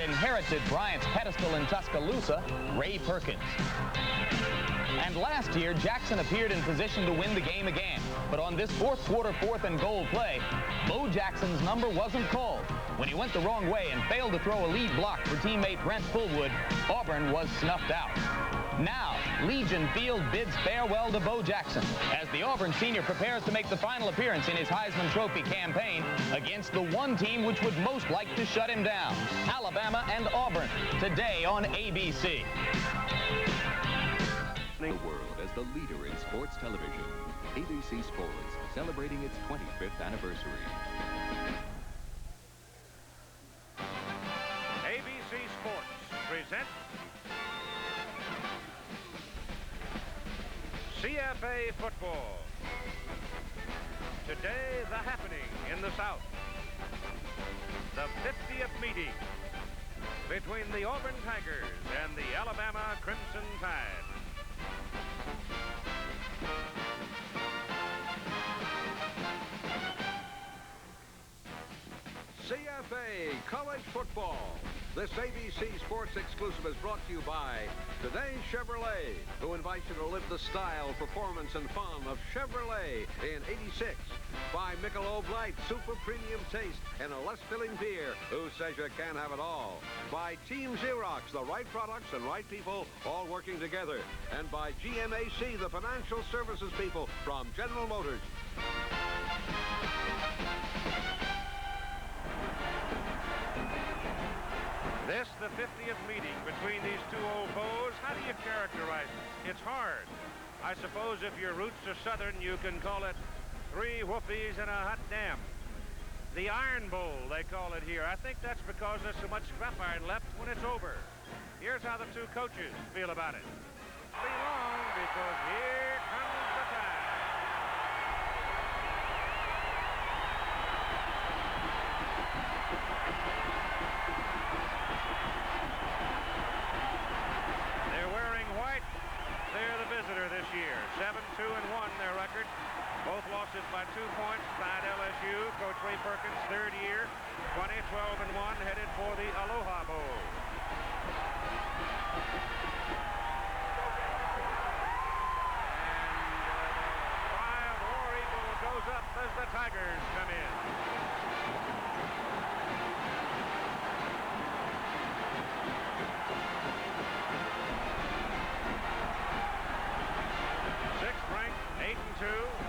had inherited Bryant's pedestal in Tuscaloosa, Ray Perkins. And last year, Jackson appeared in position to win the game again. But on this fourth quarter, 4th and goal play, Bo Jackson's number wasn't called. When he went the wrong way and failed to throw a lead block for teammate Brent Fullwood, Auburn was snuffed out. Now, Legion Field bids farewell to Bo Jackson as the Auburn senior prepares to make the final appearance in his Heisman Trophy campaign against the one team which would most like to shut him down, Alabama and Auburn, today on ABC. The world as the leader in sports television. ABC Sports, celebrating its 25th anniversary. ABC Sports presents CFA football. Today, the happening in the South. The 50th meeting between the Auburn Tigers and the Alabama Crimson Tide. CFA College Football. This ABC Sports exclusive is brought to you by Today Chevrolet, who invites you to live the style, performance, and fun of Chevrolet in '86. By Michelob Light, super premium taste, and a less filling beer, who says you can't have it all. By Team Xerox, the right products and right people all working together. And by GMAC, the financial services people from General Motors. This, the 50th meeting between these two old foes. How do you characterize it? It's hard. I suppose if your roots are Southern, you can call it 3 whoopies and a hot damn. The Iron Bowl, they call it here. I think that's because there's so much scrap iron left when it's over. Here's how the two coaches feel about it. Be long, because here comes the time. They're the visitor this year. 7-2-1 their record. Both losses by 2 points. Tied LSU. Coach Ray Perkins, third year. 20-12-1, headed for the Aloha Bowl. And the wild War Eagle goes up as the Tigers come in.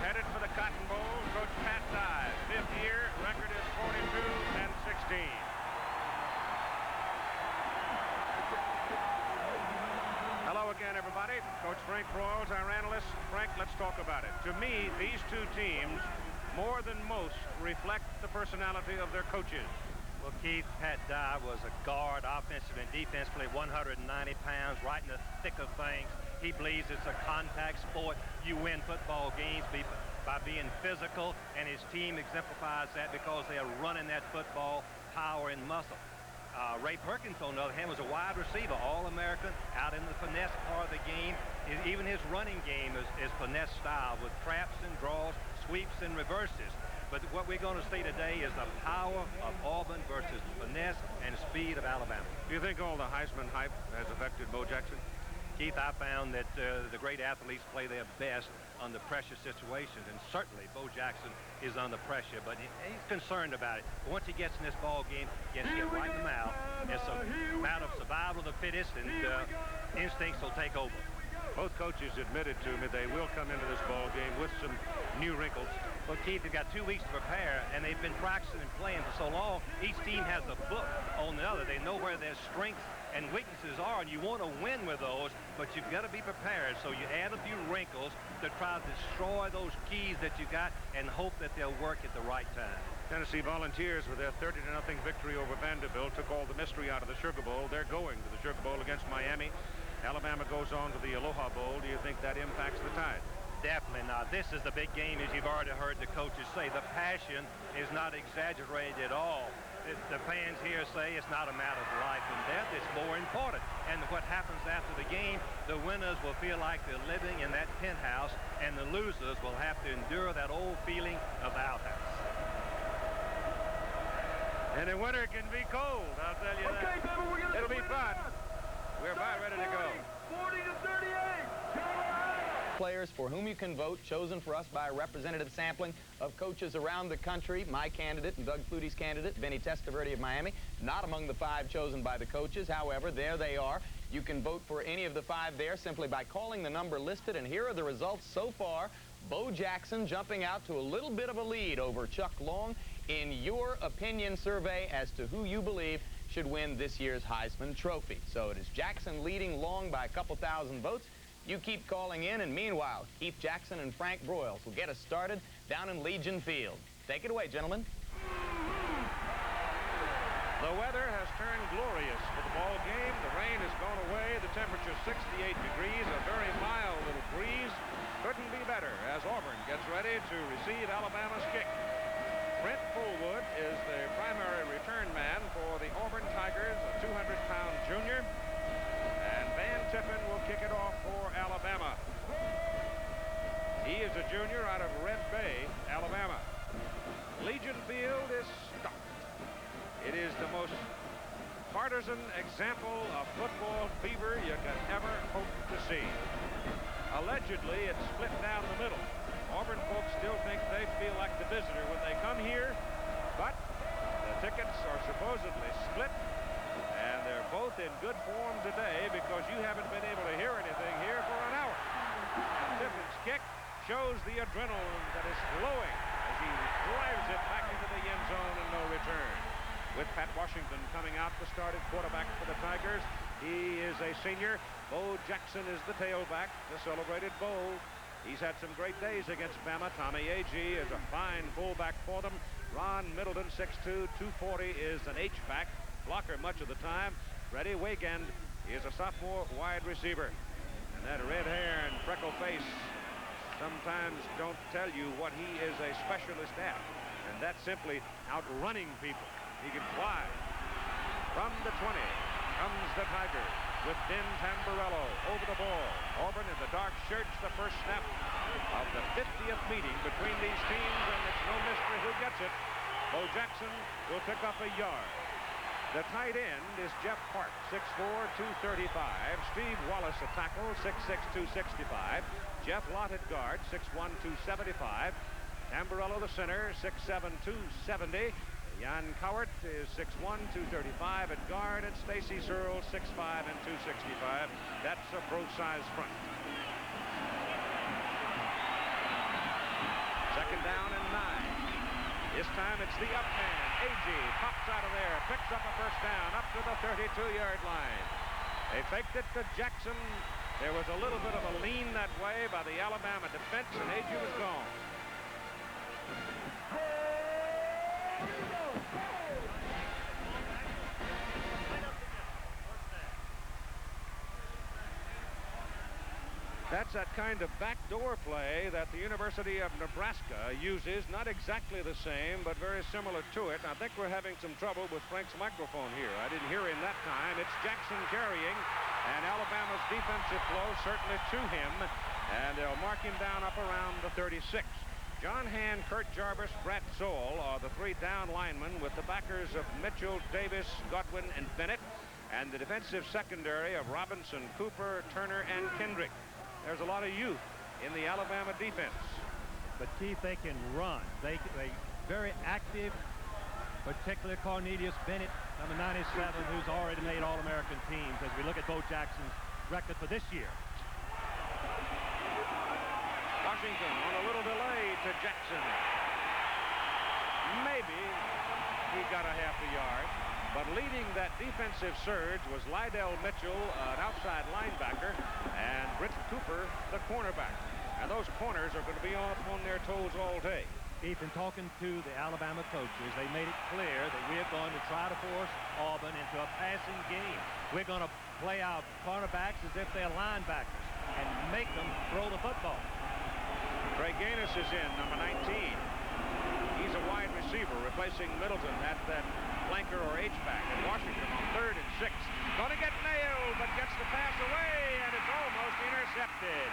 Headed for the Cotton Bowl, Coach Pat Dye, 5th year, record is 42-16. Hello again, everybody. Coach Frank Broyles, our analyst. Frank, let's talk about it. To me, these two teams, more than most, reflect the personality of their coaches. Well, Keith, Pat Dye was a guard, offensive and defensively, 190 pounds, right in the thick of things. He believes it's a contact sport. You win football games by being physical, and his team exemplifies that because they are running that football, power and muscle. Ray Perkins, on the other hand, was a wide receiver, All-American, out in the finesse part of the game. Even his running game is finesse style with traps and draws, sweeps and reverses. But what we're going to see today is the power of Auburn versus the finesse and speed of Alabama. Do you think all the Heisman hype has affected Bo Jackson? Keith, I found that the great athletes play their best under pressure situations, and certainly Bo Jackson is under pressure, but he's concerned about it. But once he gets in this ball game, he has to get right in the mouth. It's a matter of survival of the fittest, and instincts will take over. Both coaches admitted to me they will come into this ball game with some new wrinkles. Well, Keith, they've got 2 weeks to prepare, and they've been practicing and playing for so long. Each team has a book on the other. They know where their strengths and weaknesses are, and you want to win with those, but you've got to be prepared. So you add a few wrinkles to try to destroy those keys that you got and hope that they'll work at the right time. Tennessee Volunteers, with their 30-0 victory over Vanderbilt, took all the mystery out of the Sugar Bowl. They're going to the Sugar Bowl against Miami. Alabama goes on to the Aloha Bowl. Do you think that impacts the Tide? Definitely not. This is the big game, as you've already heard the coaches say. The passion is not exaggerated at all. The fans here say it's not a matter of life and death. It's more important. And what happens after the game, the winners will feel like they're living in that penthouse, and the losers will have to endure that old feeling of outhouse. And the winter can be cold, I'll tell you that. Okay, Bama, ready to go. 40 to 38. Players for whom you can vote, chosen for us by a representative sampling of coaches around the country. My candidate and Doug Flutie's candidate, Vinny Testaverde of Miami, not among the 5 chosen by the coaches. However, there they are. You can vote for any of the 5 there simply by calling the number listed. And here are the results so far. Bo Jackson jumping out to a little bit of a lead over Chuck Long in your opinion survey as to who you believe should win this year's Heisman Trophy. So it is Jackson leading Long by a couple thousand votes. You keep calling in, and meanwhile, Keith Jackson and Frank Broyles will get us started down in Legion Field. Take it away, gentlemen. The weather has turned glorious for the ball game. The rain has gone away. The temperature 68 degrees, a very mild little breeze. Couldn't be better as Auburn gets ready to receive Alabama's kick. Brent Fullwood is the primary return man for the Auburn Tigers, a 200-pound junior. And Van Tippen will kick it off for Alabama. He is a junior out of Red Bay, Alabama. Legion Field is stocked. It is the most partisan example of football fever you could ever hope to see. Allegedly, it's split down the middle. Auburn folks still think they feel like the visitor when they come here, but the tickets are supposedly split, and they're both in good form today because you haven't been able to hear anything here for an hour. And Tippen's kick shows the adrenaline that is flowing as he drives it back into the end zone and no return. With Pat Washington coming out to start at quarterback for the Tigers, he is a senior. Bo Jackson is the tailback, the celebrated Bo. He's had some great days against Bama. Tommy Agee is a fine fullback for them. Ron Middleton, 6'2", 240, is an H-back, blocker much of the time. Freddie Weigand is a sophomore wide receiver. And that red hair and freckle face sometimes don't tell you what he is a specialist at. And that's simply outrunning people. He can fly. From the 20 comes the Tigers with Ben Tamburello over the ball. Auburn in the dark shirts, the first snap of the 50th meeting between these teams, and it's no mystery who gets it. Bo Jackson will pick up a yard. The tight end is Jeff Park, 6'4", 235. Steve Wallace a tackle, 6'6", 265. Jeff Lott at guard, 6'1", 275. Tamburello the center, 6'7", 270. Jan Cowart is 6'1", 235 at guard, and Stacy Searle 6'5" and 265. That's a pro-size front. Second down and 9. This time it's the up man. Agee pops out of there, picks up a first down up to the 32-yard line. They faked it to Jackson. There was a little bit of a lean that way by the Alabama defense, and Agee was gone. That's that kind of backdoor play that the University of Nebraska uses. Not exactly the same, but very similar to it. I think we're having some trouble with Frank's microphone here. I didn't hear him that time. It's Jackson carrying, and Alabama's defensive flow certainly to him, and they'll mark him down up around the 36. John Hand, Kurt Jarvis, Brett Zoll are the 3 down linemen with the backers of Mitchell, Davis, Godwin, and Bennett, and the defensive secondary of Robinson, Cooper, Turner, and Kendrick. There's a lot of youth in the Alabama defense. But Keith, they can run. They very active, particularly Cornelius Bennett, number 97, who's already made All-American teams as we look at Bo Jackson's record for this year. Washington on a little delay to Jackson. Maybe he got a half a yard. But leading that defensive surge was Lydell Mitchell, an outside linebacker, and Britt Cooper, the cornerback. And those corners are going to be on their toes all day. Keith, in talking to the Alabama coaches, they made it clear that we're going to try to force Auburn into a passing game. We're going to play our cornerbacks as if they're linebackers and make them throw the football. Trey Gaines is in, number 19. He's a wide receiver, replacing Middleton at that flanker or H-back. And Washington on 3rd and 6. Going to get nailed, but gets the pass away, and it's almost intercepted.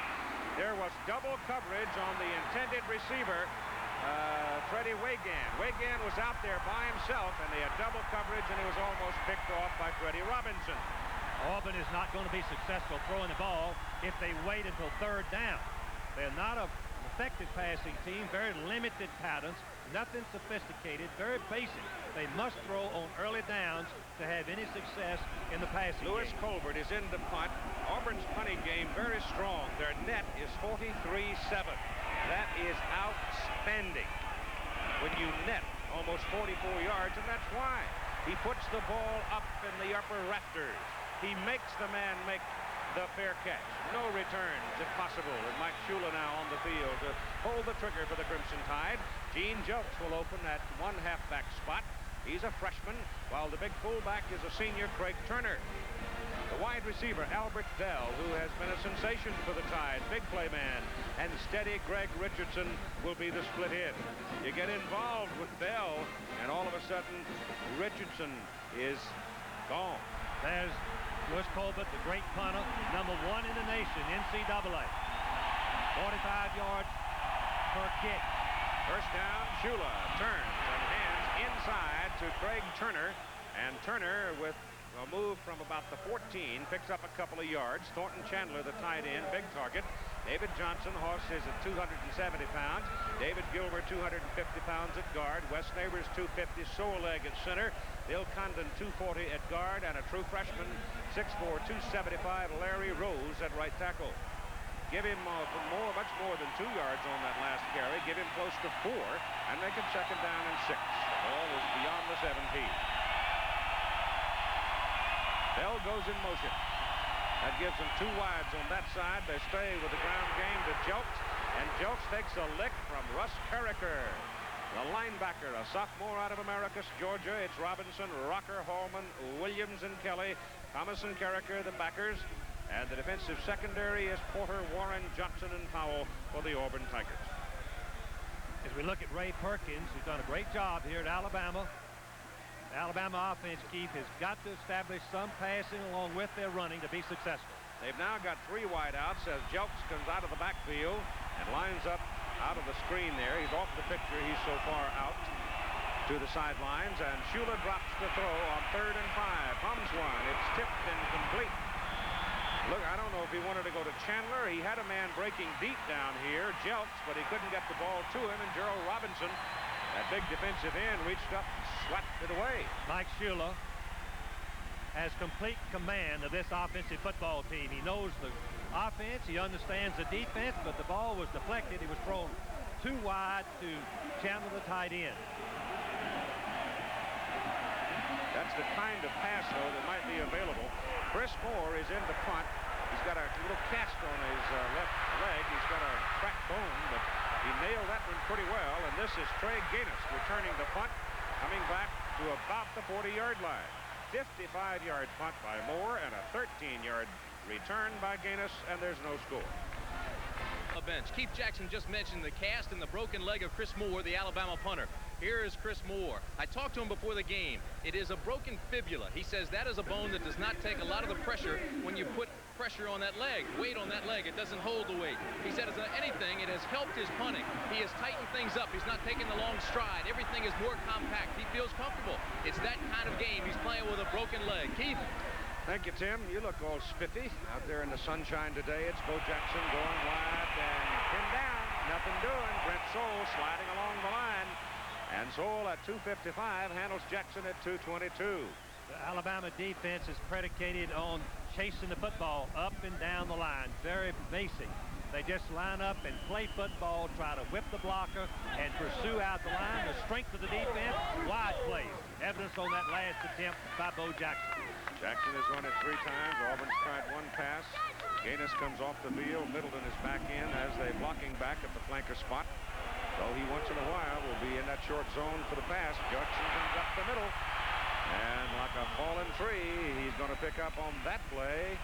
There was double coverage on the intended receiver, Freddie Weigand. Weigand was out there by himself, and they had double coverage, and he was almost picked off by Freddie Robinson. Auburn is not going to be successful throwing the ball if they wait until third down. They're not an effective passing team, very limited patterns, nothing sophisticated, very basic. They must throw on early downs to have any success in the passing Lewis game. Colbert is in to punt. Auburn's punting game very strong. Their net is 43-7. That is outstanding. When you net almost 44 yards, and that's why. He puts the ball up in the upper rafters. He makes the man make the fair catch. No returns, if possible. And Mike Shula now on the field to hold the trigger for the Crimson Tide. Gene Jelks will open at one halfback spot. He's a freshman, while the big fullback is a senior, Craig Turner. The wide receiver, Albert Dell, who has been a sensation for the Tide, big play man, and steady Greg Richardson will be the split end. You get involved with Dell, and all of a sudden, Richardson is gone. There's Lewis Colbert, the great punter, number 1 in the nation, NCAA. 45 yards per kick. First down, Shula turns and hands inside to Craig Turner, and Turner with a move from about the 14 picks up a couple of yards. Thornton Chandler, the tight end, big target. David Johnson, horse is at 270 pounds. David Gilbert, 250 pounds at guard. Wes Neighbors, 250, Soleg at center. Bill Condon, 240 at guard, and a true freshman, 6'4", 275, Larry Rose at right tackle. Give him much more than 2 yards on that last carry. Give him close to 4, and make it second down and 6. The ball is beyond the 17. Bell goes in motion. That gives them 2 wides on that side. They stay with the ground game to Jelks, and Jelks takes a lick from Russ Carricker, the linebacker, a sophomore out of Americus, Georgia. It's Robinson, Rocker, Hallman, Williams, and Kelly. Thomas and Carricker, the backers. And the defensive secondary is Porter, Warren, Johnson, and Powell for the Auburn Tigers. As we look at Ray Perkins, who's done a great job here at Alabama. The Alabama offense, Keith, has got to establish some passing along with their running to be successful. They've now got 3 wideouts as Jelks comes out of the backfield and lines up out of the screen there. He's off the picture. He's so far out to the sidelines, and Shula drops the throw on 3rd and 5. Comes one. It's tipped and complete. Look, I don't know if he wanted to go to Chandler. He had a man breaking deep down here, Jelks, but he couldn't get the ball to him, and Gerald Robinson, that big defensive end, reached up and swept it away. Mike Shula has complete command of this offensive football team. He knows the offense, he understands the defense, but the ball was deflected. He was thrown too wide to Chandler, the tight end. That's the kind of pass, though, that might be available. Chris Moore is in the punt. He's got a little cast on his left leg. He's got a cracked bone, but he nailed that one pretty well. And this is Trey Gaines returning the punt, coming back to about the 40-yard line. 55-yard punt by Moore and a 13-yard return by Gaines, and there's no score. A bench. Keith Jackson just mentioned the cast and the broken leg of Chris Moore, the Alabama punter. Here is Chris Moore. I talked to him before the game. It is a broken fibula. He says that is a bone that does not take a lot of the pressure when you put pressure on that leg, weight on that leg. It doesn't hold the weight. He said, as anything, it has helped his punting. He has tightened things up. He's not taking the long stride. Everything is more compact. He feels comfortable. It's that kind of game. He's playing with a broken leg. Keith? Thank you, Tim. You look all spiffy out there in the sunshine today. It's Bo Jackson going wide and pinned down. Nothing doing. Brent Soule sliding along the line. And Soule at 255 handles Jackson at 222. The Alabama defense is predicated on chasing the football up and down the line. Very basic. They just line up and play football, try to whip the blocker, and pursue out the line. The strength of the defense, wide plays. Evidence on that last attempt by Bo Jackson. Jackson has run it 3 times. Auburn's tried 1 pass. Gaines comes off the field. Middleton is back in as they blocking back at the flanker spot. So he once in a while will be in that short zone for the pass. Jackson comes up the middle. And like a fallen tree, he's going to pick up on that play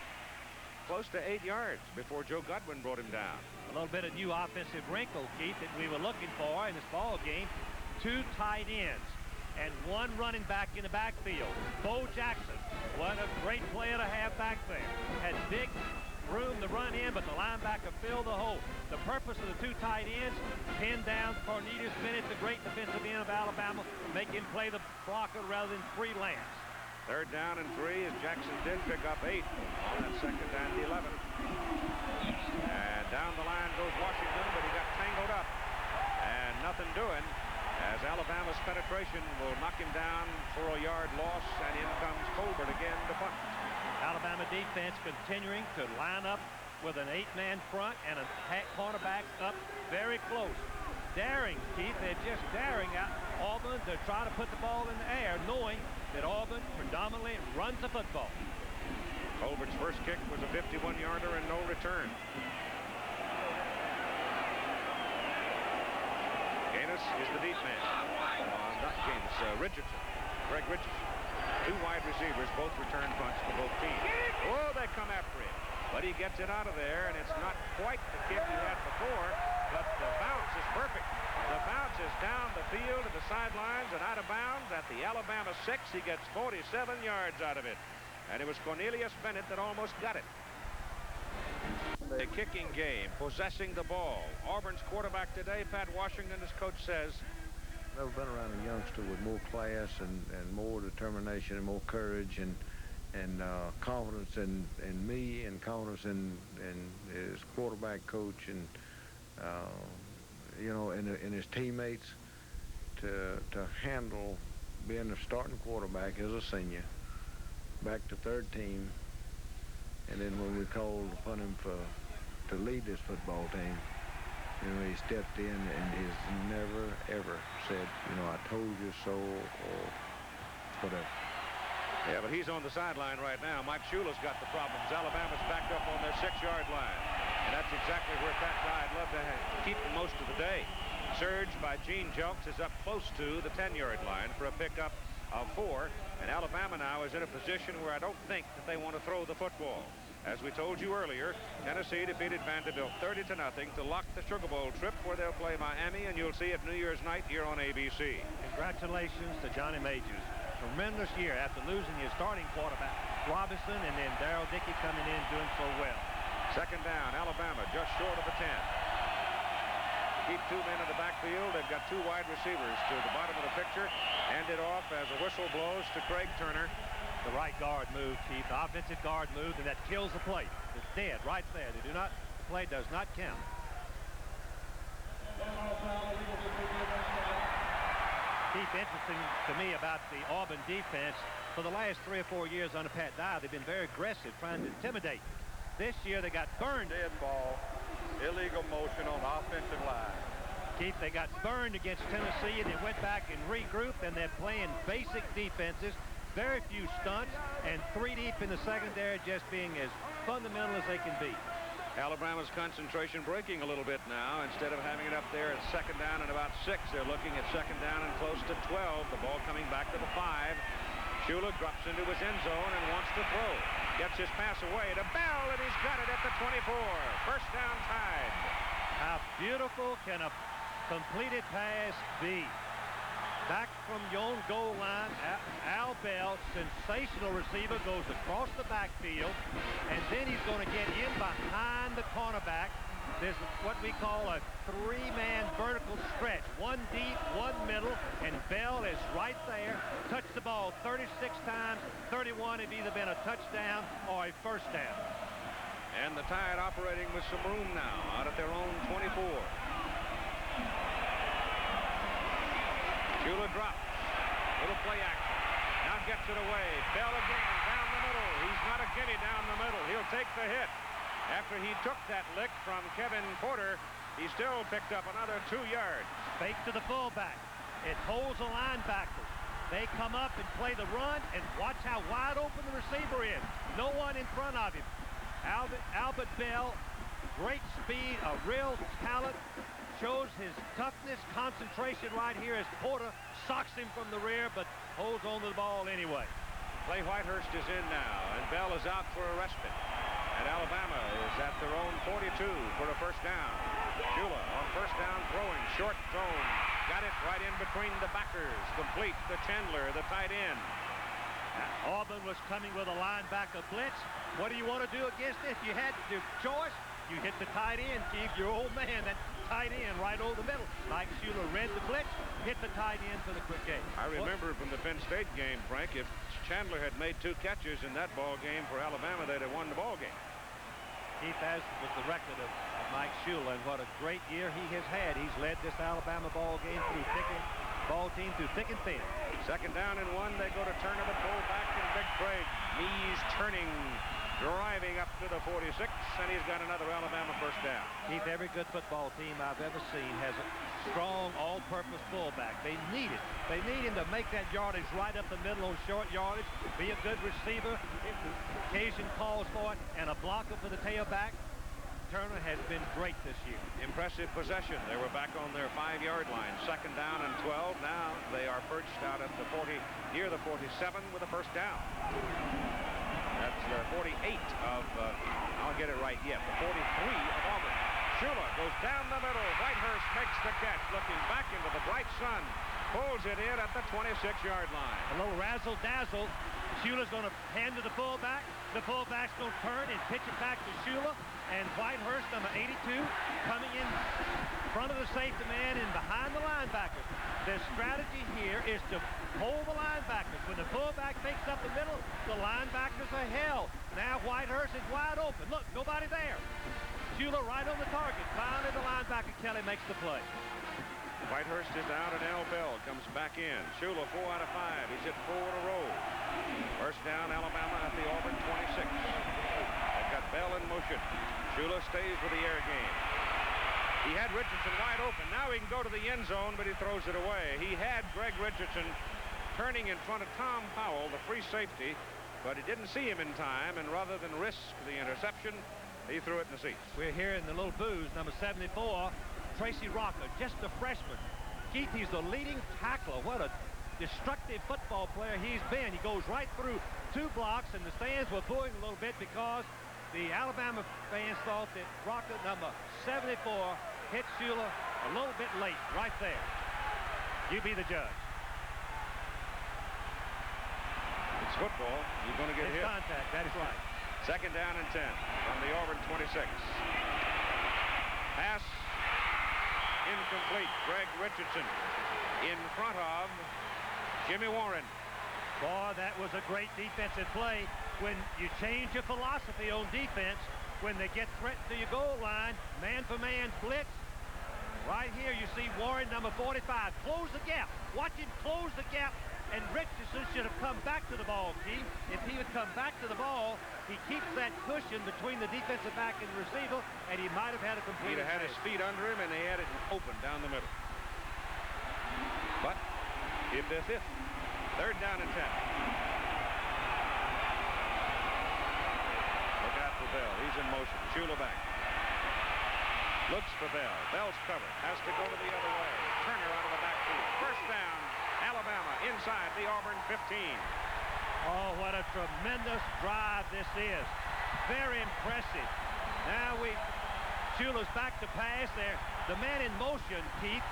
close to 8 yards before Joe Godwin brought him down. A little bit of new offensive wrinkle, Keith, that we were looking for in this ball game. 2 tight ends and 1 running back in the backfield. Bo Jackson, what a great player to have back there. Had big room to run in, but the linebacker filled the hole. The purpose of the 2 tight ends, pin down Cornelius Bennett, the great defensive end of Alabama, make him play the blocker rather than freelance. Third down and 3 as Jackson did pick up 8 on that second and 11. And down the line goes Washington, but he got tangled up. And nothing doing as Alabama's penetration will knock him down for a yard loss, and in comes Colbert again to punt. Alabama defense continuing to line up with an 8-man front and a cornerback up very close. Daring, Keith, they're just daring out Auburn to try to put the ball in the air, knowing that Auburn predominantly runs the football. Colbert's first kick was a 51-yarder and no return. Gaines is the deep man. Not Gaines, Richardson. Greg Richardson. 2 wide receivers, both return punts for both teams. Oh, they come after him. But he gets it out of there, and it's not quite the kick he had before, but the bounce is perfect. The bounce is down the field to the sidelines and out of bounds at the Alabama 6. He gets 47 yards out of it. And it was Cornelius Bennett that almost got it. The kicking game, possessing the ball. Auburn's quarterback today, Pat Washington, as coach says. I've been around a youngster with more class and more determination and more courage and confidence in me and confidence in his quarterback coach and you know, in his teammates to handle being a starting quarterback as a senior, back to third team, and then when we called upon him to lead this football team, you know, he stepped in and he's never ever said, you know, I told you so or whatever. Yeah, but he's on the sideline right now. Mike Shula's got the problems. Alabama's backed up on their 6-yard line. And that's exactly where Pat I'd love to keep him most of the day. Surge by Gene Jelks is up close to the 10-yard line for a pickup of 4. And Alabama now is in a position where I don't think that they want to throw the football. As we told you earlier, Tennessee defeated Vanderbilt 30-0 to lock the Sugar Bowl trip, where they'll play Miami, and you'll see it New Year's night here on ABC. Congratulations to Johnny Majors. Tremendous year after losing his starting quarterback, Robinson, and then Darrell Dickey coming in doing so well. Second down, Alabama just short of the 10. Keep 2 men in the backfield. They've got 2 wide receivers to the bottom of the picture. Hand it off as a whistle blows to Craig Turner. The right guard move, Chief. The offensive guard move, and that kills the play. It's dead right there. The play does not count. Keith, interesting to me about the Auburn defense, for the last 3 or 4 years under Pat Dye, they've been very aggressive, trying to intimidate. This year they got burned. Dead ball, illegal motion on the offensive line. Keith, they got burned against Tennessee, and they went back and regrouped, and they're playing basic defenses, very few stunts, and 3 deep in the secondary, just being as fundamental as they can be. Alabama's concentration breaking a little bit now. Instead of having it up there at second down and about 6, they're looking at second down and close to 12. The ball coming back to the 5. Shula drops into his end zone and wants to throw. Gets his pass away to Bell, and he's got it at the 24. First down Tide. How beautiful can a completed pass be? Back from your own goal line, Al Bell, sensational receiver, goes across the backfield, and then he's going to get in behind the cornerback. There's what we call a 3-man vertical stretch. 1 deep, 1 middle, and Bell is right there. Touched the ball 36 times. 31 have either been a touchdown or a first down. And the Tide operating with some room now out at their own 24. Shula drops. Little play action. Now gets it away. Bell again down the middle. He's not a guinea down the middle. He'll take the hit. After he took that lick from Kevin Porter, he still picked up another 2 yards. Fake to the fullback. It holds the linebackers. They come up and play the run, and watch how wide open the receiver is. No one in front of him. Albert Bell, great speed, a real talent. Shows his toughness, concentration right here as Porter socks him from the rear, but holds on to the ball anyway. Clay Whitehurst is in now, and Bell is out for a respite. And Alabama is at their own 42 for a first down. Shula on first down throwing, short zone. Got it right in between the backers. Complete to Chandler, the tight end. Auburn was coming with a linebacker blitz. What do you want to do against it? If you had the choice, you hit the tight end, Chief, your old man. That tight end right over the middle. Mike Shula read the blitz, hit the tight end for the quick game. I remember from the Penn State game, Frank, if Chandler had made 2 catches in that ball game for Alabama, they'd have won the ball game. Keith, as was the record of Mike Shula, and what a great year he has had. He's led this Alabama ball team through thick and thin. Second down and 1. They go to turn of the pull back, and Big Craig, knees turning, driving up to the 46, and he's got another Alabama first down. Keith, every good football team I've ever seen has a strong all-purpose fullback. They need it. They need him to make that yardage right up the middle on short yardage, be a good receiver, if the occasion calls for it, and a blocker for the tailback. Turner has been great this year. Impressive possession. They were back on their 5-yard line. Second down and 12. Now they are perched out at the 40, near the 47 with a first down. That's the 48 of, I'll get it right yet, the 43 of Auburn. Shula goes down the middle. Whitehurst makes the catch, looking back into the bright sun. Pulls it in at the 26-yard line. A little razzle-dazzle. Shula's going to hand to the fullback. The fullback's going to turn and pitch it back to Shula. And Whitehurst, number 82, coming in front of the safety man and behind the linebackers. Their strategy here is to hold the linebackers. When the fullback takes up the middle, the linebackers are held. Now Whitehurst is wide open. Look, nobody there. Shula right on the target. Finally, the linebacker, Kelly, makes the play. Whitehurst is down, and Al Bell comes back in. Shula 4 out of 5. He's hit 4 in a row. First down, Alabama at the Auburn 26. They've got Bell in motion. Shula stays with the air game. He had Richardson wide open. Now he can go to the end zone, but he throws it away. He had Greg Richardson turning in front of Tom Powell, the free safety, but he didn't see him in time, and rather than risk the interception, he threw it in the seats. We're here in the little booze, number 74, Tracy Rocker, just a freshman. Keith, he's the leading tackler. What a destructive football player he's been. He goes right through 2 blocks, and the stands were booing a little bit because the Alabama fans thought that Rocker, number 74, hit Shula a little bit late right there. You be the judge. It's football. You're going to get It's hit. contact, that is right. Second down and 10 from the Auburn 26. Pass incomplete. Greg Richardson in front of Jimmy Warren. Boy, that was a great defensive play. When you change your philosophy on defense, when they get threatened to your goal line, man-for-man blitz. Right here you see Warren, number 45, close the gap. Watch him close the gap, and Richardson should have come back to the ball, Keith. If he would come back to the ball, he keeps that cushion between the defensive back and the receiver, and he might have had a complete. He'd have had his feet under him, and he had it open down the middle. But if they're fifth, third down and 10. Look out for Bell. He's in motion. Shula back. Looks for Bell. Bell's covered. Has to go to the other way. Turner out of the backfield. First down, Alabama inside the Auburn 15. Oh, what a tremendous drive this is. Very impressive. Now Shula's back to pass there. The man in motion, Keith,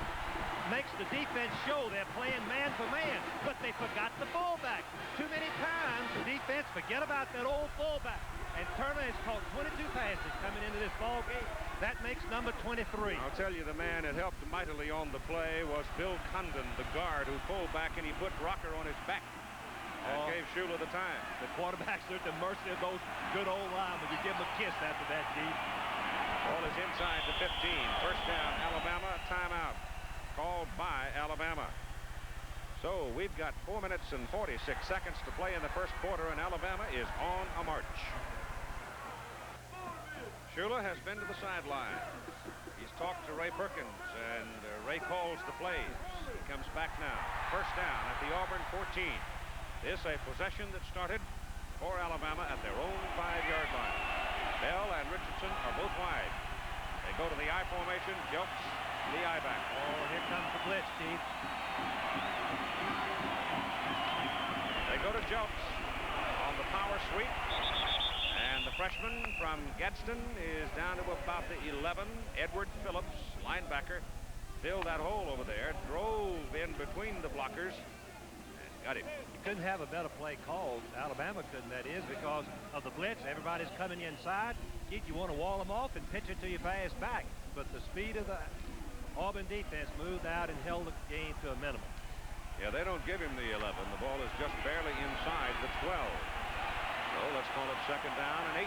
makes the defense show they're playing man for man, but they forgot the fullback. Too many times the defense forget about that old fullback. And Turner has caught 22 passes coming into this ball game. That makes number 23. I'll tell you, the man that helped mightily on the play was Bill Condon, the guard who pulled back, and he put Rocker on his back. And gave Shula the time. The quarterbacks are at the mercy of those good old linemen. You give them a kiss after that, Keith. Ball is inside the 15. First down, Alabama. Timeout called by Alabama. So we've got 4 minutes and 46 seconds to play in the first quarter, and Alabama is on a march. Shula has been to the sideline. He's talked to Ray Perkins, and Ray calls the plays. He comes back now. First down at the Auburn 14. This a possession that started for Alabama at their own 5-yard line. Bell and Richardson are both wide. They go to the I formation. Jelks, the I back. Oh, here comes the blitz, Chief. They go to Jelks on the power sweep. And the freshman from Gadsden is down to about the 11. Edward Phillips, linebacker, filled that hole over there, drove in between the blockers, and got him. You couldn't have a better play called. Alabama couldn't, that is, because of the blitz. Everybody's coming inside. Keith, you want to wall them off and pitch it to your fast back. but the speed of the Auburn defense moved out and held the game to a minimum. Yeah, they don't give him the 11. The ball is just barely inside the 12. So let's call it second down and 8.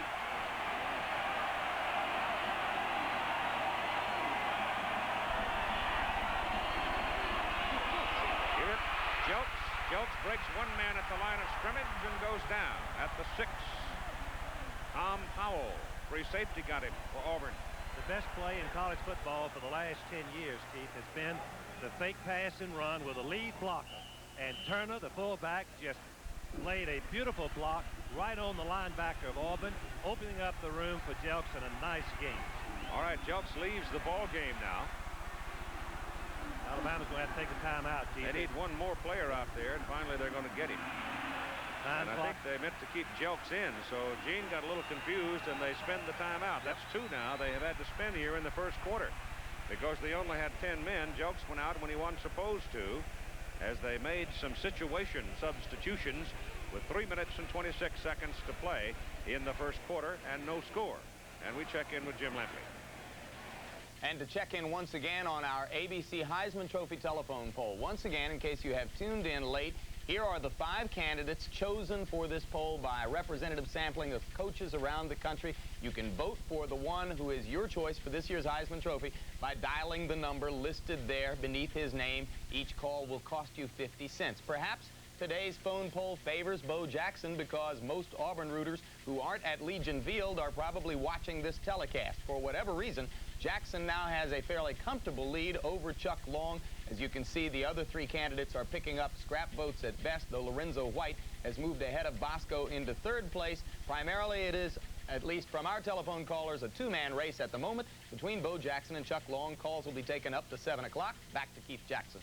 Here it, Jelks breaks one man at the line of scrimmage and goes down at the 6. Tom Powell, free safety, got him for Auburn. The best play in college football for the last 10 years, Keith, has been the fake pass and run with a lead blocker. And Turner, the fullback, just laid a beautiful block right on the linebacker of Auburn, opening up the room for Jelks in a nice game. All right, Jelks leaves the ball game now. Alabama's going to have to take a timeout, Keith. They need one more player out there, and finally they're going to get him. And I think they meant to keep Jelks in, so Gene got a little confused, and they spend the timeout. That's 2 now they have had to spend here in the first quarter. Because they only had 10 men, Jelks went out when he wasn't supposed to, as they made some situation substitutions with 3 minutes and 26 seconds to play in the first quarter and no score. And we check in with Jim Lampley. And to check in once again on our ABC Heisman Trophy telephone poll. Once again, in case you have tuned in late, here are the 5 candidates chosen for this poll by a representative sampling of coaches around the country. You can vote for the one who is your choice for this year's Heisman Trophy by dialing the number listed there beneath his name. Each call will cost you 50 cents. Perhaps today's phone poll favors Bo Jackson because most Auburn rooters who aren't at Legion Field are probably watching this telecast. For whatever reason, Jackson now has a fairly comfortable lead over Chuck Long. As you can see, the other 3 candidates are picking up scrap votes at best, though Lorenzo White has moved ahead of Bosco into 3rd place. Primarily, it is, at least from our telephone callers, a 2-man race at the moment between Bo Jackson and Chuck Long. Calls will be taken up to 7 o'clock. Back to Keith Jackson.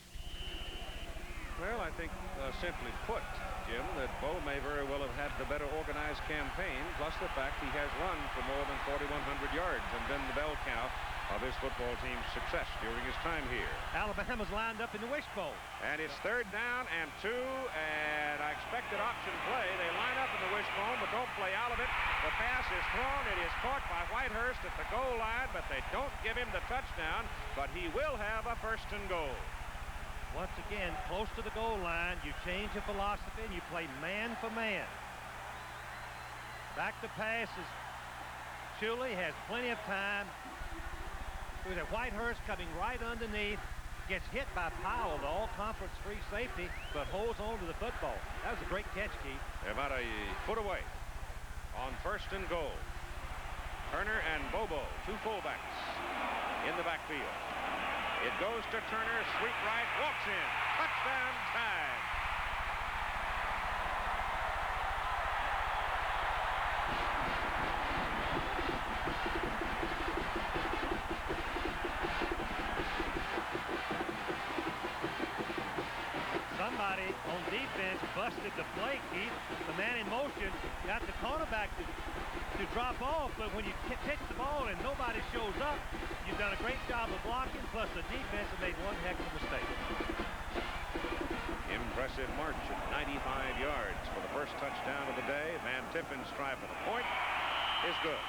Well, I think simply put, Jim, that Bo may very well have had the better organized campaign, plus the fact he has run for more than 4,100 yards and been the bell cow of his football team's success during his time here. Alabama's lined up in the wishbone. And it's 3rd down and 2, and I expected option play. They line up in the wishbone, but don't play out of it. The pass is thrown. It is caught by Whitehurst at the goal line, but they don't give him the touchdown, but he will have a 1st and goal. Once again, close to the goal line, you change your philosophy and you play man for man. Back to passes. Shuley has plenty of time. With a Whitehurst coming right underneath, gets hit by Powell, the all-conference free safety, but holds on to the football. That was a great catch, Keith. They're about a foot away on 1st and goal. Turner and Bobo, 2 fullbacks in the backfield. It goes to Turner, sweep right, walks in. Touchdown, tag. Somebody on defense busted the play, Keith. The man in motion got the cornerback to drop off, but when you pitch the ball and nobody shows up, you've done a great job of blocking, plus the defense have made one heck of a mistake. Impressive march of 95 yards for the first touchdown of the day. Van Tiffin's try for the point is good.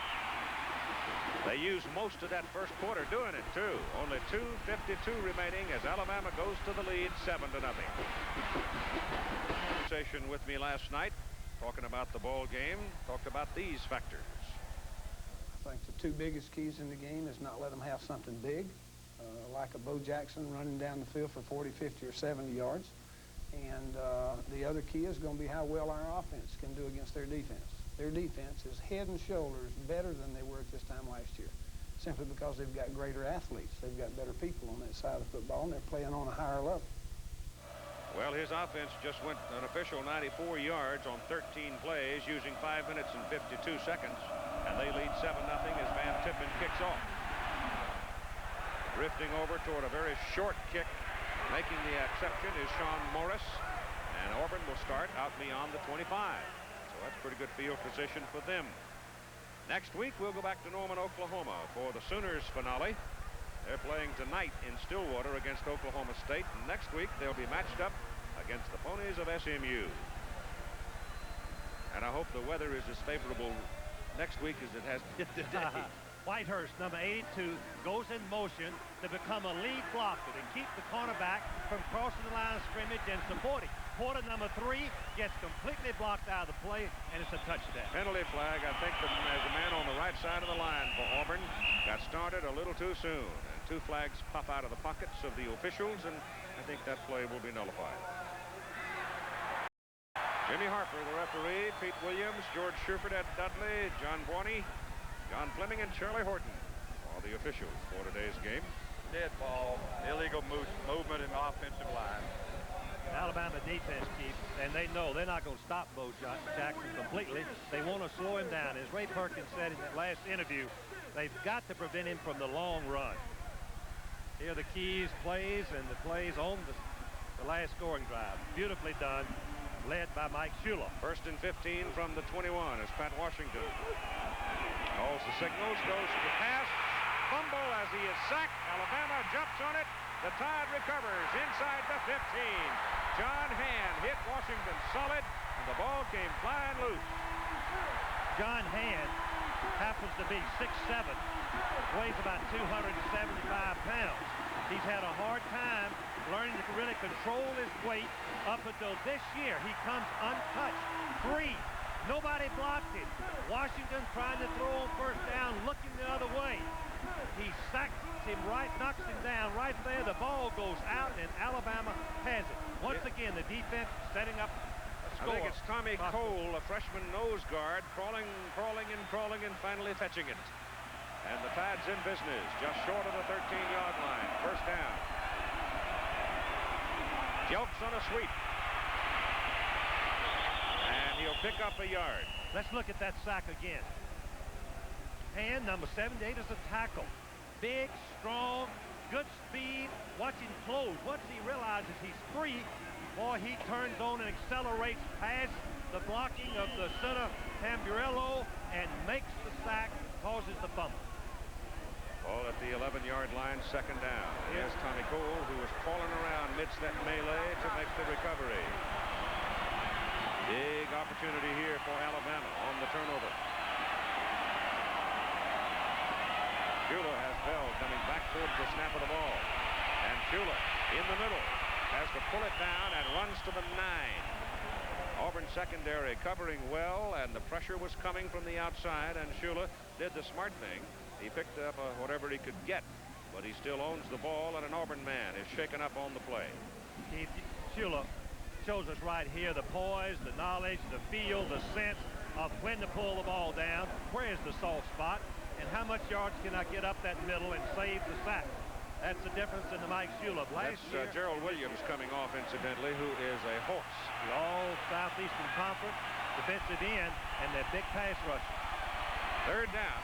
They used most of that first quarter doing it, too. Only 2:52 remaining as Alabama goes to the lead 7-0. Conversation with me last night, talking about the ball game, talked about these factors. I think the 2 biggest keys in the game is not let them have something big, like a Bo Jackson running down the field for 40, 50, or 70 yards. And the other key is going to be how well our offense can do against their defense. Their defense is head and shoulders better than they were at this time last year, simply because they've got greater athletes. They've got better people on that side of football, and they're playing on a higher level. Well, his offense just went an official 94 yards on 13 plays using 5 minutes and 52 seconds, and they lead 7-0 as Van Tiffin kicks off. Drifting over toward a very short kick, making the exception is Sean Morris, and Auburn will start out beyond the 25. So that's pretty good field position for them. Next week, we'll go back to Norman, Oklahoma for the Sooners finale. They're playing tonight in Stillwater against Oklahoma State. And next week, they'll be matched up against the Ponies of SMU. And I hope the weather is as favorable next week as it has been today. Whitehurst, number 82, goes in motion to become a lead blocker to keep the cornerback from crossing the line of scrimmage and supporting. Porter, number 3, gets completely blocked out of the play, and it's a touchdown. Penalty flag. I think as a man on the right side of the line for Auburn got started a little too soon. And 2 flags pop out of the pockets of the officials, and I think that play will be nullified. Jimmy Harper, the referee, Pete Williams, George Shurford, Ed Dudley, John Borney, John Fleming, and Charlie Horton are the officials for today's game. Dead ball, illegal movement in the offensive line. Alabama defense, Keith, and they know they're not going to stop Bo Jackson completely. They want to slow him down. As Ray Perkins said in that last interview, they've got to prevent him from the long run. Here are the keys plays and the plays on the last scoring drive. Beautifully done, led by Mike Shula. 1st and 15 from the 21 as Pat Washington calls the signals, goes to the pass, fumble as he is sacked. Alabama jumps on it. The Tide recovers inside the 15. John Hand hit Washington solid, and the ball came flying loose. John Hand happens to be 6'7", weighs about 275 pounds. He's had a hard time learning to really control his weight up until this year. He comes untouched, free. Nobody blocked him. Washington trying to throw on 1st down, looking the other way. He sacks him right, knocks him down right there. The ball goes out, and Alabama has it. Once again, the defense setting up a score. I think it's Tommy Cole, a freshman nose guard, crawling, and finally fetching it. And the Tide's in business, just short of the 13-yard line. 1st down. Jelks on a sweep. And he'll pick up a yard. Let's look at that sack again. Hand, number 78, is a tackle. Big, strong, good speed. Watch him close. Once he realizes he's free, boy, he turns on and accelerates past the blocking of the center, Tamburello, and makes the sack, causes the fumble. Ball at the 11-yard line, 2nd down. Here's Tommy Cole, who was crawling around midst that melee to make the recovery. Big opportunity here for Alabama on the turnover. Shula has Bell coming back towards the snap of the ball. And Shula in the middle has to pull it down and runs to the 9. Auburn secondary covering well, and the pressure was coming from the outside, and Shula did the smart thing. He picked up whatever he could get, but he still owns the ball, and an Auburn man is shaken up on the play. Keith, Shula shows us right here the poise, the knowledge, the feel, the sense of when to pull the ball down, where is the soft spot, and how much yards can I get up that middle and save the sack. That's the difference in the Mike Shula. Last year, Gerald Williams coming off, incidentally, who is a horse. The all Southeastern Conference, defensive end, and their big pass rush. 3rd down.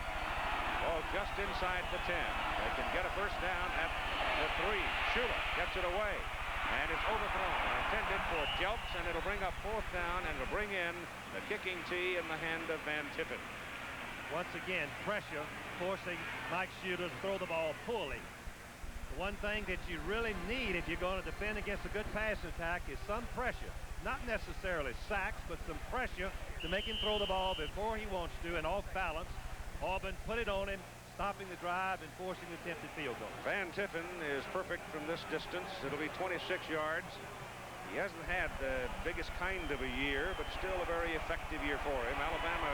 Ball just inside the 10. They can get a 1st down at the 3. Shula gets it away, and it's overthrown. Intended for Jelks, and it'll bring up 4th down, and it'll bring in the kicking tee in the hand of Van Tippen. Once again, pressure forcing Mike Shula to throw the ball poorly. The one thing that you really need if you're going to defend against a good pass attack is some pressure. Not necessarily sacks, but some pressure to make him throw the ball before he wants to and off balance. Auburn put it on him, stopping the drive and forcing the attempted field goal. Van Tippen is perfect from this distance. It'll be 26 yards. He hasn't had the biggest kind of a year, but still a very effective year for him. Alabama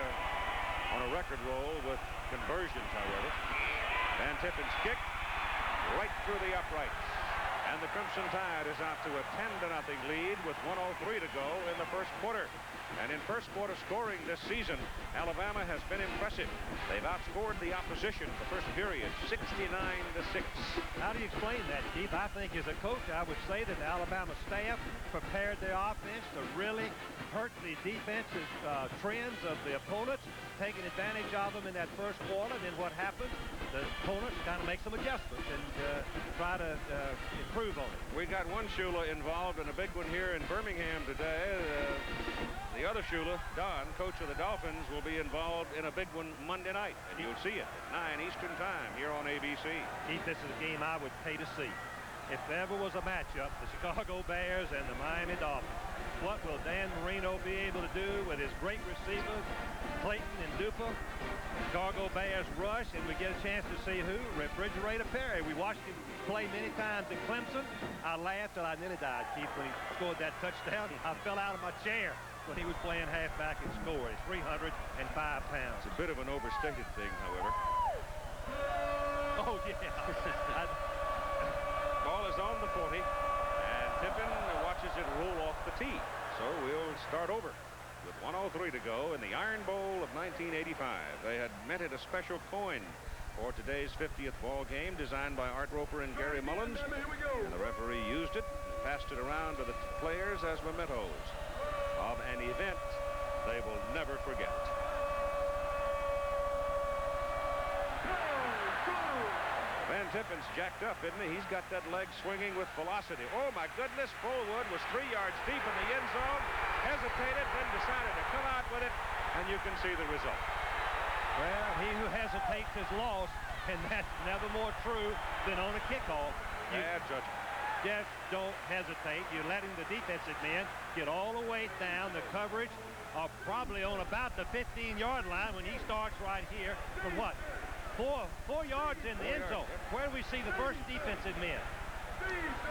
on a record roll with conversions, however. Van Tippen's kick right through the uprights. And the Crimson Tide is out to a 10-0 lead with 1:03 to go in the 1st quarter. And in 1st quarter scoring this season, Alabama has been impressive. They've outscored the opposition the 1st period, 69-6. How do you explain that, Keith? I think as a coach, I would say that the Alabama staff prepared their offense to really hurt the defensive trends of the opponents, taking advantage of them in that 1st quarter. Then what happened? The opponents kind of make some adjustments and try to improve on it. We got one Shula involved in a big one here in Birmingham today. The other Shula, Don, coach of the Dolphins, will be involved in a big one Monday night, and you'll see it at 9 Eastern time here on ABC. Keith, this is a game I would pay to see. If there ever was a matchup, the Chicago Bears and the Miami Dolphins, what will Dan Marino be able to do with his great receivers, Clayton and Dupa? Chicago Bears rush, and we get a chance to see who? Refrigerator Perry. We watched him play many times in Clemson. I laughed till I nearly died, Keith, when he scored that touchdown. I fell out of my chair when he was playing halfback and scored. 305 pounds. It's a bit of an overstated thing, however. Oh, yeah. Ball is on the 40, and Tippin watches it roll off the tee. So we'll start over with 1:03 to go in the Iron Bowl of 1985. They had minted a special coin for today's 50th ball game, designed by Art Roper and Gary Mullins. And the referee used it and passed it around to the players as mementos of an event they will never forget. Van Tippin's jacked up, isn't he? He's got that leg swinging with velocity. Oh, my goodness. Fullwood was 3 yards deep in the end zone, hesitated, then decided to come out with it, and you can see the result. Well, he who hesitates is lost, and that's never more true than on a kickoff. Bad judgment. Just don't hesitate. You're letting the defensive men get all the way down. The coverage are probably on about the 15-yard line when he starts right here from what? Four yards in the end zone. Where do we see the first defensive men?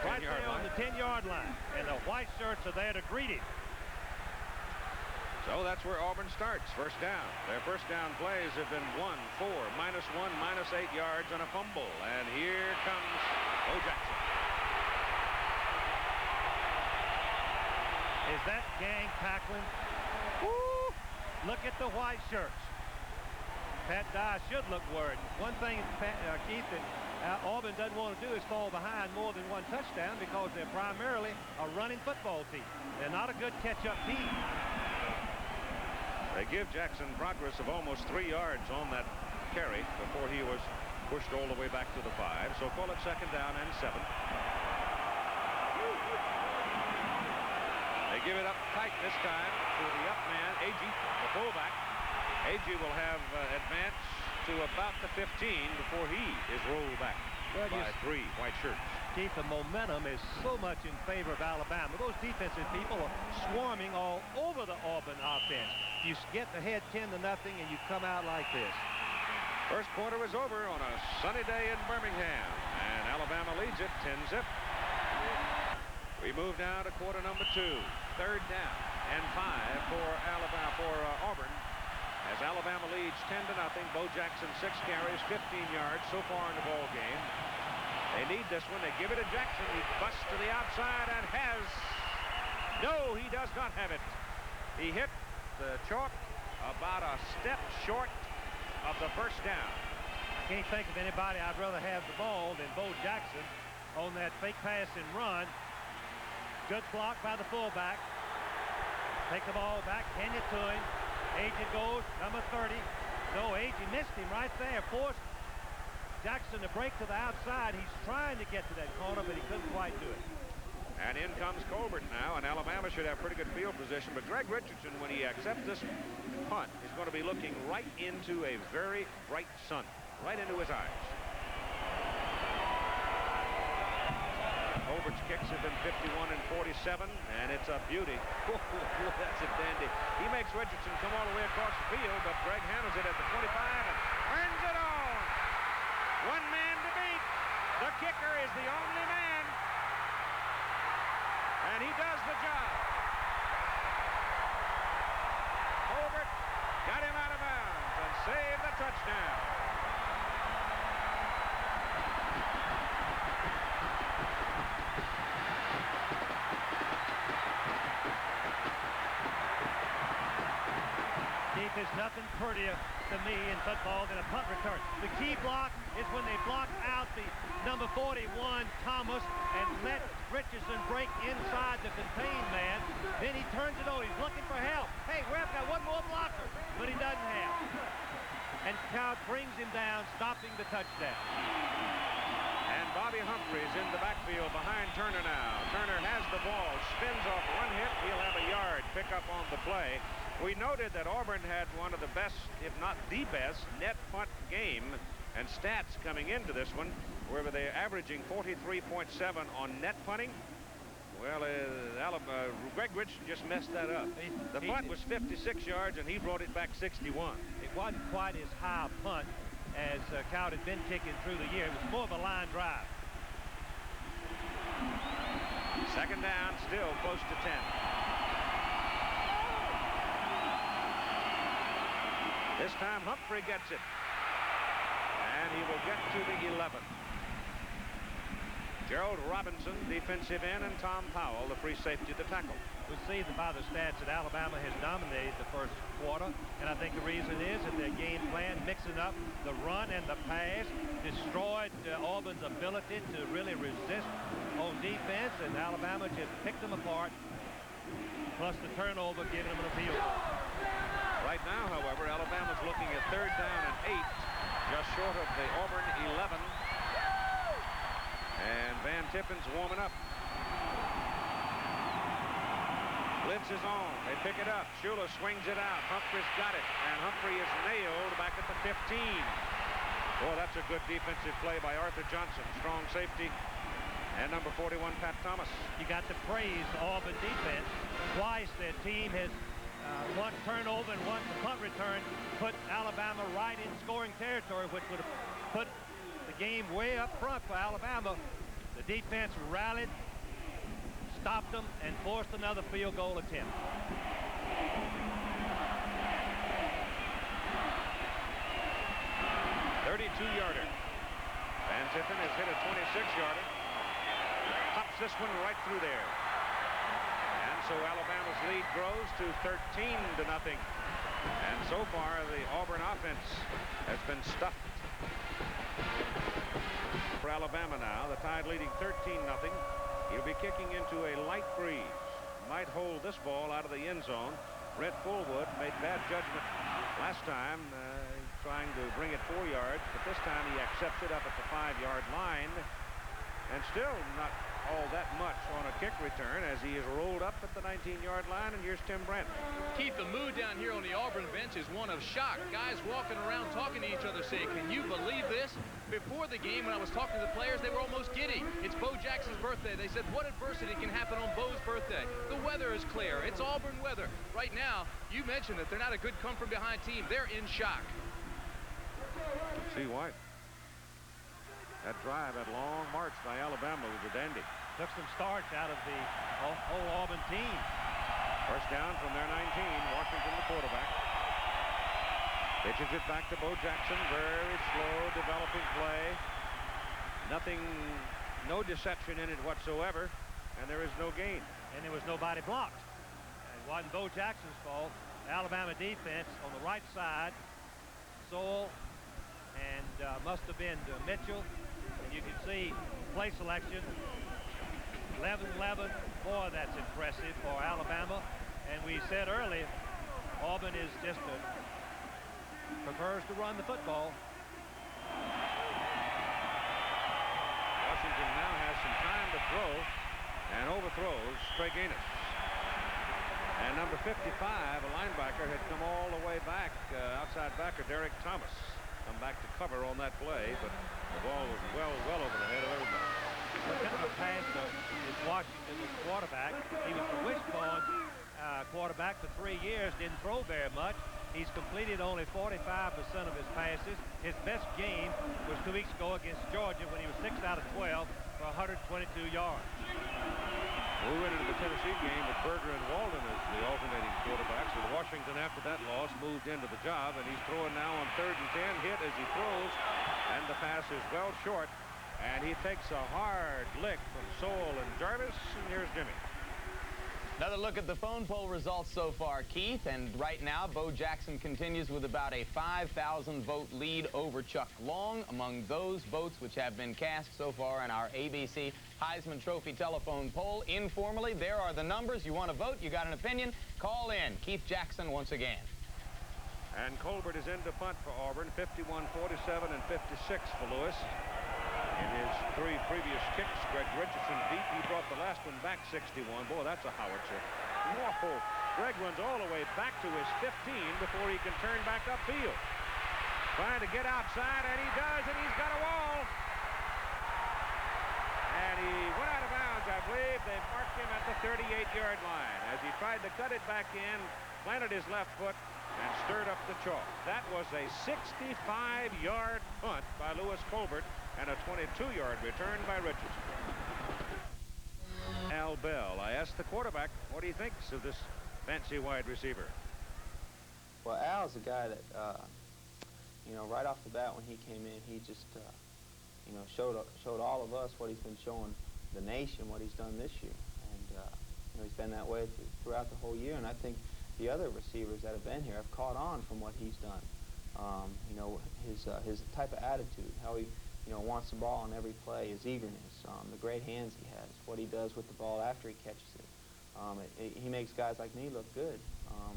Right there on the 10-yard line. And the white shirts are there to greet him. So that's where Auburn starts. First down. Their first down plays have been 1, 4, -1, -8 yards, and a fumble. And here comes Bo Jackson. Is that gang tackling? Woo! Look at the white shirts. Pat Dye should look worried. One thing, Keith, that Auburn doesn't want to do is fall behind more than one touchdown because they're primarily a running football team. They're not a good catch-up team. They give Jackson progress of almost 3 yards on that carry before he was pushed all the way back to the 5. So call it second down and 7. They give it up tight this time to the up man, Agee, the fullback. Agee will have advanced to about the 15 before he is rolled back by 3 white shirts. Keith, the momentum is so much in favor of Alabama. Those defensive people are swarming all over the Auburn offense. You get ahead 10-0 and you come out like this. First quarter is over on a sunny day in Birmingham, and Alabama leads it 10-zip. We move now to quarter number 2. Third down and 5 for Auburn. As Alabama leads 10-0, Bo Jackson 6 carries, 15 yards so far in the ball game. They need this one. They give it to Jackson. He busts to the outside and has. No, he does not have it. He hit the chalk about a step short of the first down. I can't think of anybody I'd rather have the ball than Bo Jackson on that fake pass and run. Good block by the fullback. Take the ball back, hand it to him. Agee goes, number 30. No, Agee missed him right there. Forced Jackson to break to the outside. He's trying to get to that corner, but he couldn't quite do it. And in comes Colbert now, and Alabama should have pretty good field position. But Greg Richardson, when he accepts this punt, is going to be looking right into a very bright sun, right into his eyes. Colbert's kicks have been 51 and 47, and it's a beauty. That's a dandy. He makes Richardson come all the way across the field, but Greg handles it at the 25 and turns it on. One man to beat. The kicker is the only man, and he does the job. Colbert got him out of bounds and saved the touchdown. There's nothing prettier to me in football than a punt return. The key block is when they block out the number 41, Thomas, and let Richardson break inside the contained man. Then he turns it over. He's looking for help. Hey, we've got one more blocker, but he doesn't have. And Cowd brings him down, stopping the touchdown. And Bobby Humphries in the backfield behind Turner now. Turner has the ball, spins off one hit. He'll have a yard pick up on the play. We noted that Auburn had one of the best, if not the best, net punt game and stats coming into this one, where they're averaging 43.7 on net punting. Well, Greg Richardson just messed that up. The punt was 56 yards, and he brought it back 61. It wasn't quite as high a punt as Cal had been kicking through the year. It was more of a line drive. Second down, still close to 10. This time Humphrey gets it. And he will get to the 11. Gerald Robinson, defensive end, and Tom Powell, the free safety, the tackle. We see by the stats that Alabama has dominated the first quarter, and I think the reason is that their game plan, mixing up the run and the pass, destroyed Auburn's ability to really resist on defense, and Alabama just picked them apart, plus the turnover giving them a field goal. Right now, however, Alabama's looking at 3rd down and 8, just short of the Auburn 11. And Van Tippen's warming up. Blitz is on. They pick it up. Shula swings it out. Humphrey's got it. And Humphrey is nailed back at the 15. Boy, that's a good defensive play by Arthur Johnson. Strong safety. And number 41, Pat Thomas. You got to praise Auburn defense. Twice their team has one turnover and one punt return put Alabama right in scoring territory, which would have put the game way up front for Alabama. The defense rallied, stopped them, and forced another field goal attempt. .32-yarder. Van Tippen has hit a 26-yarder. Pops this one right through there. And so Alabama's lead grows to 13-0. And so far, the Auburn offense has been stuffed. For Alabama now, the Tide leading 13-0. He'll be kicking into a light breeze. Might hold this ball out of the end zone. Brett Fullwood made bad judgment last time, trying to bring it 4 yards, but this time he accepts it up at the 5-yard line, and still not all that much on a kick return as he is rolled up at the 19-yard line. And here's Tim Brent. Keith, the mood down here on the Auburn bench is one of shock. Guys walking around talking to each other saying, can you believe this? Before the game, when I was talking to the players, they were almost giddy. It's Bo Jackson's birthday. They said, what adversity can happen on Bo's birthday? The weather is clear. It's Auburn weather. Right now, you mentioned that they're not a good come-from-behind team. They're in shock. See why. That drive, that long march by Alabama was a dandy. Took some starch out of the whole Auburn team. First down from their 19. Washington, the quarterback. Pitches it back to Bo Jackson. Very slow developing play. Nothing, no deception in it whatsoever. And there is no gain. And there was nobody blocked. It wasn't Bo Jackson's fault. Alabama defense on the right side. Sewell and must have been Mitchell. And you can see play selection. 11-11. Boy, that's impressive for Alabama. And we said earlier, Auburn is just prefers to run the football. Washington now has some time to throw and overthrows Treganis. And number 55, a linebacker, had come all the way back, outside backer Derek Thomas. Come back to cover on that play, but the ball was well over the head of everybody. What kind of a pass is Washington, the quarterback? He was the Wishbone quarterback for 3 years, didn't throw very much. He's completed only 45% of his passes. His best game was 2 weeks ago against Georgia when he was 6 out of 12 for 122 yards. We went into the Tennessee game with Berger and Walden as the alternating quarterbacks. With Washington, after that loss, moved into the job, and he's throwing now on 3rd and 10. Hit as he throws, and the pass is well short. And he takes a hard lick from Sewell and Jarvis, and here's Jimmy. Another look at the phone poll results so far, Keith, and right now Bo Jackson continues with about a 5,000 vote lead over Chuck Long among those votes which have been cast so far in our ABC Heisman Trophy telephone poll. Informally, there are the numbers. You want to vote, you got an opinion, call in. Keith Jackson once again. And Colbert is in to punt for Auburn, 51, 47, and 56 for Lewis. In his 3 previous kicks, Greg Richardson deep. He brought the last one back 61. Boy, that's a howitzer. Whoa. Greg runs all the way back to his 15 before he can turn back upfield. Trying to get outside, and he does, and he's got a wall. And he went out of bounds, I believe. They marked him at the 38-yard line. As he tried to cut it back in, planted his left foot, and stirred up the chalk. That was a 65-yard punt by Lewis Colbert and a 22-yard return by Richardson. Al Bell, I asked the quarterback what he thinks of this fancy wide receiver. Well, Al's a guy that, you know, right off the bat when he came in, he just, you know, showed all of us what he's been showing the nation, what he's done this year. And, you know, he's been that way throughout the whole year. And I think the other receivers that have been here have caught on from what he's done. You know, his type of attitude, how he, you know, wants the ball on every play, his eagerness, the great hands he has, what he does with the ball after he catches it. He makes guys like me look good.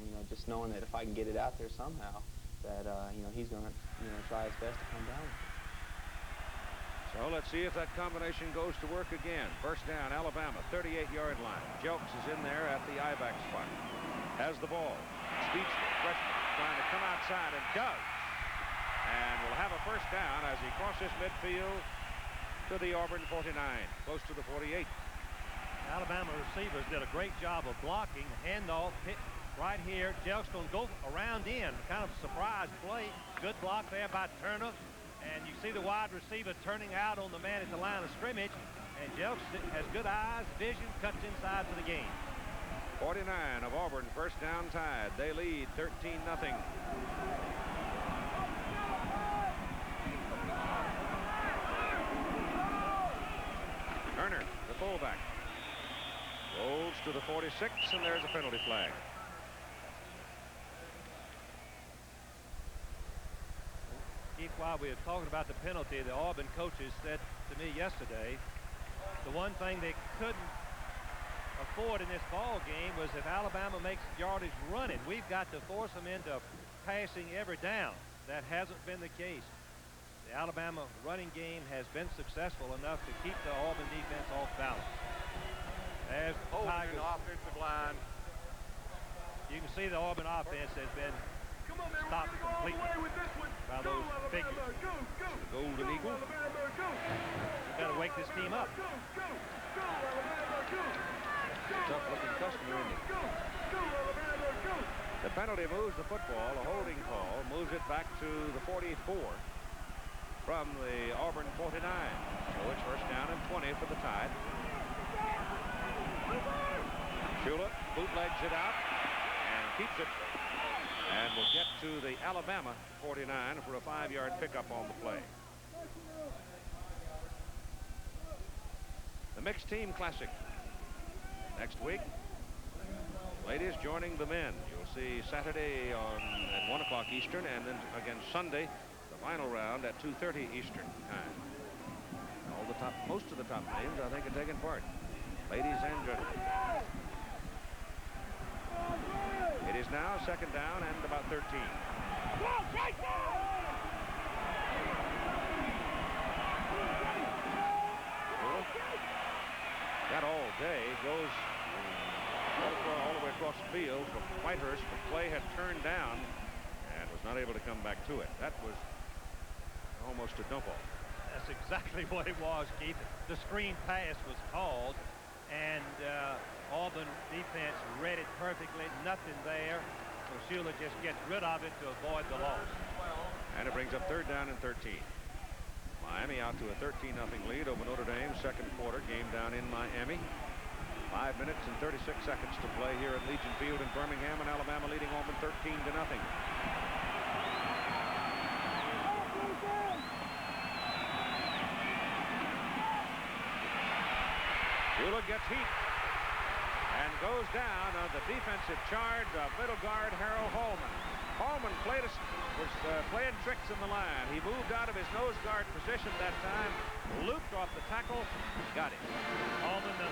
You know, just knowing that if I can get it out there somehow, that, you know, he's going to, you know, try his best to come down. So let's see if that combination goes to work again. First down, Alabama, 38-yard line. Jelks is in there at the I-back spot. Has the ball. Speedster, freshman, trying to come outside and does. And will have a first down as he crosses midfield to the Auburn 49, close to the 48. Alabama receivers did a great job of blocking. Handoff hit right here. Jelks going to go around in. Kind of surprise play. Good block there by Turner. And you see the wide receiver turning out on the man at the line of scrimmage. And Jelks has good eyes, vision, cuts inside for the game. 49 of Auburn, first down Tide. They lead 13-0. Turner, the fullback, rolls to the 46, and there's a penalty flag. Keith, while we were talking about the penalty, the Auburn coaches said to me yesterday, the one thing they couldn't afford in this ball game was if Alabama makes yardage running, we've got to force them into passing every down. That hasn't been the case. The Alabama running game has been successful enough to keep the Auburn defense off balance. As the Tigers, the offensive line. you can see the Auburn offense has been stopped completely by those figures. The Golden Eagle. We've got to wake this team up. Tough-looking customer, isn't he? The penalty moves the football. A holding call moves it back to the 44 from the Auburn 49. So it's first down and 20 for the Tide. Shula bootlegs it out and keeps it. And will get to the Alabama 49 for a 5-yard pickup on the play. The Mixed Team Classic. Next week, ladies joining the men. You'll see Saturday at 1 o'clock Eastern, and then again Sunday, the final round at 2:30 Eastern time. Most of the top names, I think, are taking part. Ladies and gentlemen. It is now second down and about 13. That all day goes all the way across the field from Whitehurst, but Clay had turned down and was not able to come back to it. That was almost a dump off. That's exactly what it was, Keith. The screen pass was called, and Auburn defense read it perfectly. Nothing there. So Shula just gets rid of it to avoid the loss. And it brings up third down and 13. Miami out to a 13-0 lead over Notre Dame. Second quarter game down in Miami. 5 minutes and 36 seconds to play here at Legion Field in Birmingham, and Alabama leading Auburn 13-0. Shula gets heat and goes down on the defensive charge of middle guard Harold Hallman. Hallman was playing tricks in the line. He moved out of his nose guard position that time, looped off the tackle, got it. Hallman, the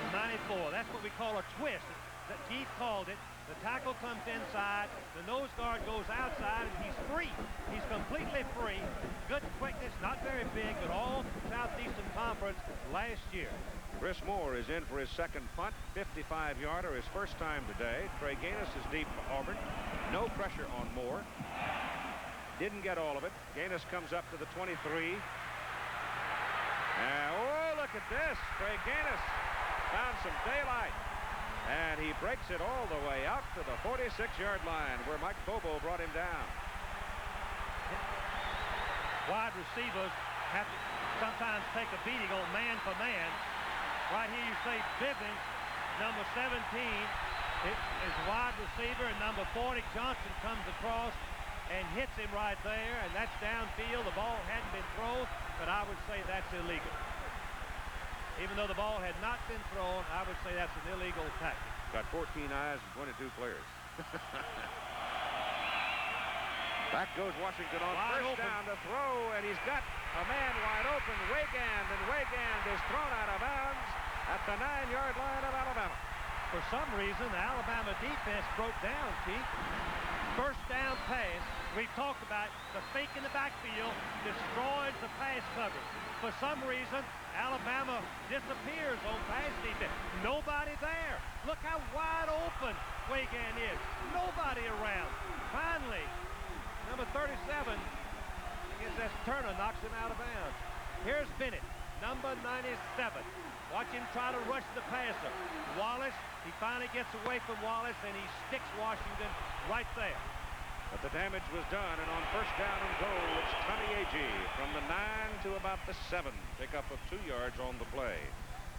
94. That's what we call a twist. That Keith called it. The tackle comes inside, the nose guard goes outside, and he's free. He's completely free. Good quickness, not very big, but all Southeastern Conference last year. Chris Moore is in for his second punt, 55-yarder, his first time today. Trey Gaines is deep for Auburn. No pressure on Moore. Didn't get all of it. Gaines comes up to the 23. Oh, look at this. Trey Gaines found some daylight. And he breaks it all the way out to the 46-yard line where Mike Bobo brought him down. Wide receivers have to sometimes take a beating on man for man. Right here you say Bivens, number 17, is wide receiver, and number 40, Johnson, comes across and hits him right there, and that's downfield. The ball hadn't been thrown, but I would say that's illegal. Even though the ball had not been thrown, I would say that's an illegal tactic. Got 14 eyes and 22 players. Back goes Washington on first down to throw, and he's got a man wide open, Weigand, and Weigand is thrown out of bounds at the 9-yard line of Alabama. For some reason, the Alabama defense broke down, Keith. First down pass, we've talked about the fake in the backfield destroys the pass coverage. For some reason, Alabama disappears on pass defense. Nobody there. Look how wide open Weigand is. Nobody around. Finally, number 37, I guess that's Turner, knocks him out of bounds. Here's Bennett, number 97. Watch him try to rush the passer. Wallace, he finally gets away from Wallace, and he sticks Washington right there. But the damage was done, and on first down and goal, it's Tommy Agee from the 9 to about the 7. Pickup of 2 yards on the play.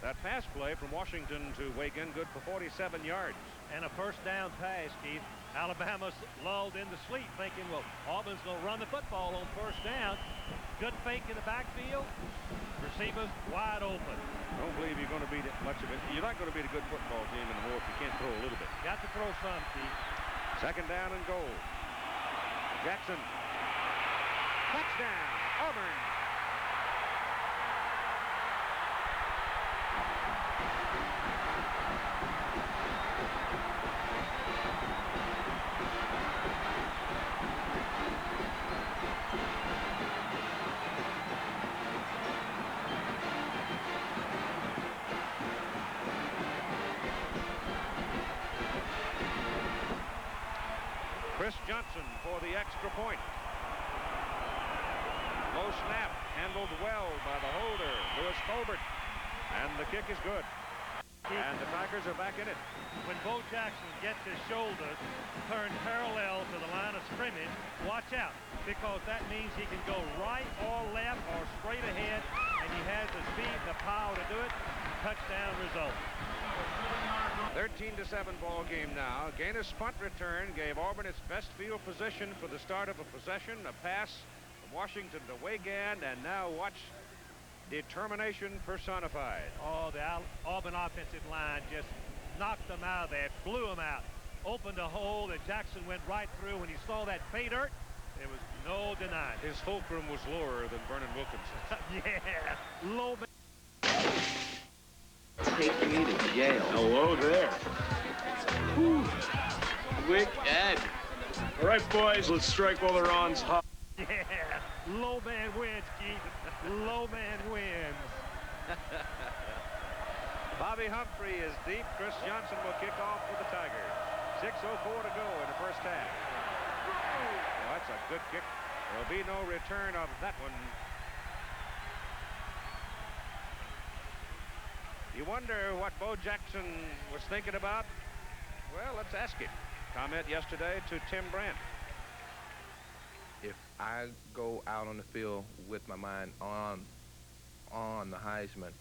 That pass play from Washington to Weigand, good for 47 yards. And a first down pass, Keith. Alabama's lulled into sleep, thinking, well, Auburn's going to run the football on first down. Good fake in the backfield. Receivers wide open. Don't believe you're going to beat it much of it. You're not going to beat a good football team anymore if you can't throw a little bit. Got to throw some, Keith. Second down and goal. Jackson. Touchdown, Auburn. Chris Johnson for the extra point. Low snap, handled well by the holder, Lewis Colbert. And the kick is good. And the Tigers are back in it. When Bo Jackson gets his shoulders turned parallel to the line of scrimmage, watch out, because that means he can go right or left or straight ahead, and he has the speed and the power to do it. Touchdown result. 13-7 ball game now. Gaines' punt return gave Auburn its best field position for the start of a possession. A pass from Washington to Weigand, and now watch determination personified. Oh, the Auburn offensive line just knocked them out of there, blew them out, opened a hole that Jackson went right through. When he saw that pay dirt, there was no denying. His fulcrum was lower than Vernon Wilkinson's. Yeah, low. Take me to jail. Hello there. Whew. Wicked. All right, boys, let's strike while they're on hot. Yeah, low man wins, Keith. Low man wins. Bobby Humphrey is deep. Chris Johnson will kick off for the Tigers. 6:04 to go in the first half. Oh, that's a good kick. There'll be no return of that one. You wonder what Bo Jackson was thinking about? Well, let's ask him. Comment yesterday to Tim Brandt. If I go out on the field with my mind on the Heisman,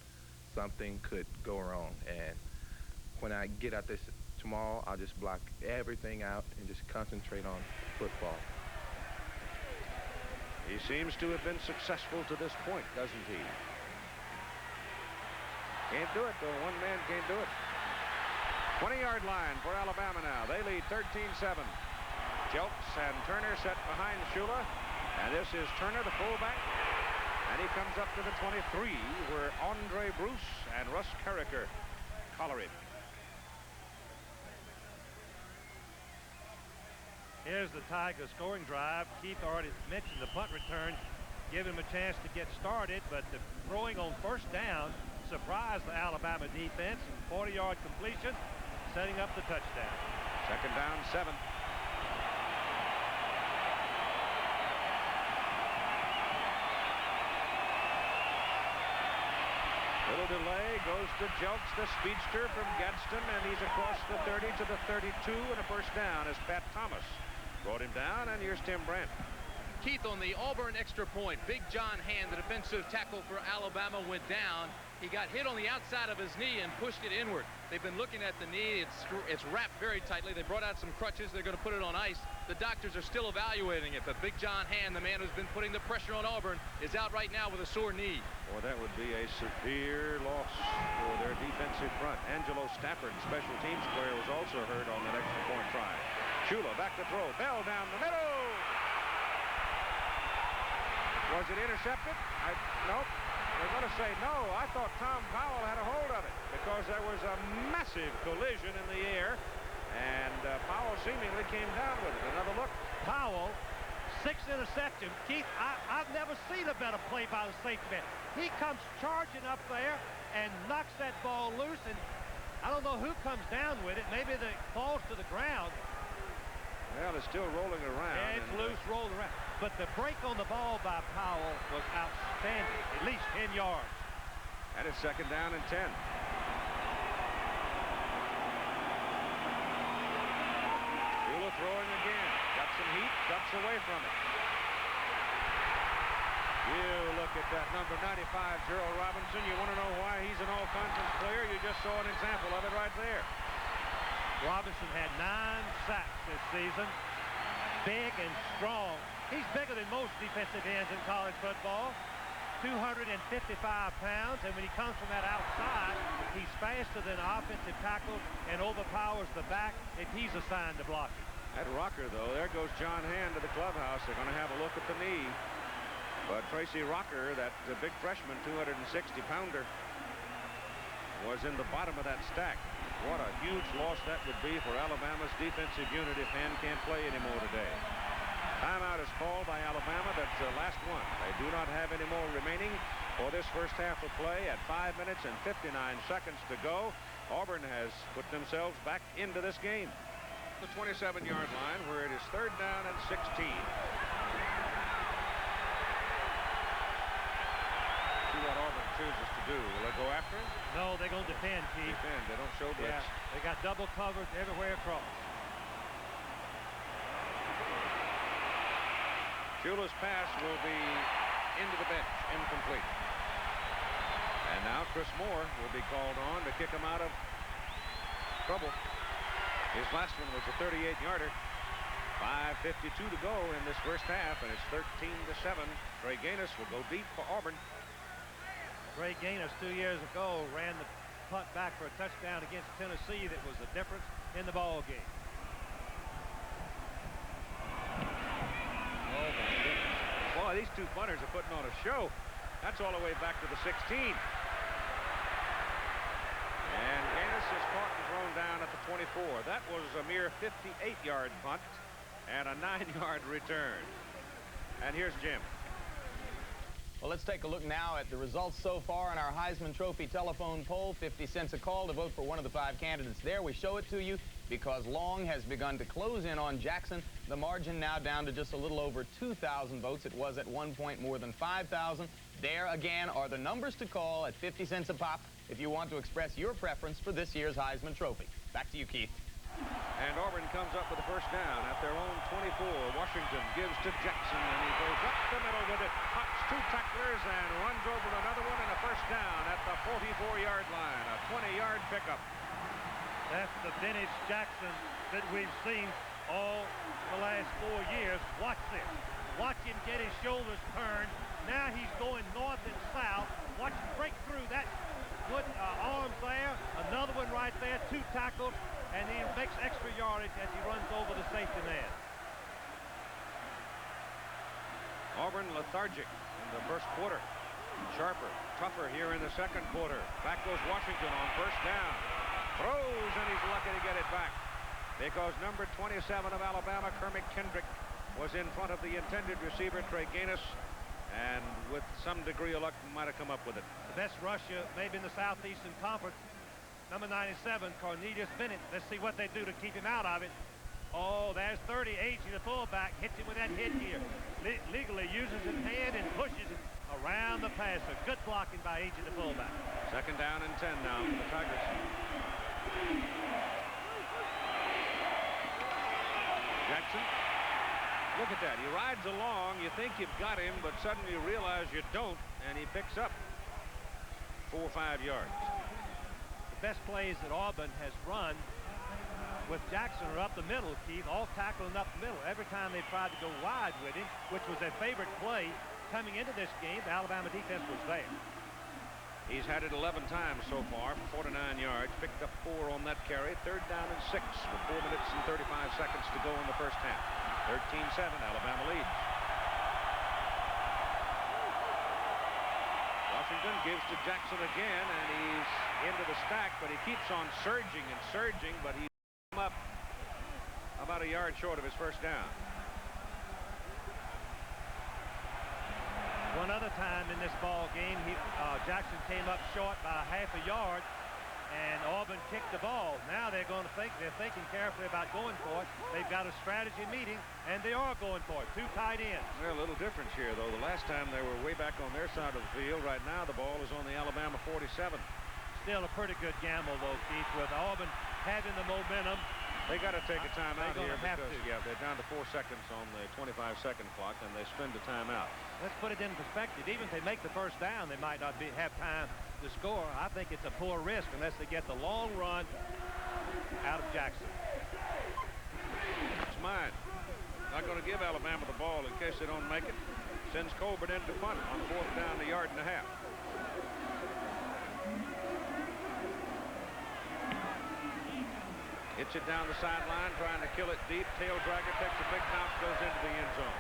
something could go wrong. And when I get out this tomorrow, I'll just block everything out and just concentrate on football. He seems to have been successful to this point, doesn't he? Can't do it, though. One man can't do it. 20-yard line for Alabama now. They lead 13-7. Jelks and Turner set behind Shula. And this is Turner, the fullback. And he comes up to the 23, where Andre Bruce and Russ Carricker collar him. Here's the Tiger scoring drive. Keith already mentioned the punt return, give him a chance to get started, but the throwing on first down surprised the Alabama defense. 40-yard completion, setting up the touchdown. Second down, 7. Little delay, goes to Jelks, the speedster from Gadsden, and he's across the 30 to the 32, and a first down as Pat Thomas brought him down, and here's Tim Brent. Keith, on the Auburn extra point, Big John Hand, the defensive tackle for Alabama, went down. He got hit on the outside of his knee and pushed it inward. They've been looking at the knee. It's wrapped very tightly. They brought out some crutches. They're going to put it on ice. The doctors are still evaluating it, but Big John Hand, the man who's been putting the pressure on Auburn, is out right now with a sore knee. Well, that would be a severe loss for their defensive front. Angelo Stafford, special teams player, was also hurt on that extra point try. Shula back to throw. Bell down the middle. Was it intercepted? Nope. They're going to say no. I thought Tom Powell had a hold of it because there was a massive collision in the air, and Powell seemingly came down with it. Another look. Powell, 6 interceptions. Keith, I've never seen a better play by the safety man. He comes charging up there and knocks that ball loose, and I don't know who comes down with it. Maybe it falls to the ground. Well, it's still rolling around. Yeah, it's loose, rolling around. But the break on the ball by Powell was outstanding, at least 10 yards. And it's second down and 10. Shula throwing again. Got some heat, ducks away from it. You look at that number 95, Gerald Robinson. You want to know why he's an all-conference player? You just saw an example of it right there. Robinson had 9 sacks this season. Big and strong. He's bigger than most defensive ends in college football. 255 pounds, and when he comes from that outside, he's faster than offensive tackles and overpowers the back if he's assigned to blocking. That rocker, though, there goes John Hand to the clubhouse. They're going to have a look at the knee. But Tracy Rocker, that big freshman, 260-pounder, was in the bottom of that stack. What a huge loss that would be for Alabama's defensive unit if Hand can't play anymore today. Timeout is called by Alabama. That's the last one. They do not have any more remaining for this first half of play at 5 minutes and 59 seconds to go. Auburn has put themselves back into this game. The 27-yard line where it is third down and 16. See what Auburn chooses to do. Will they go after him? No, they're going to defend, Keith. Defend. They don't show blitz. Yeah, they got double coverage everywhere across. Shula's pass will be into the bench, incomplete. And now Chris Moore will be called on to kick him out of trouble. His last one was a 38-yarder. 5:52 to go in this first half, and it's 13-7. Trey Gaines will go deep for Auburn. Trey Gaines 2 years ago ran the punt back for a touchdown against Tennessee that was the difference in the ball game. Oh, my goodness. Boy, these two punters are putting on a show. That's all the way back to the 16. And Gaines is caught and thrown down at the 24. That was a mere 58-yard punt and a 9-yard return. And here's Jim. Well, let's take a look now at the results so far in our Heisman Trophy telephone poll. 50 cents a call to vote for one of the 5 candidates there. We show it to you because Long has begun to close in on Jackson. The margin now down to just a little over 2,000 votes. It was at one point more than 5,000. There again are the numbers to call at 50 cents a pop if you want to express your preference for this year's Heisman Trophy. Back to you, Keith. And Auburn comes up with a first down at their own 24. Washington gives to Jackson, and he goes up the middle with it. Hops 2 tacklers and runs over another one, and a first down at the 44-yard line. A 20-yard pickup. That's the vintage Jackson that we've seen all the last 4 years. Watch this. Watch him get his shoulders turned. Now he's going north and south. Watch him break through that good arms there. Another one right there. 2 tackles. And he makes extra yardage as he runs over the safety man. Auburn lethargic in the first quarter. Sharper, tougher here in the second quarter. Back goes Washington on first down. Throws, and he's lucky to get it back because number 27 of Alabama, Kermit Kendrick, was in front of the intended receiver, Trey Gaines, and with some degree of luck might have come up with it. The best rusher maybe in the Southeastern Conference. Number 97, Cornelius Bennett. Let's see what they do to keep him out of it. Oh, there's 30, Agee, the fullback, hits him with that headgear. Legally uses his hand and pushes it. A around the passer. Good blocking by Agee, the fullback. Second down and 10 now for the Tigers. Jackson. Look at that. He rides along. You think you've got him, but suddenly you realize you don't, and he picks up 4 or 5 yards. The best plays that Auburn has run with Jackson are up the middle, Keith, all tackling up the middle. Every time they tried to go wide with him, which was their favorite play coming into this game, the Alabama defense was there. He's had it 11 times so far for 49 yards, picked up 4 on that carry. Third down and 6 with 4 minutes and 35 seconds to go in the first half. 13-7, Alabama leads. Washington gives to Jackson again, and he's into the stack, but he keeps on surging and surging, but he's up about a yard short of his first down. One other time in this ball game, Jackson came up short by half a yard, and Auburn kicked the ball. Now they're thinking carefully about going for it. They've got a strategy meeting, and they are going for it. 2 tight ends. Well, a little difference here, though. The last time they were way back on their side of the field. Right now, the ball is on the Alabama 47. Still a pretty good gamble, though, Keith, with Auburn having the momentum. They got to take a timeout here because, yeah, they're down to 4 seconds on the 25-second clock, and they spend a timeout. Let's put it in perspective. Even if they make the first down, they might not have time to score. I think it's a poor risk unless they get the long run out of Jackson. It's mine. Not going to give Alabama the ball in case they don't make it. Sends Colbert in to punt on 4th down, a yard and a half. Hits it down the sideline, trying to kill it deep. Tail dragger takes a big bounce, goes into the end zone.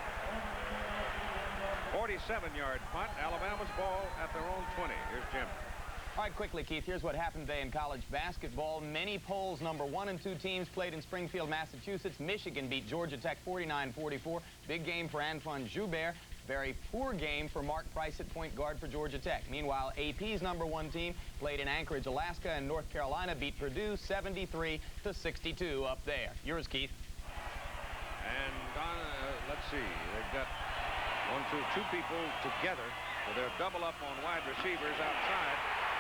47-yard punt. Alabama's ball at their own 20. Here's Jim. All right, quickly, Keith, here's what happened today in college basketball. Many polls, number 1 and 2 teams played in Springfield, Massachusetts. Michigan beat Georgia Tech 49-44. Big game for Antoine Joubert. Very poor game for Mark Price at point guard for Georgia Tech. Meanwhile, AP's number 1 team played in Anchorage, Alaska, and North Carolina beat Purdue 73-62 up there. Yours, Keith. And let's see, they've got 2 people together. So they're double up on wide receivers outside.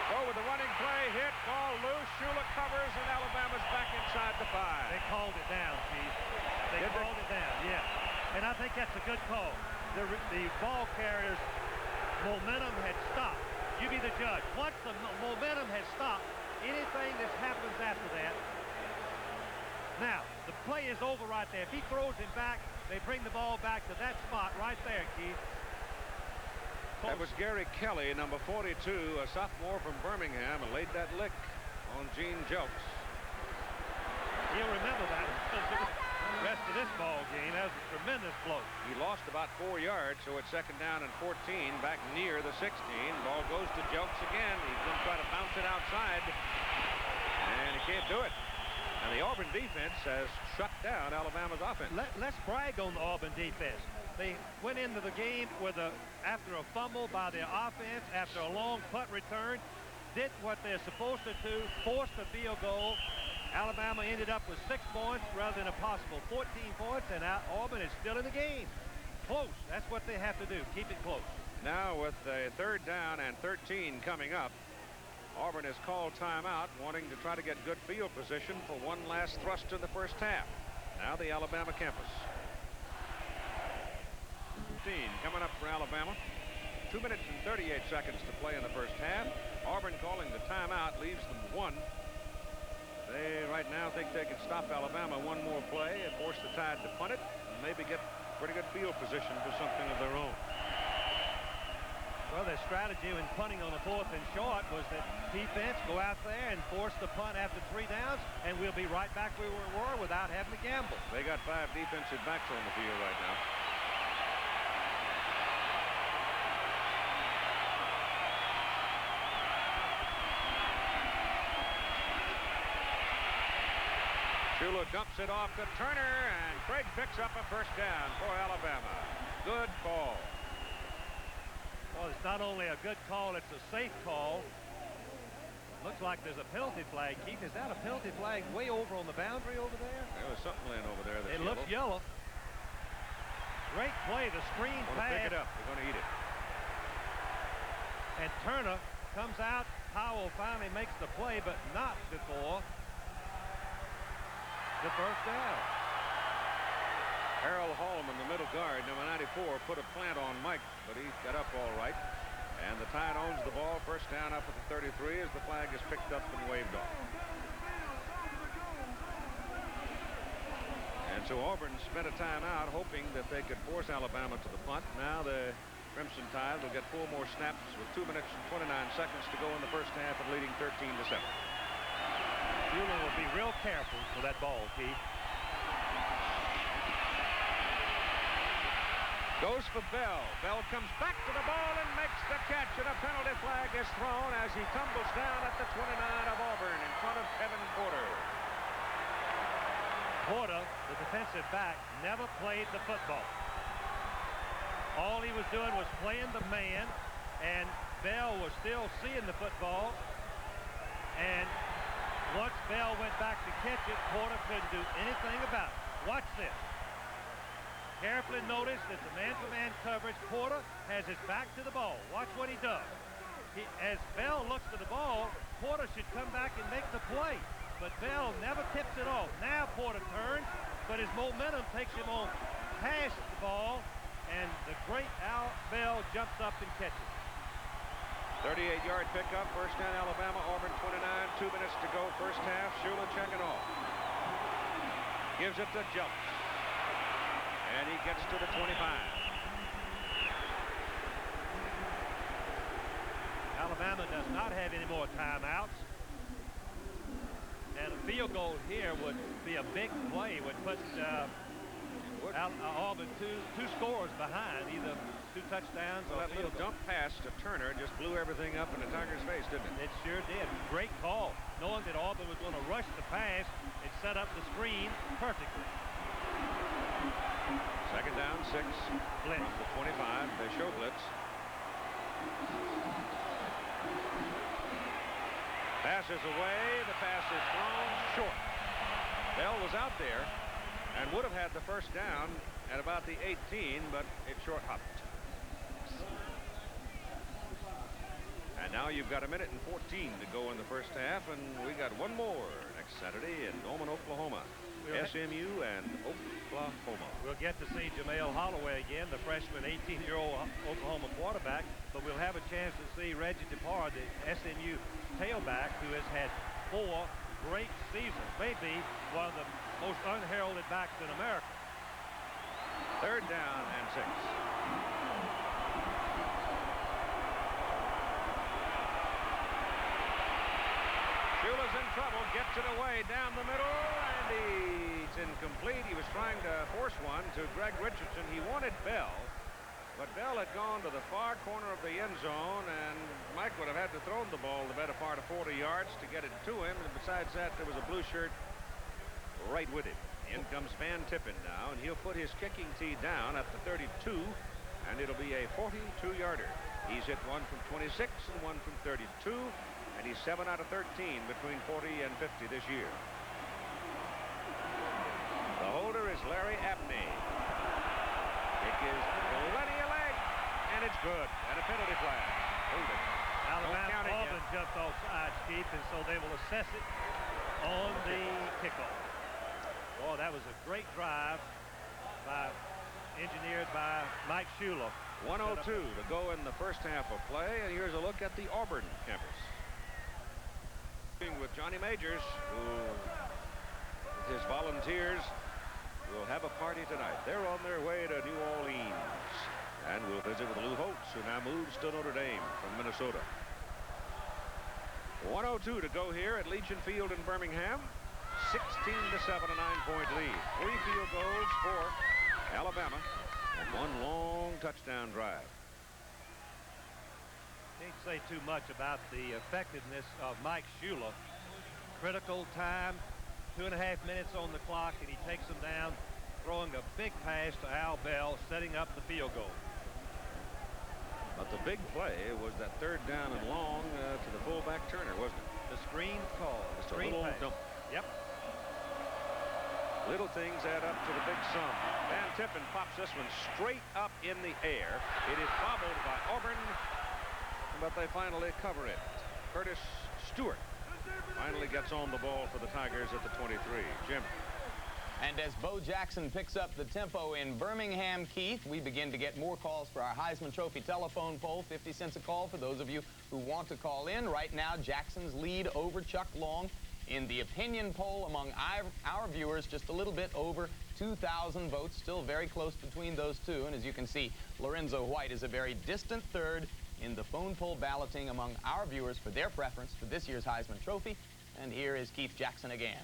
Go with the running play, hit, ball loose. Shula covers, and Alabama's back inside the 5. They called it down, Keith. They called it down, yeah. And I think that's a good call. The ball carrier's momentum had stopped. You be the judge. Once the momentum has stopped, anything that happens after that. Now, the play is over right there. If he throws him back, they bring the ball back to that spot right there, Keith. That was Gary Kelly, number 42, a sophomore from Birmingham, and laid that lick on Gene Jelks. He'll remember that. The rest of this ball game, that was a tremendous blow. He lost about 4 yards, so it's 2nd down and 14, back near the 16. Ball goes to Jelks again. He's going to try to bounce it outside, and he can't do it. And the Auburn defense has shut down Alabama's offense. Let's brag on the Auburn defense. They went into the game after a fumble by their offense, after a long punt return, did what they're supposed to do, forced a field goal. Alabama ended up with 6 points rather than a possible 14 points, and Auburn is still in the game. Close. That's what they have to do. Keep it close. Now with a 3rd down and 13 coming up, Auburn has called timeout, wanting to try to get good field position for one last thrust in the first half. Now the Alabama campus. 15 coming up for Alabama. 2 minutes and 38 seconds to play in the first half. Auburn calling the timeout leaves them 1. They right now think they can stop Alabama one more play and force the Tide to punt it and maybe get pretty good field position for something of their own. Well, their strategy in punting on the 4th and short was that defense go out there and force the punt after 3 downs, and we'll be right back where we were without having to gamble. They got 5 defensive backs on the field right now. Shula dumps it off to Turner, and Craig picks up a first down for Alabama. Good call. Well, it's not only a good call, it's a safe call. Looks like there's a penalty flag. Keith, is that a penalty flag way over on the boundary over there? There was something laying over there that's It looks yellow. Great play, the screen pass. Pick it up. They're going to eat it. And Turner comes out. Powell finally makes the play, but not before the first down. Harold Hallman, the middle guard, number 94, put a plant on Mike, but he got up all right. And the Tide owns the ball. First down up at the 33 as the flag is picked up and waved off. And so Auburn spent a timeout hoping that they could force Alabama to the punt. Now the Crimson Tide will get 4 more snaps with 2 minutes and 29 seconds to go in the first half and leading 13-7. Shula will be real careful for that ball, Keith. Goes for Bell. Bell comes back to the ball and makes the catch, and a penalty flag is thrown as he tumbles down at the 29 of Auburn in front of Kevin Porter. Porter, the defensive back, never played the football. All he was doing was playing the man, and Bell was still seeing the football. And once Bell went back to catch it, Porter couldn't do anything about it. Watch this. Carefully notice that the man-to-man coverage, Porter has his back to the ball. Watch what he does. As Bell looks to the ball, Porter should come back and make the play. But Bell never tips it off. Now Porter turns, but his momentum takes him on past the ball, and the great Al Bell jumps up and catches it. 38-yard pickup, first down Alabama, Auburn 29, 2 minutes to go, first half. Shula checking off. Gives it to Jumps. And he gets to the 25. Alabama does not have any more timeouts. And a field goal here would be a big play, would put Auburn two scores behind, either 2 touchdowns or that little dump pass to Turner just blew everything up in the Tigers' face, didn't it? It sure did. Great call. Knowing that Auburn was going to rush the pass, it set up the screen perfectly. Second down, 6 blitz. From the 25. They show blitz. Pass is away. The pass is thrown short. Bell was out there and would have had the first down at about the 18, but it short hopped. And now you've got 1 minute and 14 to go in the first half, and we got one more next Saturday in Norman, Oklahoma. SMU and Oklahoma. We'll get to see Jamel Holloway again, the freshman 18-year-old Oklahoma quarterback, but we'll have a chance to see Reggie DePar, the SMU tailback, who has had 4 great seasons, maybe one of the most unheralded backs in America. Third down and 6. Shula's in trouble, gets it away down the middle, and it's incomplete. He was trying to force one to Greg Richardson. He wanted Bell, but Bell had gone to the far corner of the end zone, and Mike would have had to throw the ball the better part of 40 yards to get it to him. And besides that, there was a blue shirt right with him. In comes Van Tippen now, and he'll put his kicking tee down at the 32, and it'll be a 42-yarder. He's hit one from 26 and one from 32, and he's 7 out of 13 between 40 and 50 this year. The holder is Larry Abney. Kick is plenty of leg, and it's good. And a penalty flag. Alabama Auburn jumped off sides, Keith, and so they will assess it on the kickoff. Oh, that was a great drive engineered by Mike Shula. 1:02 to go in the first half of play, and here's a look at the Auburn campus. With Johnny Majors, who, with his volunteers, will have a party tonight. They're on their way to New Orleans, and we'll visit with Lou Holtz, who now moves to Notre Dame from Minnesota. 1:02 to go here at Legion Field in Birmingham. 16-7, a 9-point lead. 3 field goals for Alabama and 1 long touchdown drive. Can't say too much about the effectiveness of Mike Shula. Critical time, 2.5 minutes on the clock, and he takes them down, throwing a big pass to Al Bell, setting up the field goal. But the big play was that 3rd down and long to the fullback Turner, wasn't it? The screen call. Just a little dump. Yep. Little things add up to the big sum. Van Tippen pops this one straight up in the air. It is bobbled by Auburn. but they finally cover it. Curtis Stewart finally gets on the ball for the Tigers at the 23. Jim. And as Bo Jackson picks up the tempo in Birmingham, Keith, we begin to get more calls for our Heisman Trophy telephone poll. 50 cents a call for those of you who want to call in. Right now, Jackson's lead over Chuck Long in the opinion poll among our viewers, just a little bit over 2,000 votes. Still very close between those two. And as you can see, Lorenzo White is a very distant third in the phone poll balloting among our viewers for their preference for this year's Heisman Trophy. And here is Keith Jackson again.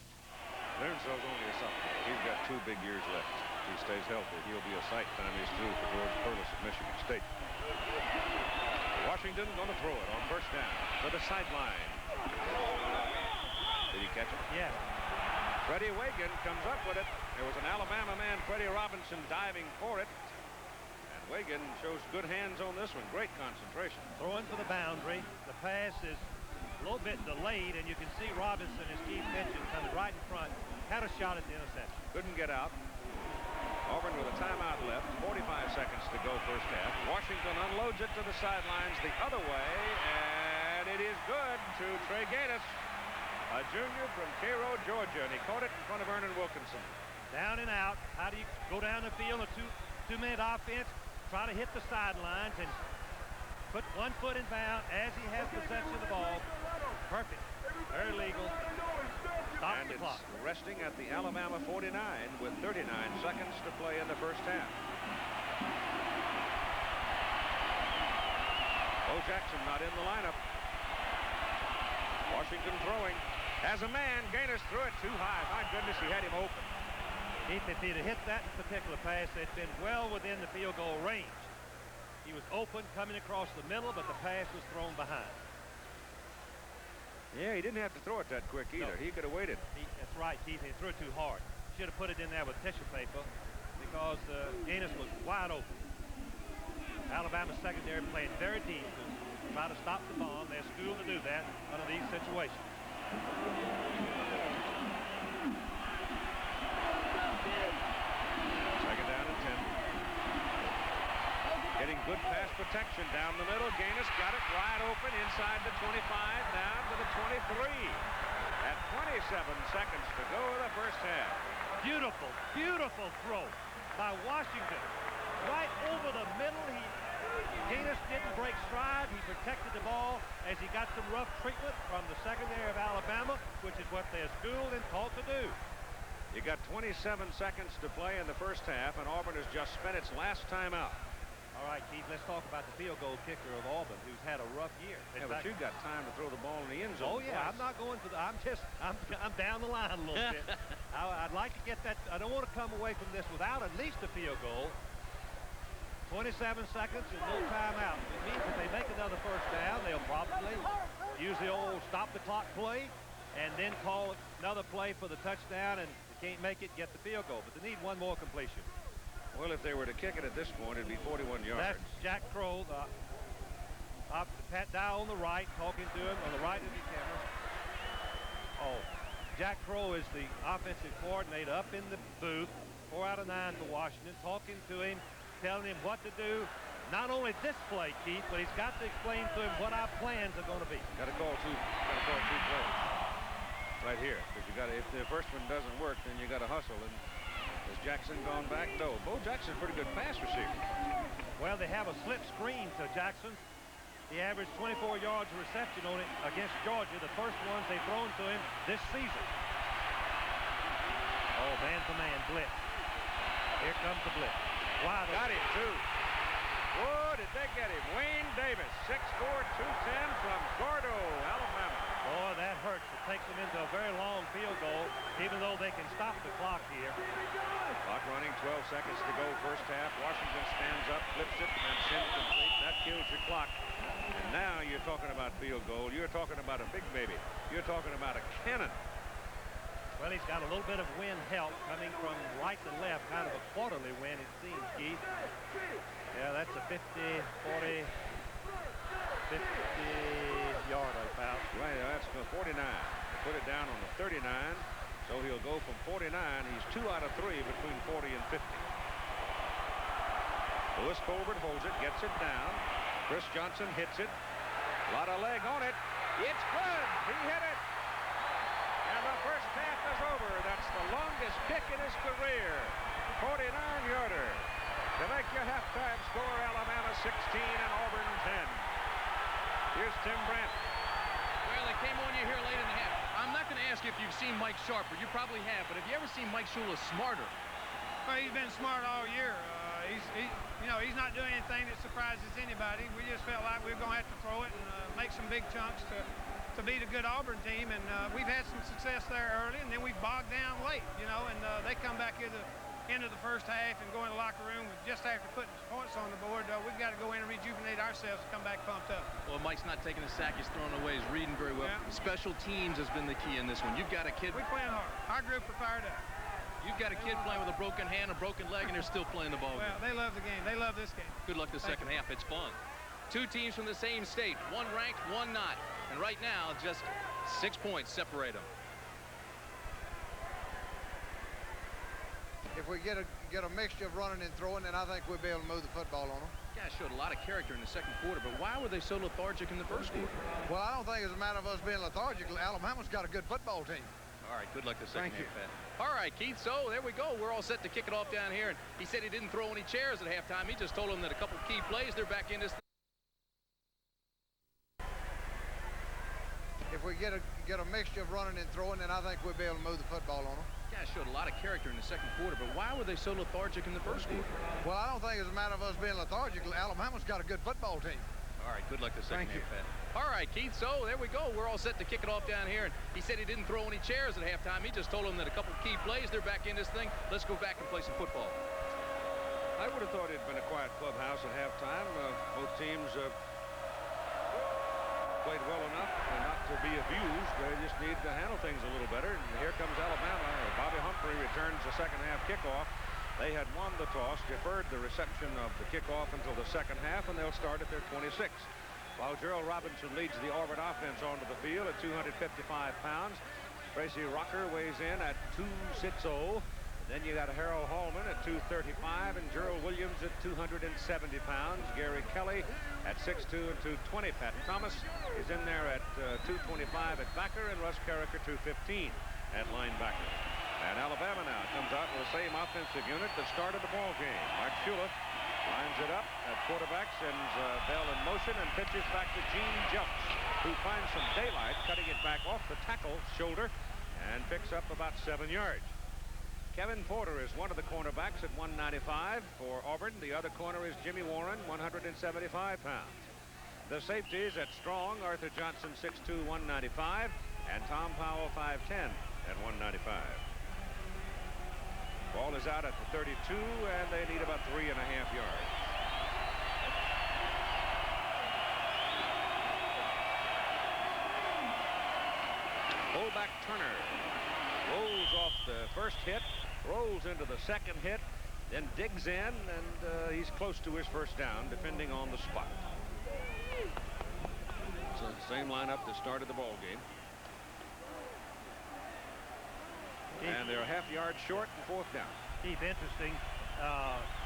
Lorenzo's only a sophomore. He's got 2 big years left. If he stays healthy, he'll be a sight time he's through for George Perlis of Michigan State. Washington going to throw it on first down to the sideline. Did he catch it? Yeah. Freddie Wagan comes up with it. There was an Alabama man, Freddie Robinson, diving for it. And Wagan shows good hands on this one. Great concentration. Throwing for the boundary. The pass is a little bit delayed, and you can see Robinson, as Steve mentioned, coming right in front. Had a shot at the interception. Couldn't get out. Auburn with a timeout left. 45 seconds to go first half. Washington unloads it to the sidelines the other way, and it is good to Trey Gaius, a junior from Cairo, Georgia, and he caught it in front of Vernon Wilkinson. Down and out. How do you go down the field, a two-minute offense, try to hit the sidelines and put 1 foot in bound as he has possession of the ball. Perfect. Very legal. Stop and the it's clock. Resting at the Alabama 49 with 39 seconds to play in the first half. Bo Jackson not in the lineup. Washington throwing. Has a man. Gaius threw it too high. My goodness, he had him open. If he'd have hit that particular pass, they'd been well within the field goal range. He was open, coming across the middle, but the pass was thrown behind. Yeah, he didn't have to throw it that quick either. No. He could have waited. That's right, Keith. He threw it too hard. Should have put it in there with tissue paper because Gaius was wide open. Alabama's secondary playing very deep to try to stop the bomb. They're schooled to do that under these situations. Second down and 10. Getting good pass protection down the middle. Gaius got it wide open inside the 25, down to the 23. At 27 seconds to go in the first half. Beautiful, beautiful throw by Washington. Right over the middle. Gaius didn't break stride. He protected the ball as he got some rough treatment from the secondary of Alabama, which is what they're schooled and taught to do. You got 27 seconds to play in the first half, and Auburn has just spent its last timeout. All right, Keith, let's talk about the field goal kicker of Auburn, who's had a rough year. Yeah, but you've got time to throw the ball in the end zone. Oh, yeah, twice. I'm not going for the, I'm down the line a little bit. I'd like to get that. I don't want to come away from this without at least a field goal. 27 seconds and no timeout. It means if they make another first down, they'll probably use the old stop the clock play and then call another play for the touchdown, and if they can't make it, get the field goal. But they need one more completion. Well, if they were to kick it at this point, it'd be 41 yards. That's Jack Crow, Pat Dow on the right, talking to him on the right of the camera. Oh, Jack Crow is the offensive coordinator up in the booth, 4 out of 9 for Washington, talking to him, telling him what to do. Not only this play, Keith, but he's got to explain to him what our plans are going to be. Got to call two plays right here. Because if the first one doesn't work, then you got to hustle. And has Jackson gone back? No. Bo Jackson's a pretty good pass receiver. Well, they have a slip screen to Jackson. He averaged 24 yards of reception on it against Georgia, the first ones they've thrown to him this season. Oh, man-to-man blitz. Here comes the blitz. Wide got him, too. Whoa, did they get him? Wayne Davis, 6'4", 210 from Gordo, Alabama. Boy, that hurts. It takes them into a very long field goal, even though they can stop the clock here. Clock running, 12 seconds to go first half. Washington stands up, flips it, and sends complete. That kills your clock. And now you're talking about field goal. You're talking about a big baby. You're talking about a cannon. Well, he's got a little bit of wind help coming from right to left, kind of a quarterly wind, it seems, Keith. Yeah, that's a 50, 40, 50-yard about. Right, that's 49. Put it down on the 39, so he'll go from 49. He's 2 out of 3 between 40 and 50. Lewis Colbert holds it, gets it down. Chris Johnson hits it. A lot of leg on it. It's good. He hit it. And the first half is over. That's the longest kick in his career. 49-yarder. To make your halftime score, Alabama 16 and Auburn 10. Here's Tim Brandt. Well, it came on you here late in the half. I'm not going to ask you if you've seen Mike Sharper. You probably have. But have you ever seen Mike Shula smarter? Well, he's been smart all year. He's not doing anything that surprises anybody. We just felt like we were going to have to throw it and make some big chunks to beat a good Auburn team. And we've had some success there early, and then we bogged down late, and they come back here the end of the first half and go in the locker room just after putting points on the board. We've got to go in and rejuvenate ourselves and come back pumped up. Well, Mike's not taking a sack. He's throwing away. He's reading very well. Yeah. Special teams has been the key in this one. You've got a kid. We're playing hard. Our group are fired up. You've got a kid playing with a broken hand, a broken leg, and they're still playing the ball game. Well, they love the game. They love this game. Good luck the second half. It's fun. Two teams from the same state. One ranked, one not. And right now, just 6 points separate them. If we get a mixture of running and throwing, then I think we'll be able to move the football on them. Guys showed a lot of character in the second quarter, but why were they so lethargic in the first quarter? Well, I don't think it's a matter of us being lethargic. Alabama's got a good football team. All right, good luck the second half, Pat. All right, Keith, so there we go. We're all set to kick it off down here. And he said he didn't throw any chairs at halftime. He just told them that a couple key plays, they're back in this thing. If we get a mixture of running and throwing, then I think we'll be able to move the football on them. Guys showed a lot of character in the second quarter, but why were they so lethargic in the first quarter? Well, I don't think it's a matter of us being lethargic. Alabama's got a good football team. All right, good luck the second half, Pat. All right, Keith, so there we go. We're all set to kick it off down here. And he said he didn't throw any chairs at halftime. He just told them that a couple key plays, they're back in this thing. Let's go back and play some football. I would have thought it had been a quiet clubhouse at halftime. Both teams played well enough not to be abused. They just need to handle things a little better. And here comes Alabama. Bobby Humphrey returns the second half kickoff. They had won the toss, deferred the reception of the kickoff until the second half, and they'll start at their 26. While Gerald Robinson leads the Auburn offense onto the field at 255 pounds. Tracy Rocker weighs in at 260. Then you got Harold Hallman at 235 and Gerald Williams at 270 pounds. Gary Kelly at 6'2 and 220. Pat Thomas is in there at 225 at backer, and Russ Carricker 215 at linebacker. And Alabama now comes out with the same offensive unit that started the ball game. Mark Shula lines it up at quarterback, sends Bell in motion and pitches back to Gene Jelks, who finds some daylight, cutting it back off the tackle's shoulder and picks up about 7 yards. Kevin Porter is one of the cornerbacks at 195 for Auburn. The other corner is Jimmy Warren, 175 pounds. The safeties at strong, Arthur Johnson, 6'2", 195, and Tom Powell, 5'10", at 195. Ball is out at the 32, and they need about 3.5 yards. Fullback Turner rolls off the first hit, rolls into the second hit, then digs in, and he's close to his first down, defending on the spot. It's the same lineup that started the ball game. And they're a half yard short and fourth down. Keith, interesting.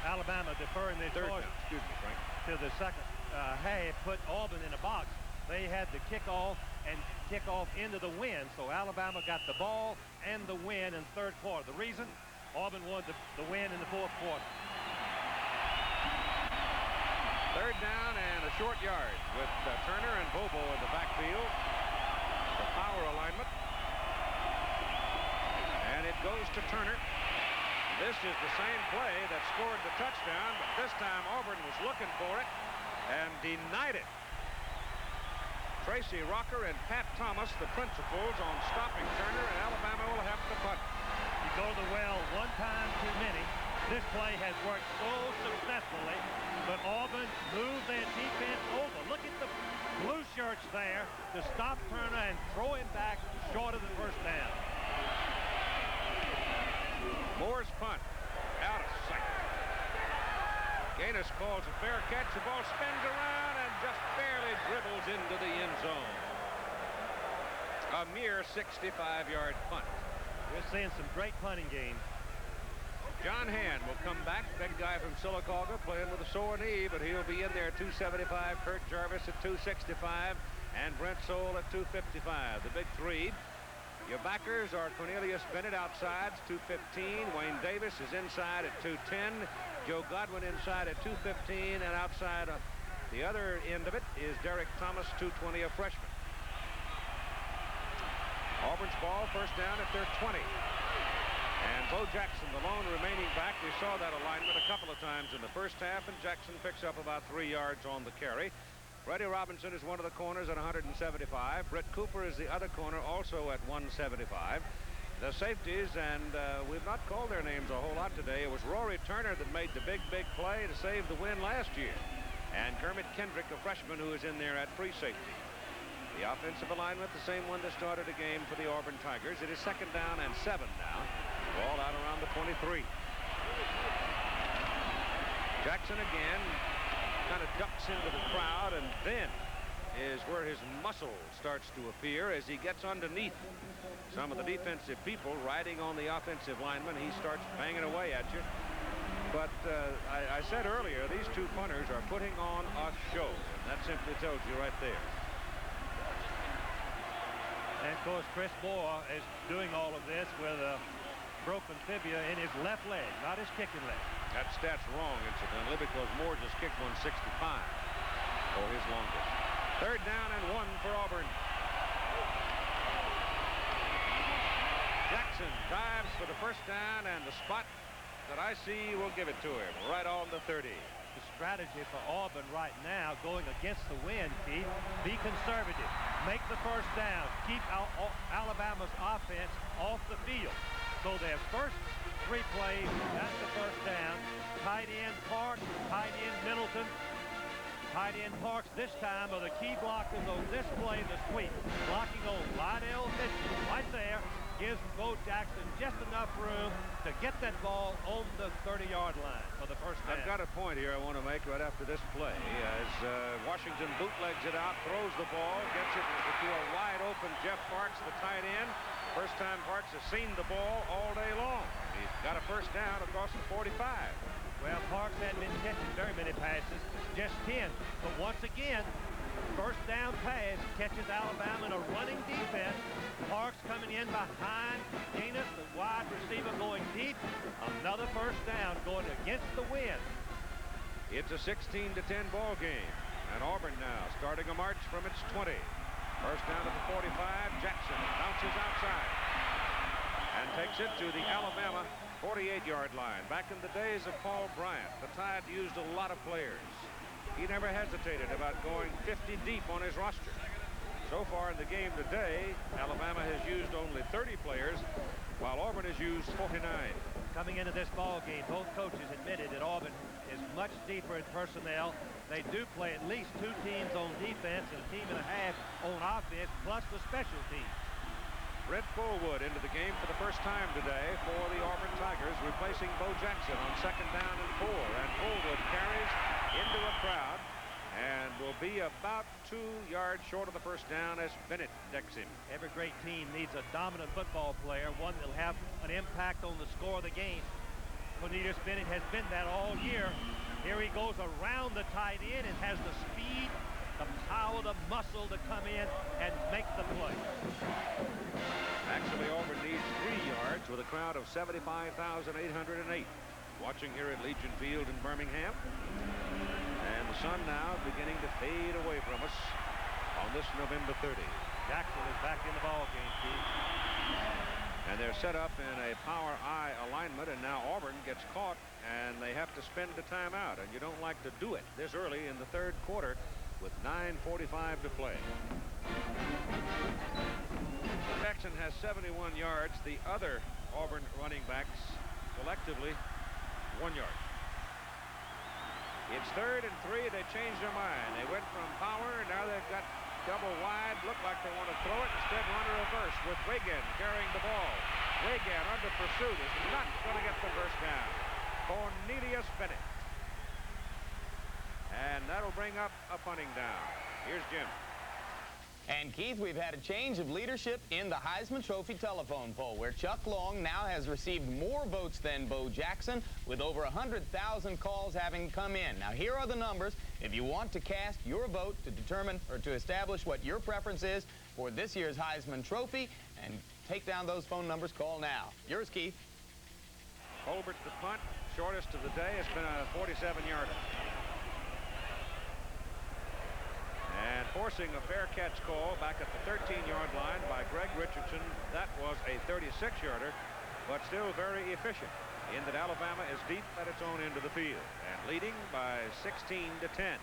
Alabama deferring their choice to the second half, put Auburn in a box. They had the kickoff and kickoff into the wind, so Alabama got the ball and the win in third quarter. The reason? Auburn won the win in the fourth quarter. Third down and a short yard with Turner and Bobo in the backfield. The power alignment. And it goes to Turner. This is the same play that scored the touchdown, but this time Auburn was looking for it and denied it. Tracy Rocker and Pat Thomas, the principals on stopping Turner, and Alabama will have to punt. You go to the well one time too many. This play has worked so successfully, but Auburn moved their defense over. Look at the blue shirts there to stop Turner and throw him back short of the first down. Moore's punt out of sight. Gaines calls a fair catch. The ball spins around and just barely dribbles into the end zone. A mere 65-yard punt. We're seeing some great punting games. John Hand will come back. Big guy from Sylacauga playing with a sore knee, but he'll be in there 275. Kurt Jarvis at 265 and Brent Soule at 255. The big three. Your backers are Cornelius Bennett outside, 215. Wayne Davis is inside at 210. Joe Godwin inside at 215. And outside the other end of it is Derek Thomas, 220, a freshman. Auburn's ball, first down at their 20. And Bo Jackson, the lone remaining back. We saw that alignment a couple of times in the first half, and Jackson picks up about 3 yards on the carry. Freddie Robinson is one of the corners at 175. Brett Cooper is the other corner, also at 175. The safeties, and we've not called their names a whole lot today. It was Rory Turner that made the big play to save the win last year. And Kermit Kendrick, a freshman who is in there at free safety. The offensive alignment, the same one that started a game for the Auburn Tigers. It is second down and 7 now. Ball out around the 23. Jackson again kind of ducks into the crowd, and then is where his muscle starts to appear as he gets underneath some of the defensive people riding on the offensive lineman. He starts banging away at you. But I said earlier, these two punters are putting on a show. That simply tells you right there. And of course, Chris Moore is doing all of this with a broken fibula in his left leg, not his kicking leg. That stat's wrong, incidentally, because Moore just kicked 165 for his longest. Third down and 1 for Auburn. Jackson dives for the first down, and the spot that I see will give it to him right on the 30. The strategy for Auburn right now, going against the wind, Keith, be conservative. Make the first down. Keep Alabama's offense off the field. So their first 3 plays, that's the first down. Tight end Parks, tight end Middleton. Tight end Parks this time are the key blockers on this play, the sweep. Blocking on Lydell Mitchell right there. Gives Bo Jackson just enough room to get that ball on the 30-yard line for the first down. I've got a point here I want to make right after this play. As Washington bootlegs it out, throws the ball, gets it to a wide open Jeff Parks, the tight end. First time Parks has seen the ball all day long. He's got a first down across the 45. Well, Parks hadn't been catching very many passes, just 10. But once again, first down pass catches Alabama in a running defense. Parks coming in behind Enos, the wide receiver going deep. Another first down going against the wind. It's a 16-10 ball game. And Auburn now starting a march from its 20. First down at the 45. Jackson bounces outside and takes it to the Alabama 48-yard line. Back in the days of Paul Bryant, the Tide used a lot of players. He never hesitated about going 50 deep on his roster. So far in the game today, Alabama has used only 30 players, while Auburn has used 49. Coming into this ball game, both coaches admitted that Auburn is much deeper in personnel. They do play at least 2 teams on defense and a team and a half on offense, plus the special teams. Brett Fullwood into the game for the first time today for the Auburn Tigers, replacing Bo Jackson on second down and 4. And Fullwood carries into a crowd and will be about 2 yards short of the first down as Bennett decks him. Every great team needs a dominant football player, one that will have an impact on the score of the game. Cornelius Bennett has been that all year. Here he goes around the tight end and has the speed, the power, the muscle to come in and make the play. Actually, Auburn needs 3 yards with a crowd of 75,808 watching here at Legion Field in Birmingham. And the sun now beginning to fade away from us on this November 30. Jackson is back in the ball game, Keith. And they're set up in a power I alignment, and now Auburn gets caught, and they have to spend the timeout. And you don't like to do it this early in the third quarter with 9:45 to play. Jackson has 71 yards. The other Auburn running backs collectively 1 yard. It's 3rd and 3. They changed their mind. They went from power. Now they've got double wide. Look like they want to throw it. Instead, run a reverse with Wiggin carrying the ball. Wiggin under pursuit is not going to get the first down. Cornelius Bennett. And that'll bring up a punting down. Here's Jim. And Keith, we've had a change of leadership in the Heisman Trophy telephone poll, where Chuck Long now has received more votes than Bo Jackson, with over 100,000 calls having come in. Now, here are the numbers if you want to cast your vote to determine or to establish what your preference is for this year's Heisman Trophy. And take down those phone numbers. Call now. Yours, Keith. Holbert the punt, shortest of the day. It's been a 47-yarder. And forcing a fair catch call back at the 13-yard line by Greg Richardson. That was a 36-yarder, but still very efficient in that Alabama is deep at its own end of the field and leading by 16-10.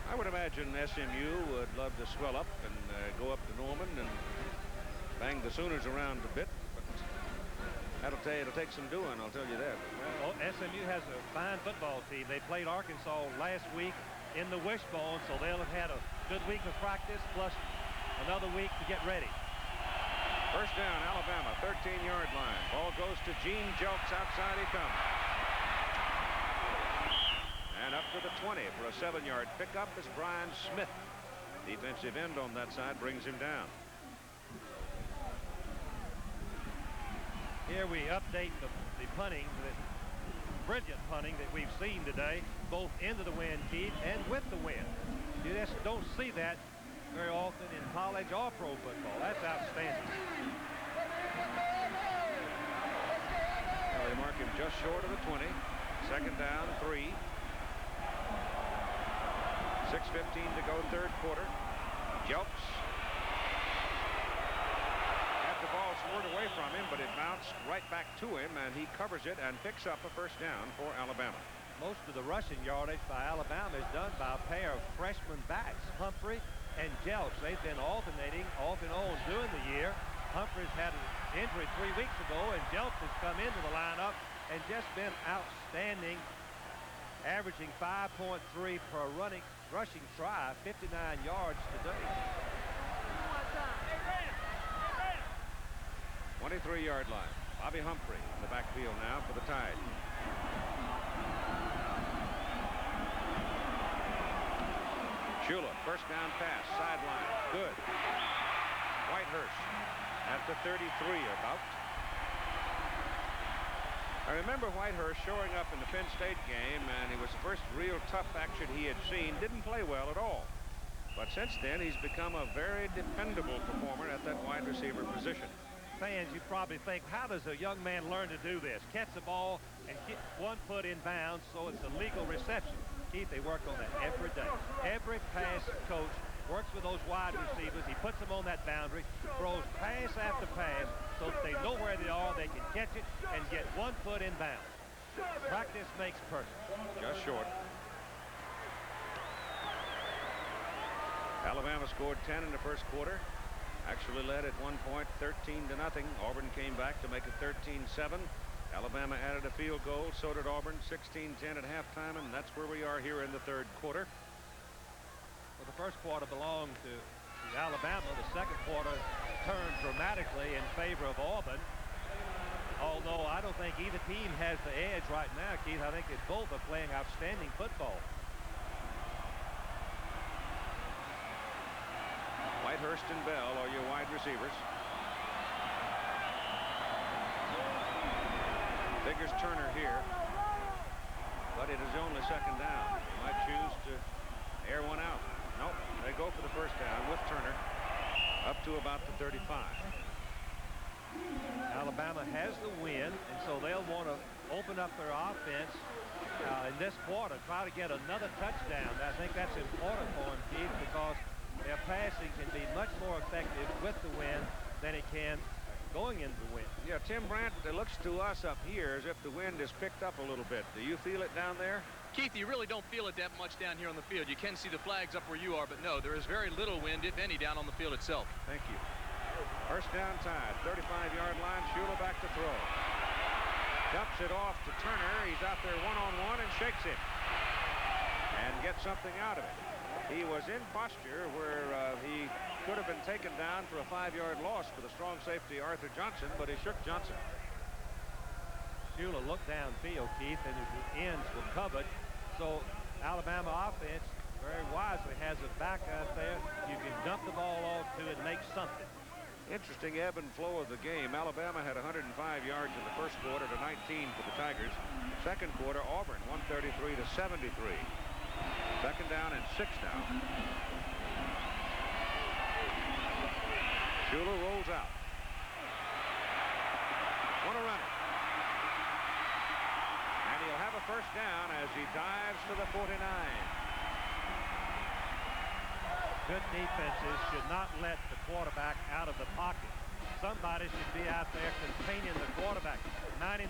I would imagine SMU would love to swell up and go up to Norman and bang the Sooners around a bit. But it'll take some doing, I'll tell you that. Well, SMU has a fine football team. They played Arkansas last week in the Wishbone, so they'll have had a good week of practice plus another week to get ready. First down, Alabama, 13-yard line. Ball goes to Gene Jelks. Outside he comes. And up to the 20 for a 7-yard pickup is Brian Smith. Defensive end on that side brings him down. Here we update the punting, the brilliant punting that we've seen today, both into the wind, Keith, and with the wind. You just don't see that very often in college or pro football. That's outstanding. Well, they mark him just short of the 20. Second down, 3. 6:15 to go, third quarter. Jelks had the ball scored away from him, but it bounced right back to him, and he covers it and picks up a first down for Alabama. Most of the rushing yardage by Alabama is done by a pair of freshman backs, Humphrey and Jelks. They've been alternating off and on during the year. Humphrey's had an injury 3 weeks ago, and Jelks has come into the lineup and just been outstanding, averaging 5.3 per rushing try, 59 yards today. 23-yard line. Bobby Humphrey in the backfield now for the Tide. Shula, first down pass, sideline, good. Whitehurst at the 33 about. I remember Whitehurst showing up in the Penn State game, and it was the first real tough action he had seen. Didn't play well at all. But since then, he's become a very dependable performer at that wide receiver position. Fans, you probably think, how does a young man learn to do this? Catch the ball and get 1 foot in bounds so it's a legal reception. Keith, they work on that every day. Every pass coach works with those wide receivers. He puts them on that boundary, throws pass after pass, so if they know where they are, they can catch it and get 1 foot in bounds. Practice makes perfect. Just short. Alabama scored 10 in the first quarter. Actually led at one point, 13-0. Auburn came back to make it 13-7. Alabama added a field goal. So did Auburn, 16-10 at halftime, and that's where we are here in the third quarter. Well, the first quarter belonged to Alabama. The second quarter turned dramatically in favor of Auburn. Although I don't think either team has the edge right now, Keith. I think they both are playing outstanding football. Whitehurst and Bell are your wide receivers. Figures Turner here, but it is only second down. Might choose to air one out. Nope, they go for the first down with Turner up to about the 35. Alabama has the win, and so they'll want to open up their offense in this quarter, try to get another touchdown. I think that's important for them, Keith, because their passing can be much more effective with the wind than it can going into the wind. Yeah, Tim Brandt, it looks to us up here as if the wind has picked up a little bit. Do you feel it down there? Keith, you really don't feel it that much down here on the field. You can see the flags up where you are, but no, there is very little wind, if any, down on the field itself. Thank you. First down Tide, 35-yard line. Shula back to throw. Dumps it off to Turner. He's out there one-on-one and shakes it and gets something out of it. He was in posture where he could have been taken down for a 5-yard loss for the strong safety Arthur Johnson, but he shook Johnson. Shula looked downfield, Keith, and his ends were covered. So Alabama offense very wisely has a back out there. You can dump the ball off to and make something. Interesting ebb and flow of the game. Alabama had 105 yards in the first quarter to 19 for the Tigers. Second quarter, Auburn 133 to 73. Second down and 6 now. Shula rolls out. Want to run it. And he'll have a first down as he dives to the 49. Good defenses should not let the quarterback out of the pocket. Somebody should be out there containing the quarterback. 99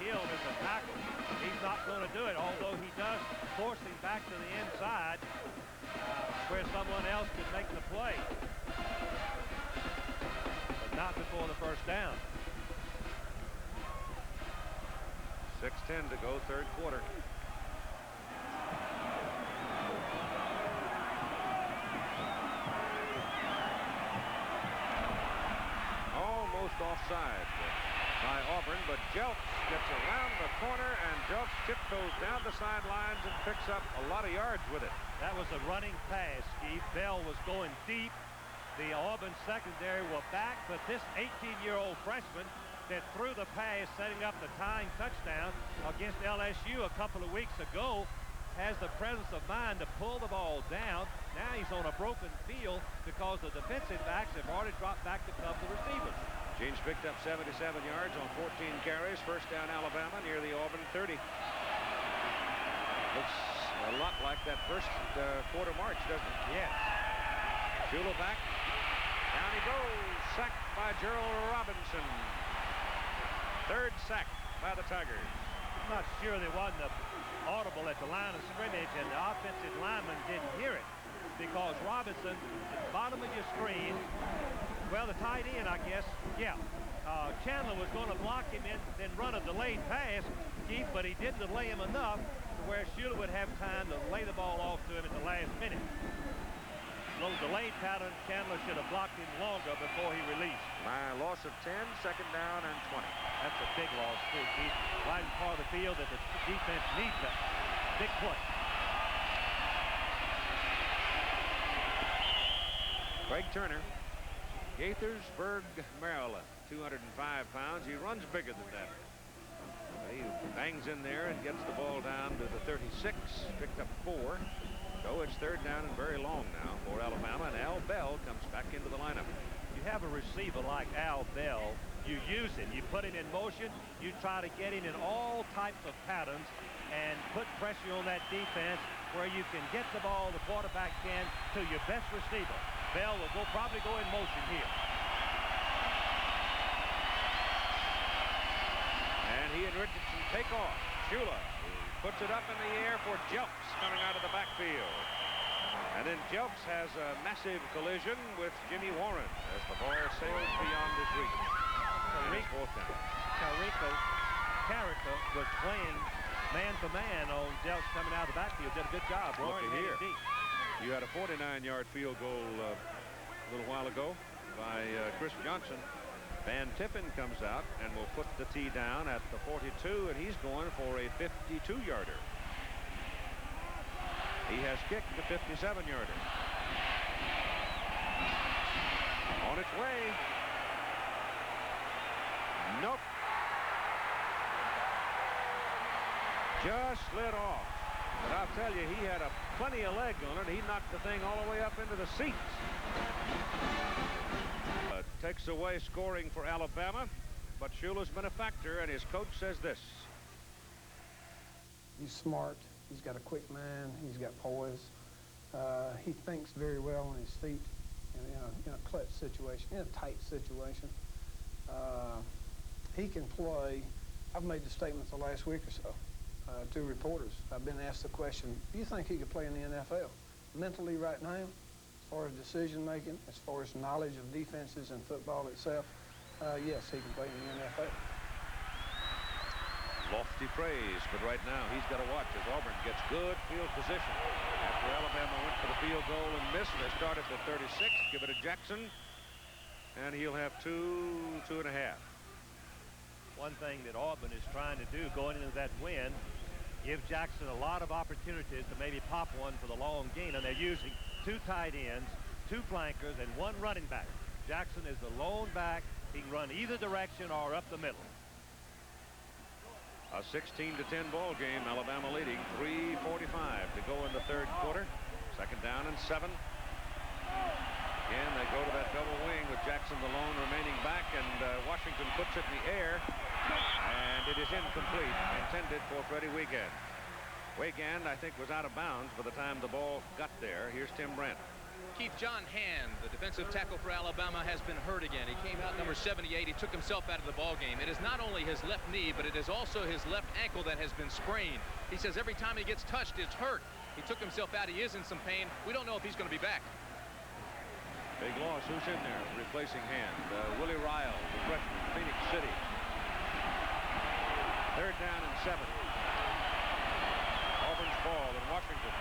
Hill is a tackle. He's not going to do it, although he does force him back to the inside where someone else could make the play. But not before the first down. 6:10 to go, third quarter. Almost offside by Auburn, but Jelks gets around the corner, and Jelks tiptoes down the sidelines and picks up a lot of yards with it. That was a running pass, Steve. Bell was going deep. The Auburn secondary were back, but this 18-year-old freshman that threw the pass, setting up the tying touchdown against LSU a couple of weeks ago, has the presence of mind to pull the ball down. Now he's on a broken field because the defensive backs have already dropped back to cover the receivers. James picked up 77 yards on 14 carries. First down Alabama near the Auburn 30. Looks a lot like that first quarter march, doesn't it? Yes. Shula back. Down he goes. Sacked by Gerald Robinson. Third sack by the Tigers. I'm not sure there wasn't an audible at the line of scrimmage, and the offensive lineman didn't hear it because Robinson, at the bottom of your screen, well, the tight end, I guess, yeah. Chandler was going to block him in, then run a delayed pass, Keith, but he didn't delay him enough to where Shula would have time to lay the ball off to him at the last minute. A little delayed pattern. Chandler should have blocked him longer before he released. My loss of 10, second down and 20. That's a big loss, too, Keith. Right in part of the field that the defense needs that big play. Craig Turner, Gaithersburg, Maryland, 205 pounds. He runs bigger than that. He bangs in there and gets the ball down to the 36. Picked up 4. So it's third down and very long now for Alabama, and Al Bell comes back into the lineup. You have a receiver like Al Bell, you use him, you put him in motion, you try to get him in all types of patterns and put pressure on that defense where you can get the ball, the quarterback can, to your best receiver. Bell will probably go in motion here. And he and Richardson take off. Shula puts it up in the air for Jelks coming out of the backfield. And then Jelks has a massive collision with Jimmy Warren as the ball sails beyond his reach. Carricker was playing man-to-man on Jelks coming out of the backfield. Did a good job. Warren here. You had a 49-yard field goal a little while ago by Chris Johnson. Van Tiffin comes out and will put the tee down at the 42, and he's going for a 52-yarder. He has kicked the 57-yarder. On its way. Nope. Just slid off. But I'll tell you, he had plenty of leg on it. He knocked the thing all the way up into the seats. Takes away scoring for Alabama, but Shula's been a factor, and his coach says this. He's smart. He's got a quick mind. He's got poise. He thinks very well on his feet in a clutch situation, in a tight situation. He can play. I've made the statement the last week or so to reporters. I've been asked the question, do you think he could play in the NFL? Mentally right now, as far as decision making, as far as knowledge of defenses and football itself, yes, he can play in the NFL. Lofty praise, but right now he's got to watch as Auburn gets good field position. After Alabama went for the field goal and missed, they started at 36. Give it to Jackson, and he'll have 2.5. One thing that Auburn is trying to do going into that win gives Jackson a lot of opportunities to maybe pop one for the long gain, and they're using 2 tight ends, 2 flankers, and 1 running back. Jackson is the lone back. He can run either direction or up the middle. A 16-10 ball game. Alabama leading. 3:45 to go in the third quarter. Second down and 7. Again, they go to that double wing with Jackson the lone remaining back, and Washington puts it in the air, and it is incomplete, intended for Freddie Wiegand. Wiegand, I think, was out of bounds by the time the ball got there. Here's Tim Brent. Keith, John Hand, the defensive tackle for Alabama, has been hurt again. He came out number 78. He took himself out of the ball game. It is not only his left knee, but it is also his left ankle that has been sprained. He says every time he gets touched, it's hurt. He took himself out. He is in some pain. We don't know if he's going to be back. Big loss. Who's in there replacing Hand? Willie Ryle, the freshman, Phoenix City. Third down and 7. Auburn's ball in Washington.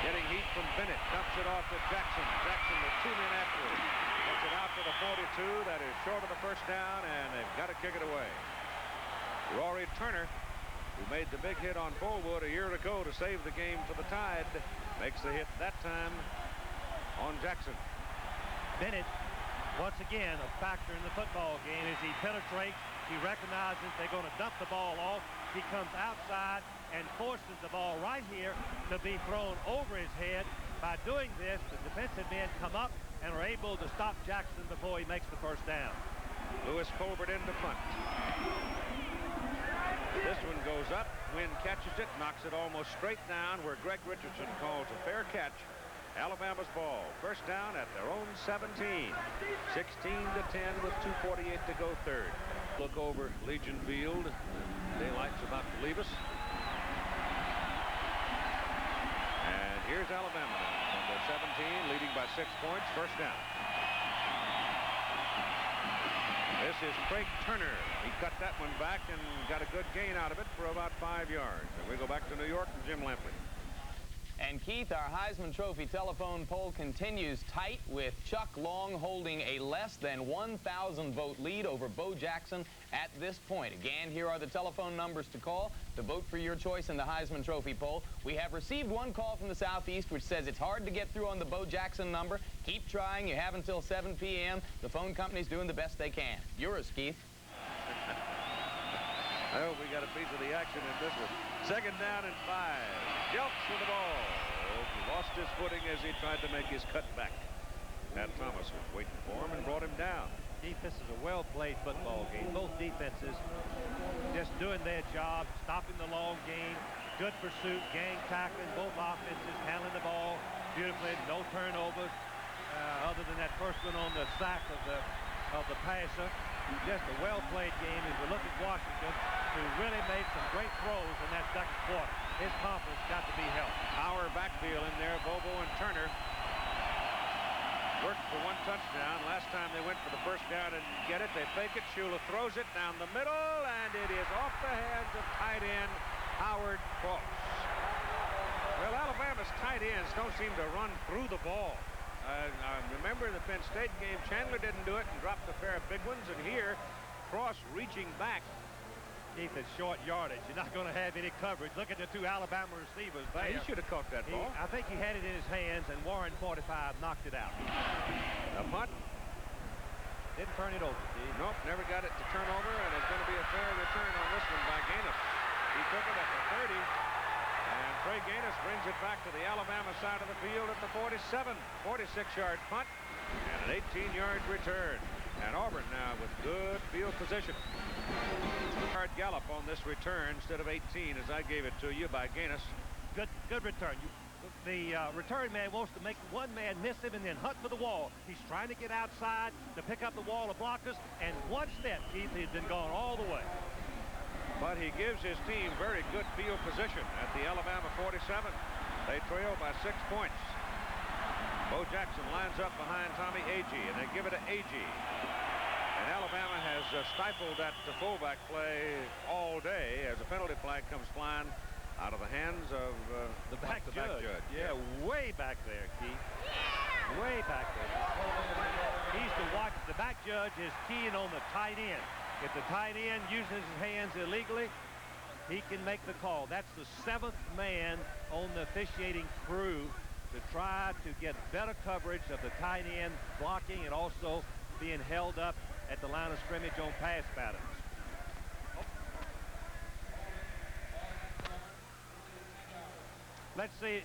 Getting heat from Bennett. Dumps it off to Jackson. Jackson with 2 men after it. Gets it out to the 42. That is short of the first down, and they've got to kick it away. Rory Turner, who made the big hit on Fullwood a year ago to save the game for the Tide, makes the hit that time on Jackson. Bennett, once again, a factor in the football game as he penetrates. He recognizes they're going to dump the ball off. He comes outside and forces the ball right here to be thrown over his head. By doing this, the defensive men come up and are able to stop Jackson before he makes the first down. Lewis Colbert into punt. This one goes up. Wynn catches it, knocks it almost straight down where Greg Richardson calls a fair catch. Alabama's ball. First down at their own 17. 16-10 with 2:48 to go third. Look over Legion Field. Daylight's about to leave us. And here's Alabama now on their 17, leading by 6 points. First down. This is Craig Turner. He cut that one back and got a good gain out of it for about 5 yards. And we go back to New York and Jim Lampley. And Keith, our Heisman Trophy telephone poll continues tight, with Chuck Long holding a less than 1,000 vote lead over Bo Jackson at this point. Again, here are the telephone numbers to call to vote for your choice in the Heisman Trophy poll. We have received one call from the Southeast which says it's hard to get through on the Bo Jackson number. Keep trying. You have until 7 p.m. The phone company's doing the best they can. Yours, Keith. I hope we got a piece of the action in this one. Second down and 5. Jelks with the ball. He lost his footing as he tried to make his cut back. Pat Thomas was waiting for him and brought him down. Keith, this is a well-played football game. Both defenses just doing their job, stopping the long game, good pursuit, gang tackling. Both offenses handling the ball beautifully, no turnovers, other than that first one on the sack of the passer. Just a well-played game as we look at Washington, who really made some great throws in that second quarter. His confidence got to be helped. Our backfield in there, Bobo and Turner worked for 1 touchdown. Last time they went for the first down and get it. They fake it. Shula throws it down the middle, and it is off the hands of tight end Howard Cross. Well, Alabama's tight ends don't seem to run through the ball. I remember in the Penn State game, Chandler didn't do it and dropped a pair of big ones, and here, Cross reaching back. Keith, it's short yardage. You're not going to have any coverage. Look at the 2 Alabama receivers there. He should have caught that ball. I think he had it in his hands, and Warren 45 knocked it out. A punt. Didn't turn it over, Steve. Nope, never got it to turn over, and it's going to be a fair return on this one by Gaines. He took it at the 30. And Trey Gaines brings it back to the Alabama side of the field at the 47. 46-yard punt and an 18-yard return. And Auburn now with good field position. Hard gallop on this return instead of 18 as I gave it to you by Gaines. Good return. The return man wants to make one man miss him and then hunt for the wall. He's trying to get outside to pick up the wall of blockers, and one step, Keith, he's been gone all the way. But he gives his team very good field position at the Alabama 47. They trail by 6 points. Bo Jackson lines up behind Tommy Agee, and they give it to Agee. And Alabama has stifled that fullback play all day as a penalty flag comes flying out of the hands of the back judge. Yeah, way back there, Keith. Way back there. He's to watch. The back judge is keying on the tight end. If the tight end uses his hands illegally, he can make the call. That's the 7th man on the officiating crew to try to get better coverage of the tight end blocking and also being held up at the line of scrimmage on pass patterns. Let's see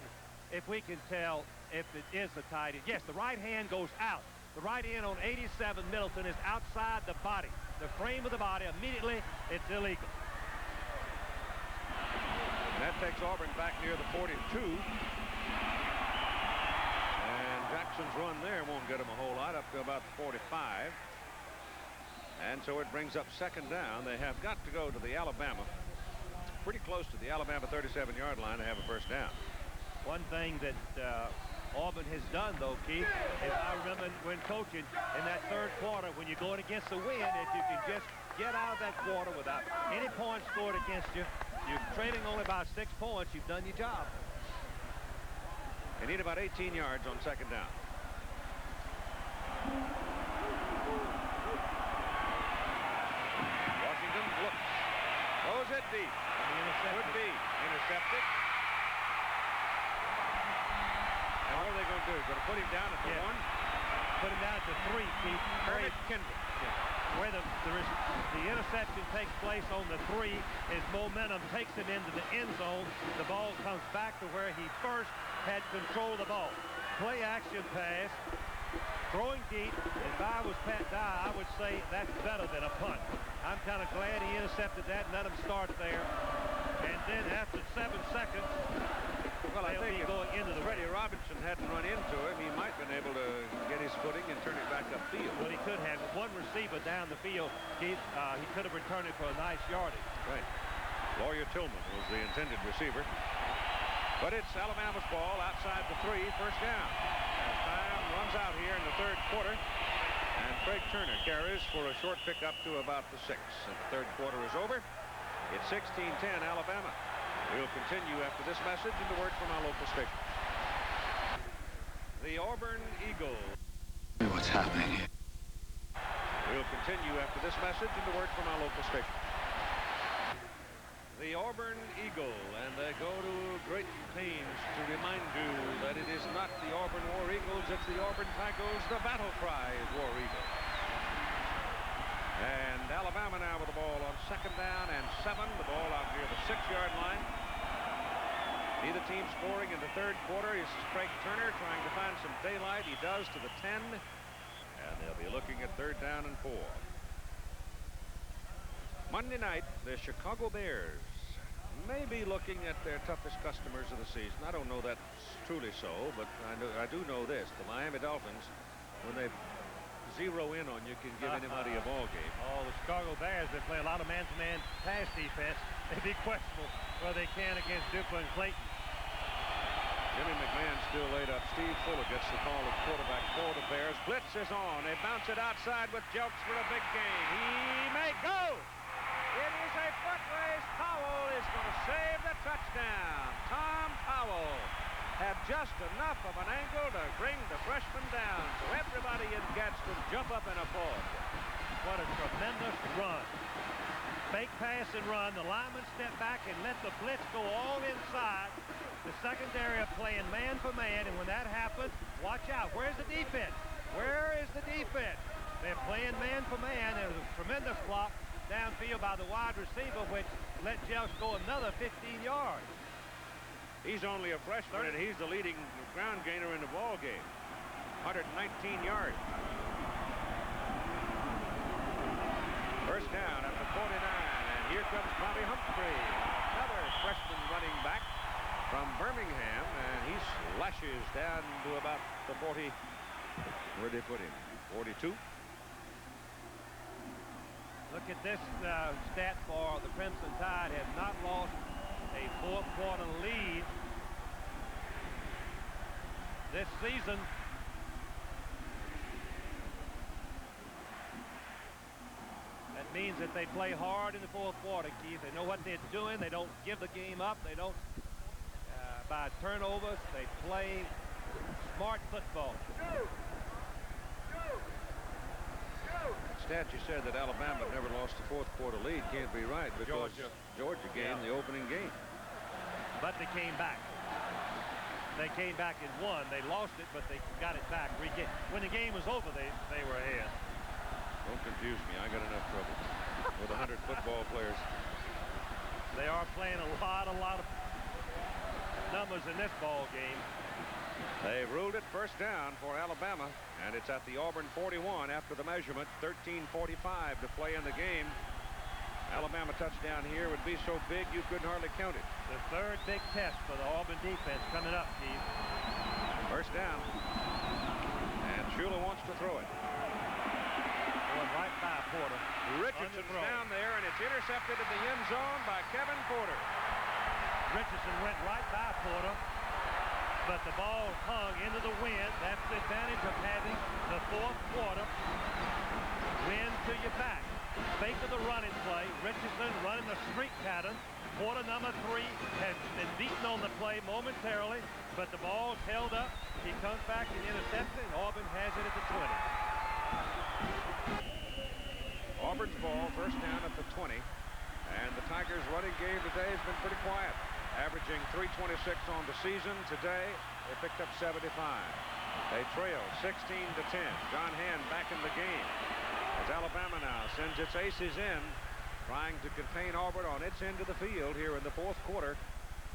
if we can tell if it is the tight end. Yes, the right hand goes out. The right end on 87 Middleton is outside the body, the frame of the body. Immediately, it's illegal. And that takes Auburn back near the 42. And Jackson's run there won't get him a whole lot, up to about the 45. And so it brings up 2nd down. They have got to go to the Alabama, pretty close to the Alabama 37-yard line to have a first down. One thing that Auburn has done, though, Keith, is I remember when coaching in that 3rd quarter, when you're going against the wind, if you can just get out of that quarter without any points scored against you, you're trailing only by 6 points, you've done your job. They need about 18 yards on 2nd down. Washington looks. Throws it deep. Could be intercepted. And what are they going to do? Going to put him down at the 1? Put him down at the 3, Keith. Kermit Kendrick. Where the interception takes place on the 3, his momentum takes him into the end zone. The ball comes back to where he first had control of the ball. Play action pass, throwing deep. If I was Pat Dye, I would say that's better than a punt. I'm kind of glad he intercepted that and let him start there. And then after 7 seconds, well, I think if going into the Freddie Robinson hadn't run into him, he might have been able to get his footing and turn it back upfield. Well, he could have. One receiver down the field, Keith, he could have returned it for a nice yardage. Right. Lawyer Tillman was the intended receiver. But it's Alabama's ball outside the 3, first down. As time runs out here in the 3rd quarter. And Craig Turner carries for a short pickup to about the 6. And the 3rd quarter is over. It's 16-10 Alabama. We'll continue after this message and the word from our local station. The Auburn Eagles. What's happening here? We'll continue after this message and the word from our local station. The Auburn Eagle, and they go to great pains to remind you that it is not the Auburn War Eagles, it's the Auburn Tigers. The battle cry is War Eagle. And Alabama now with the ball on 2nd down and 7. The ball out near the 6-yard line. Neither team scoring in the 3rd quarter. This is Craig Turner trying to find some daylight. He does to the 10. And they'll be looking at 3rd down and 4. Monday night, the Chicago Bears may be looking at their toughest customers of the season. I don't know that's truly so, but I do know this. The Miami Dolphins, when they zero in on you, can give anybody a ball game. Oh, the Chicago Bears, they play a lot of man-to-man pass defense. They'd be questionable whether they can against Duper and Clayton. Jimmy McMahon still laid up. Steve Fuller gets the call at quarterback for the Bears. Blitz is on. They bounce it outside with Jelks for a big gain. He may go. It is a foot race. Powell is going to save the touchdown. Tom Powell had just enough of an angle to bring the freshman down. So everybody in Gadsden jump up and applaud. What a tremendous run. Fake pass and run. The lineman stepped back and let the blitz go all inside. The secondary are playing man for man, and when that happens, watch out. Where's the defense? Where is the defense? They're playing man for man. There's a tremendous block downfield by the wide receiver, which let Jelks go another 15 yards. He's only a freshman, and he's the leading ground gainer in the ball game. 119 yards. First down at the 49, and here comes Bobby Humphrey, another freshman running back from Birmingham, and he slashes down to about the 40. Where'd they put him? 42. Look at this stat for the Crimson Tide. Have not lost a 4th quarter lead this season. That means that they play hard in the 4th quarter, Keith. They know what they're doing. They don't give the game up. They don't by turnovers. They play smart football. Stat you said that Alabama never lost the fourth quarter lead can't be right because Georgia gained the opening game. But they came back. They came back and won. They lost it, but they got it back. When the game was over, they were ahead. Don't confuse me. I got enough trouble with 100 football players. They are playing a lot of numbers in this ball game. They ruled it first down for Alabama, and it's at the Auburn 41 after the measurement. 13:45 to play in the game. Alabama touchdown here would be so big you couldn't hardly count it. The third big test for the Auburn defense coming up, Steve. First down. And Shula wants to throw it. Going right by Porter. Richardson's down there, and it's intercepted in the end zone by Kevin Porter. Richardson went right by Porter, but the ball hung into the wind. That's the advantage of having the fourth quarter. Wind to your back. Fake of the running play. Richardson running the streak pattern. Porter number 3 has been beaten on the play momentarily, but the ball's held up. He comes back and intercepts it, and Auburn has it at the 20. Auburn's ball, first down at the 20. And the Tigers' running game today has been pretty quiet. Averaging 326 on the season. Today, they picked up 75. They trail 16-10. John Hand back in the game. As Alabama now sends its aces in, trying to contain Auburn on its end of the field here in the fourth quarter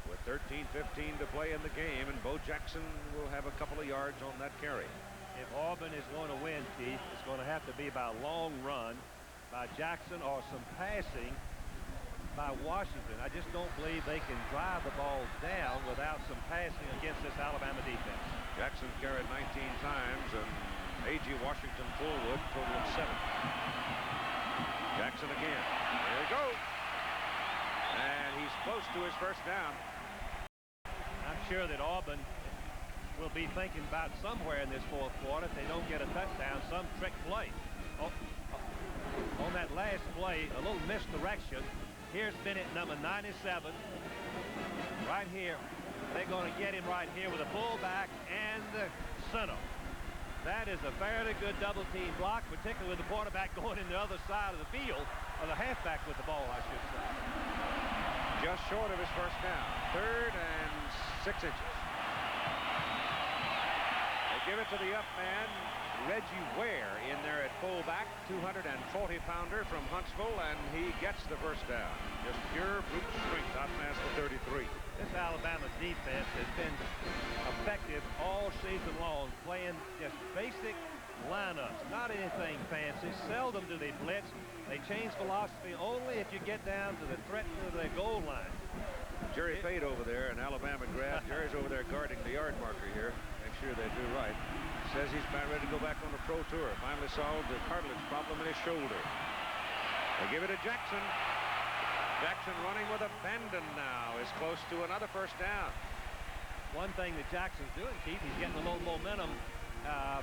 with 13:15 to play in the game, and Bo Jackson will have a couple of yards on that carry. If Auburn is going to win, Keith, it's going to have to be by a long run by Jackson or some passing by Washington. I just don't believe they can drive the ball down without some passing against this Alabama defense. Jackson carried 19 times, and A.G. Washington Fullwood total of 7. Jackson again. There he goes. And he's close to his first down. I'm sure that Auburn will be thinking about somewhere in this fourth quarter, if they don't get a touchdown, some trick play. On that last play, a little misdirection. Here's Bennett, number 97. Right here. They're going to get him right here with a fullback and the center. That is a fairly good double team block, particularly with the quarterback going in the other side of the field, or the halfback with the ball, I should say. Just short of his first down. 3rd and 6 inches. They give it to the up man, Reggie Ware, in there at fullback, 240-pounder from Huntsville, and he gets the first down. Just pure brute strength, out past the 33. This Alabama defense has been effective all season long, playing just basic lineups, not anything fancy. Seldom do they blitz. They change philosophy only if you get down to the threat of their goal line. Jerry Fade over there, an Alabama grad. Jerry's over there guarding the yard marker here. Make sure they do right. Says he's about ready to go back on the pro tour. Finally solved the cartilage problem in his shoulder. They give it to Jackson. Jackson running with abandon now is close to another first down. One thing that Jackson's doing, Keith, he's getting a little momentum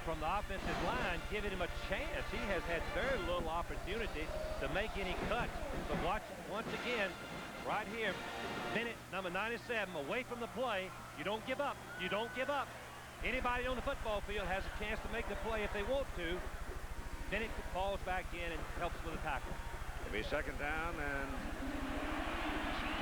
from the offensive line, giving him a chance. He has had very little opportunity to make any cuts. So watch once again, right here, Bennett, number 97, away from the play. You don't give up. You don't give up. Anybody on the football field has a chance to make the play if they want to. Bennett falls back in and helps with a tackle. It'll be second down and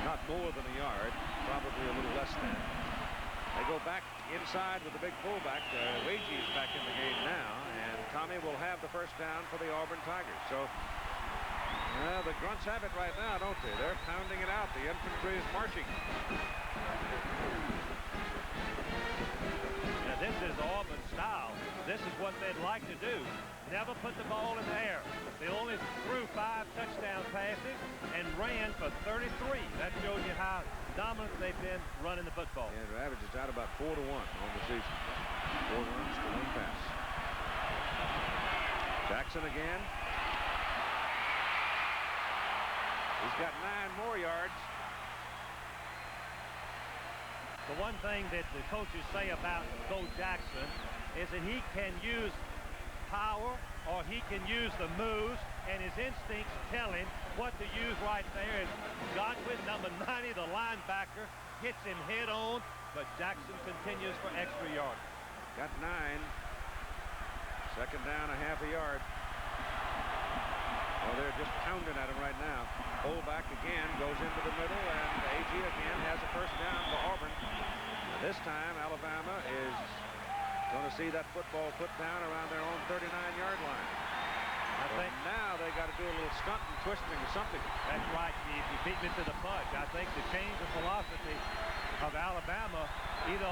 not more than a yard, probably a little less than. They go back inside with the big fullback. Wagee's back in the game now, and Tommy will have the first down for the Auburn Tigers. So the Grunts have it right now, don't they? They're pounding it out. The infantry is marching. This is Auburn style. This is what they'd like to do. Never put the ball in the air. They only threw 5 touchdown passes and ran for 33. That shows you how dominant they've been running the football. Yeah, the average is out about 4-1 on the season. 4 runs to 1 pass. Jackson again. He's got 9 more yards. The one thing that the coaches say about Bo Jackson is that he can use power or he can use the moves, and his instincts tell him what to use right there. As Godwin, number 90, the linebacker, hits him head on, but Jackson continues for extra yards. Got 9. Second down, a half a yard. Well, they're just pounding at him right now. Fullback again goes into the middle, and A.G. again has a first down for Auburn. And this time, Alabama is going to see that football put down around their own 39-yard line. I think now they got to do a little stunt and twisting or something. That's right, Keith. You beat me to the punch. I think the change of philosophy of Alabama, either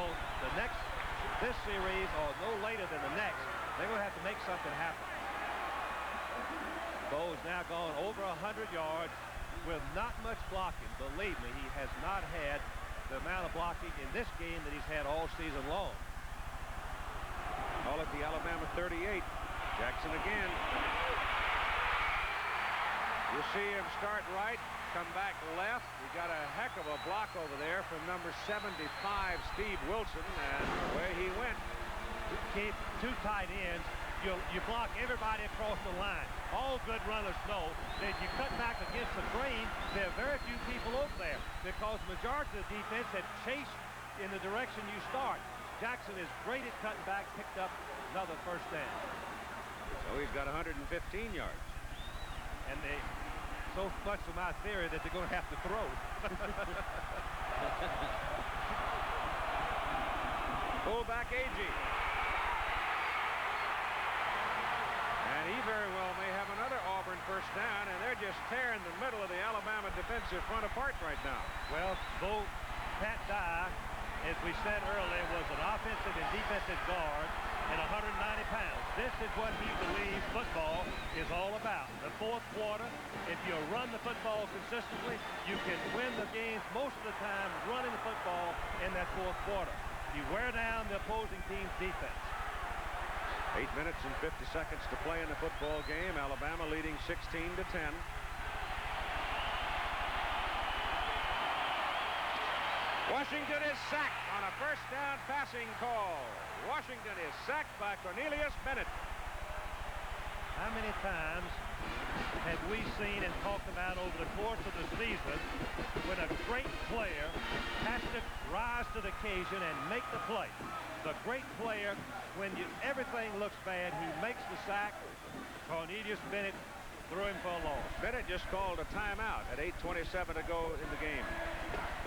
this series or no later than the next, they're going to have to make something happen. Bo's now gone over 100 yards with not much blocking. Believe me, he has not had the amount of blocking in this game that he's had all season long. Call it the Alabama 38. Jackson again. You see him start right, come back left. He got a heck of a block over there from number 75, Steve Wilson, and away he went. Keep two tight ends. You block everybody across the line. All good runners know that you cut back against the grain. There are very few people over there because the majority of the defense had chased in the direction you start. Jackson is great at cutting back, picked up another first down. So he's got 115 yards. And so much of my theory that they're going to have to throw. Fullback A.G. And he very well may have another Auburn first down, and they're just tearing the middle of the Alabama defensive front apart right now. Well, Pat Dye, as we said earlier, was an offensive and defensive guard and 190 pounds. This is what he believes football is all about. The fourth quarter, if you run the football consistently, you can win the games most of the time running the football in that fourth quarter. You wear down the opposing team's defense. 8 minutes and 50 seconds to play in the football game. Alabama leading 16-10. Washington is sacked on a first down passing call. Washington is sacked by Cornelius Bennett. How many times have we seen and talked about over the course of the season when a great player has to rise to the occasion and make the play? The great player, when everything looks bad, he makes the sack. Cornelius Bennett threw him for a loss. Bennett just called a timeout at 8:27 to go in the game.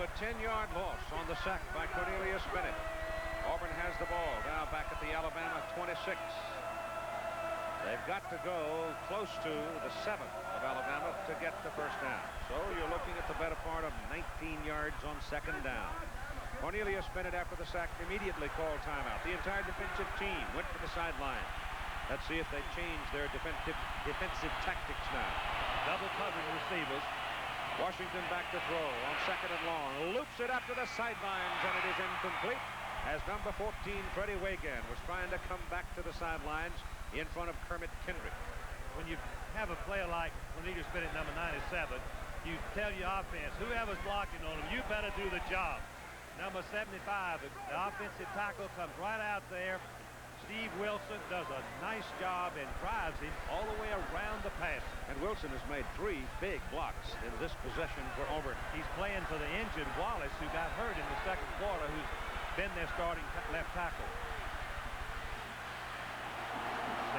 A 10-yard loss on the sack by Cornelius Bennett. Auburn has the ball now back at the Alabama 26. They've got to go close to the 7th of Alabama to get the first down. So you're looking at the better part of 19 yards on second down. Cornelius Bennett, after the sack, immediately called timeout. The entire defensive team went to the sideline. Let's see if they change their defensive tactics now. Double covering receivers. Washington back to throw on second and long. Loops it up to the sidelines, and it is incomplete as number 14, Freddie Wagan, was trying to come back to the sidelines in front of Kermit Kendrick. When you have a player like Cornelius Bennett, number 97, you tell your offense, whoever's blocking on him, you better do the job. Number 75, the offensive tackle comes right out there. Steve Wilson does a nice job and drives him all the way around the pass. And Wilson has made 3 big blocks in this possession for Auburn. He's playing for the injured Wallace, who got hurt in the second quarter, who's been their starting left tackle.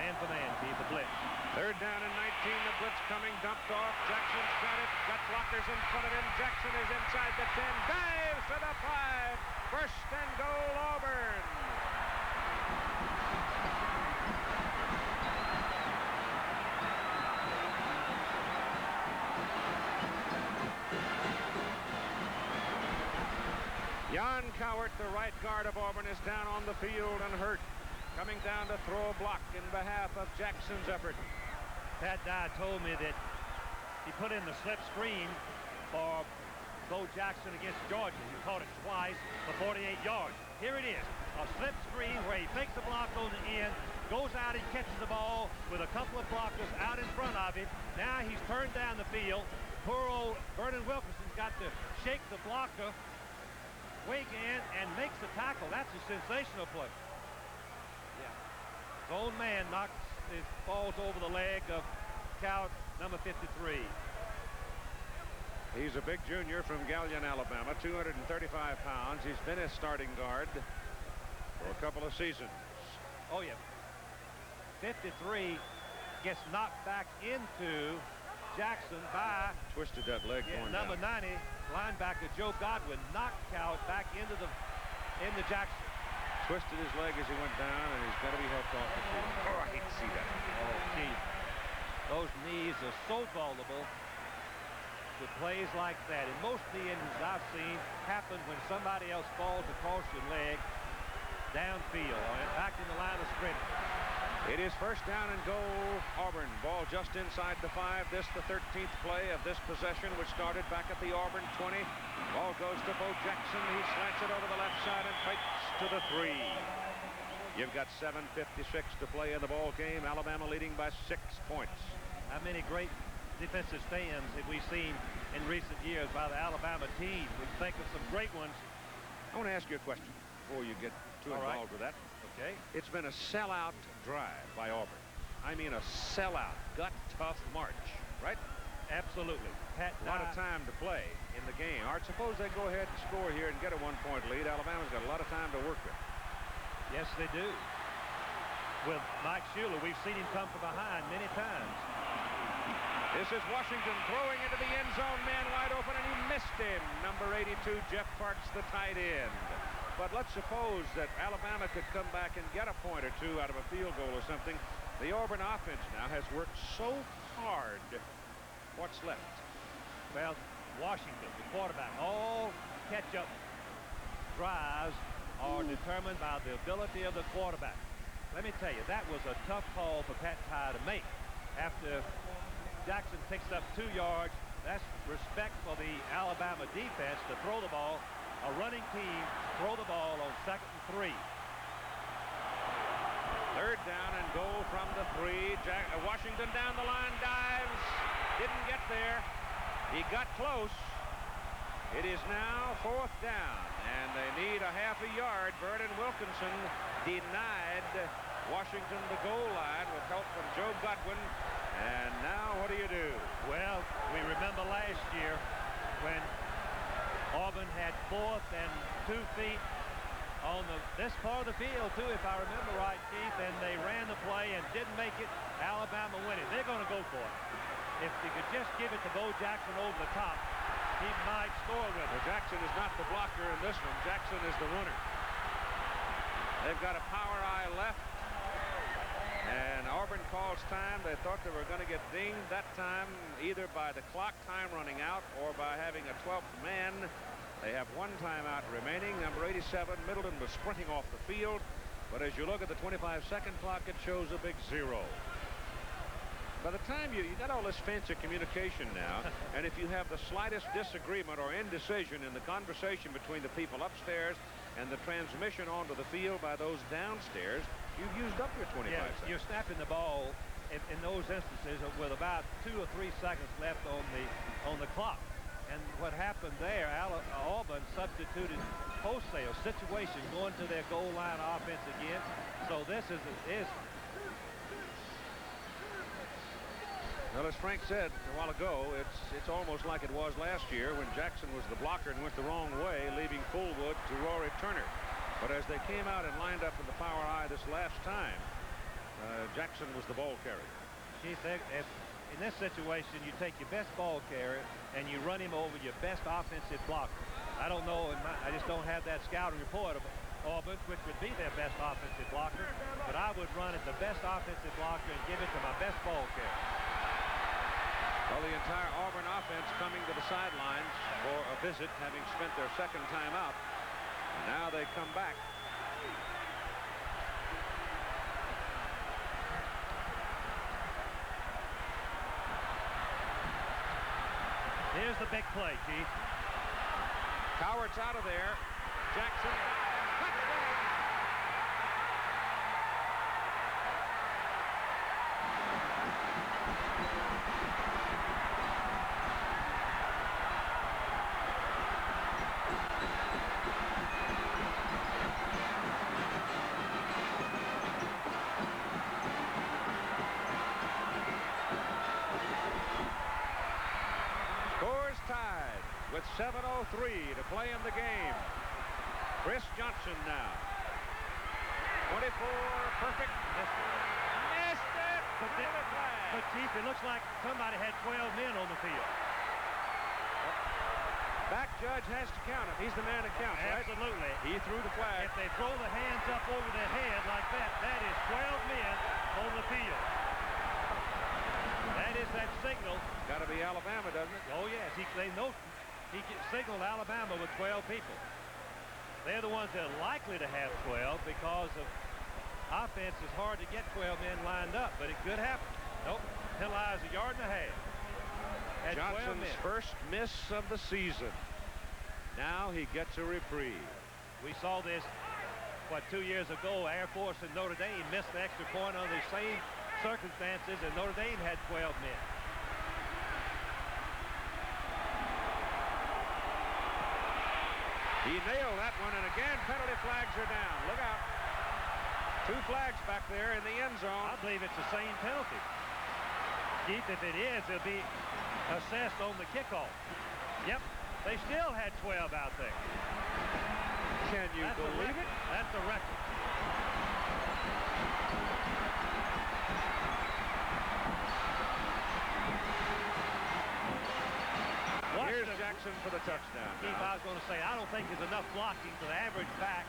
Man for man, Keith, the blitz. Third down and 19, the blitz coming, dumped off. Jackson's got it, got blockers in front of him. Jackson is inside the 10, dives to the 5. First and goal, Auburn. Jan Cowart, the right guard of Auburn, is down on the field and hurt. Coming down to throw a block in behalf of Jackson's effort. Pat Dye told me that he put in the slip screen for Bo Jackson against Georgia. He caught it twice for 48 yards. Here it is, a slip screen where he makes a block on the end, goes out, he catches the ball with a couple of blockers out in front of him. Now he's turned down the field. Poor old Vernon Wilkinson's got to shake the blocker, wake in, and makes the tackle. That's a sensational play. His own man falls over the leg of Cowart, number 53. He's a big junior from Galion, Alabama, 235 pounds. He's been a starting guard for a couple of seasons. Oh, yeah. 53 gets knocked back into Jackson by twisted that leg going number down. 90 linebacker Joe Godwin knocked Cowart back into Jackson. Twisted his leg as he went down, and he's got to be helped off the field. Oh, I hate to see that. Oh, Keith, those knees are so vulnerable to plays like that. And most knee injuries I've seen happen when somebody else falls across your leg downfield or back in the line of scrimmage. It is first down and goal, Auburn. Ball just inside the 5. This the 13th play of this possession, which started back at the Auburn 20. Ball goes to Bo Jackson. He slants it over the left side and fakes to the 3. You've got 7:56 to play in the ball game. Alabama leading by 6 points. How many great defensive stands have we seen in recent years by the Alabama team? We think of some great ones. I want to ask you a question before you get too involved with that. Okay. It's been a sellout drive by Auburn. I mean a sellout, gut-tough march, right? Absolutely. A lot of time to play in the game. Art, suppose they go ahead and score here and get a 1-point lead. Alabama's got a lot of time to work with. Yes, they do. With Mike Schuler, we've seen him come from behind many times. This is Washington throwing into the end zone, man wide open, and he missed him. Number 82, Jeff Parks, the tight end. But let's suppose that Alabama could come back and get a point or two out of a field goal or something. The Auburn offense now has worked so hard. What's left? Well, Washington, the quarterback, all catch-up drives are determined by the ability of the quarterback. Let me tell you, that was a tough call for Pat Tye to make. After Jackson picks up 2 yards, that's respect for the Alabama defense to throw the ball. A running team throw the ball on 2nd and 3. Third down and goal from the 3. Washington down the line, dives. Didn't get there. He got close. It is now 4th down, and they need a half a yard. Vernon Wilkinson denied Washington the goal line with help from Joe Godwin. And now what do you do? Well, we remember last year when Auburn had 4th and 2 feet on this part of the field, too, if I remember right, Keith, and they ran the play and didn't make it. Alabama winning. They're going to go for it. If you could just give it to Bo Jackson over the top, he might score with it. Well, Jackson is not the blocker in this one. Jackson is the runner. They've got a power eye left. And Auburn calls time. They thought they were going to get dinged that time, either by the clock time running out or by having a 12th man. They have 1 timeout remaining. Number 87, Middleton, was sprinting off the field. But as you look at the 25-second clock, it shows a big 0. By the time you got all this fancy communication now, and if you have the slightest disagreement or indecision in the conversation between the people upstairs and the transmission onto the field by those downstairs, you've used up your 25 seconds. You're snapping the ball in those instances with about 2 or 3 seconds left on the clock. And what happened there, Auburn substituted wholesale situations going to their goal line offense again. So this is well, as Frank said a while ago, it's almost like it was last year when Jackson was the blocker and went the wrong way, leaving Fullwood to Rory Turner. But as they came out and lined up in the power eye this last time, Jackson was the ball carrier. Keith, in this situation, you take your best ball carrier and you run him over your best offensive blocker. I don't know, I just don't have that scouting report of Auburn, which would be their best offensive blocker, but I would run at the best offensive blocker and give it to my best ball carrier. Well, the entire Auburn offense coming to the sidelines for a visit, having spent their 2nd time out. Now they come back. Here's the big play, Keith. Cowart's out of there. Jackson. Tied with 7:03 to play in the game. Chris Johnson now. 24, perfect. Missed it. But Chief, it looks like somebody had 12 men on the field. Back judge has to count it. He's the man that counts, right? Absolutely. He threw the flag. If they throw the hands up over their head like that, that is 12 men on the field. That is that signal. Got to be Alabama, doesn't it? Oh, yes. They know he signaled Alabama with 12 people. They're the ones that are likely to have 12 because of offense. Is hard to get 12 men lined up, but it could happen. Nope. Penalized a yard and a half. At Johnson's first miss of the season. Now he gets a reprieve. We saw this, 2 years ago, Air Force and Notre Dame missed the extra point under the same circumstances, and Notre Dame had 12 men. He nailed that one, and again, penalty flags are down. Look out. 2 flags back there in the end zone. I believe it's the same penalty. Keith, if it is, it'll be assessed on the kickoff. Yep, they still had 12 out there. Can you believe it? That's the record. Here's Jackson for the touchdown. Keith, I was going to say, I don't think there's enough blocking for the average back,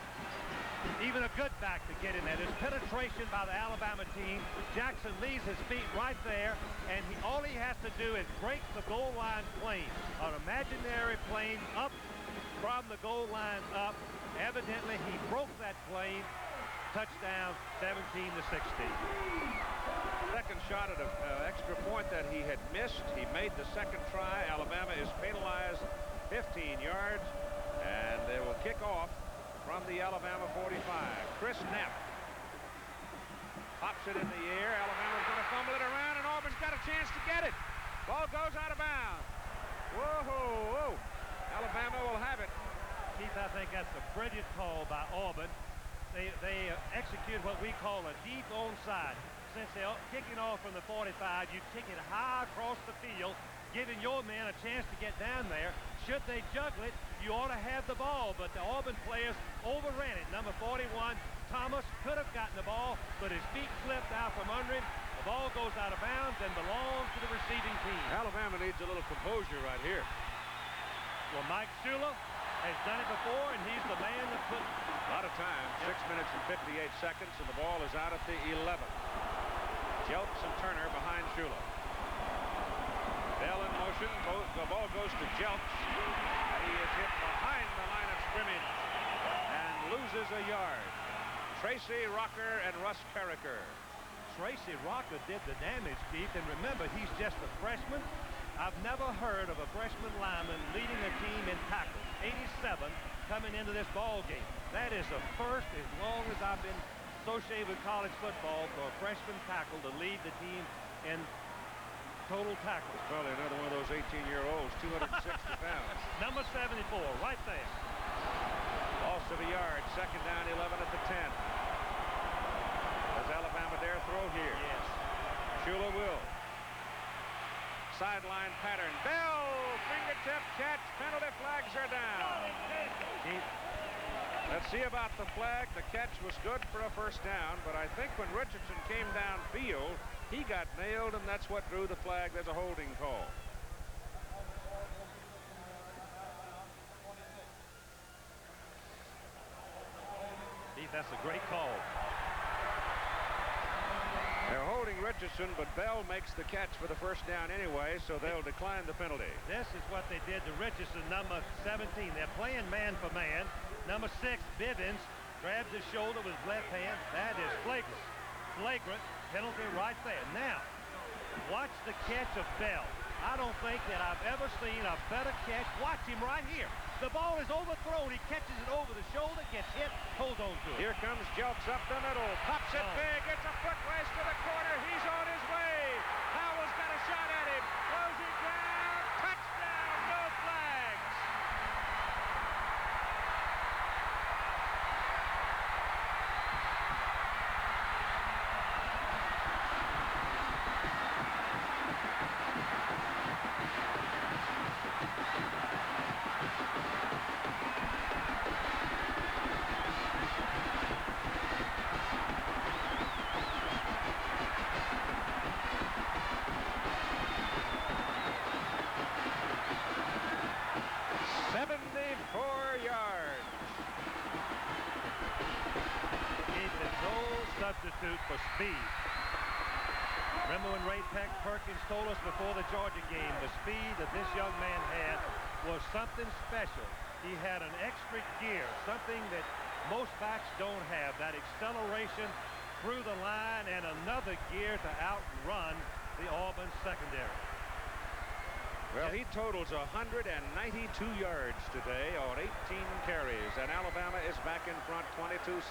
even a good back, to get in there. There's penetration by the Alabama team. Jackson leaves his feet right there, and all he has to do is break the goal line plane, an imaginary plane up from the goal line up. Evidently, he broke that plane. Touchdown, 17-16. Second shot at an extra point that he had missed. He made the second try. Alabama is penalized 15 yards, and they will kick off from the Alabama 45. Chris Knapp pops it in the air. Alabama's going to fumble it around, and Auburn's got a chance to get it. Ball goes out of bounds. Whoa. Alabama will have it. Keith, I think that's a brilliant call by Auburn. They execute what we call a deep onside. Since they're kicking off from the 45, you kick it high across the field, giving your man a chance to get down there. Should they juggle it, you ought to have the ball, but the Auburn players overran it. Number 41, Thomas, could have gotten the ball, but his feet slipped out from under him. The ball goes out of bounds and belongs to the receiving team. Alabama needs a little composure right here. Well, Mike Shula has done it before, and he's the man that put a lot of time. 6 minutes and 58 seconds, and the ball is out at the 11. Jelks and Turner behind Shula. Bell in motion. The ball goes to Jelks, and he is hit behind the line of scrimmage and loses a yard. Tracy Rocker and Russ Carricker. Tracy Rocker did the damage, Keith, and remember, he's just a freshman. I've never heard of a freshman lineman leading a team in tackles. 87 coming into this ball game. That is the first as long as I've been associated with college football for a freshman tackle to lead the team in total tackles. Probably another one of those 18-year-olds, 260 pounds. Number 74, right there. Loss of a yard, second down, 11 at the 10. Does Alabama dare throw here? Yes. Shula will. Sideline pattern. Bell, fingertip catch. Penalty flags are down. Let's see about the flag. The catch was good for a first down, but I think when Richardson came downfield, he got nailed, and that's what drew the flag. There's a holding call. Keith, that's a great call. They're holding Richardson, but Bell makes the catch for the first down anyway, so they'll decline the penalty. This is what they did to Richardson, number 17. They're playing man for man. Number 6, Bivens, grabs his shoulder with his left hand. That is flagrant. Flagrant penalty right there. Now, watch the catch of Bell. I don't think that I've ever seen a better catch. Watch him right here. The ball is overthrown. He catches it over the shoulder, gets hit, holds on to it. Here comes Jelks up the middle. Pops it big. It's a foot race to the corner. He's on his way. Howell's got a shot at him. Throws him down. Touchdown. No flags. substitute for speed. Remember when Ray Perkins told us before the Georgia game, the speed that this young man had was something special. He had an extra gear, something that most backs don't have, that acceleration through the line and another gear to outrun the Auburn secondary. Well, he totals 192 yards today on 18 carries, and Alabama is back in front 22-17.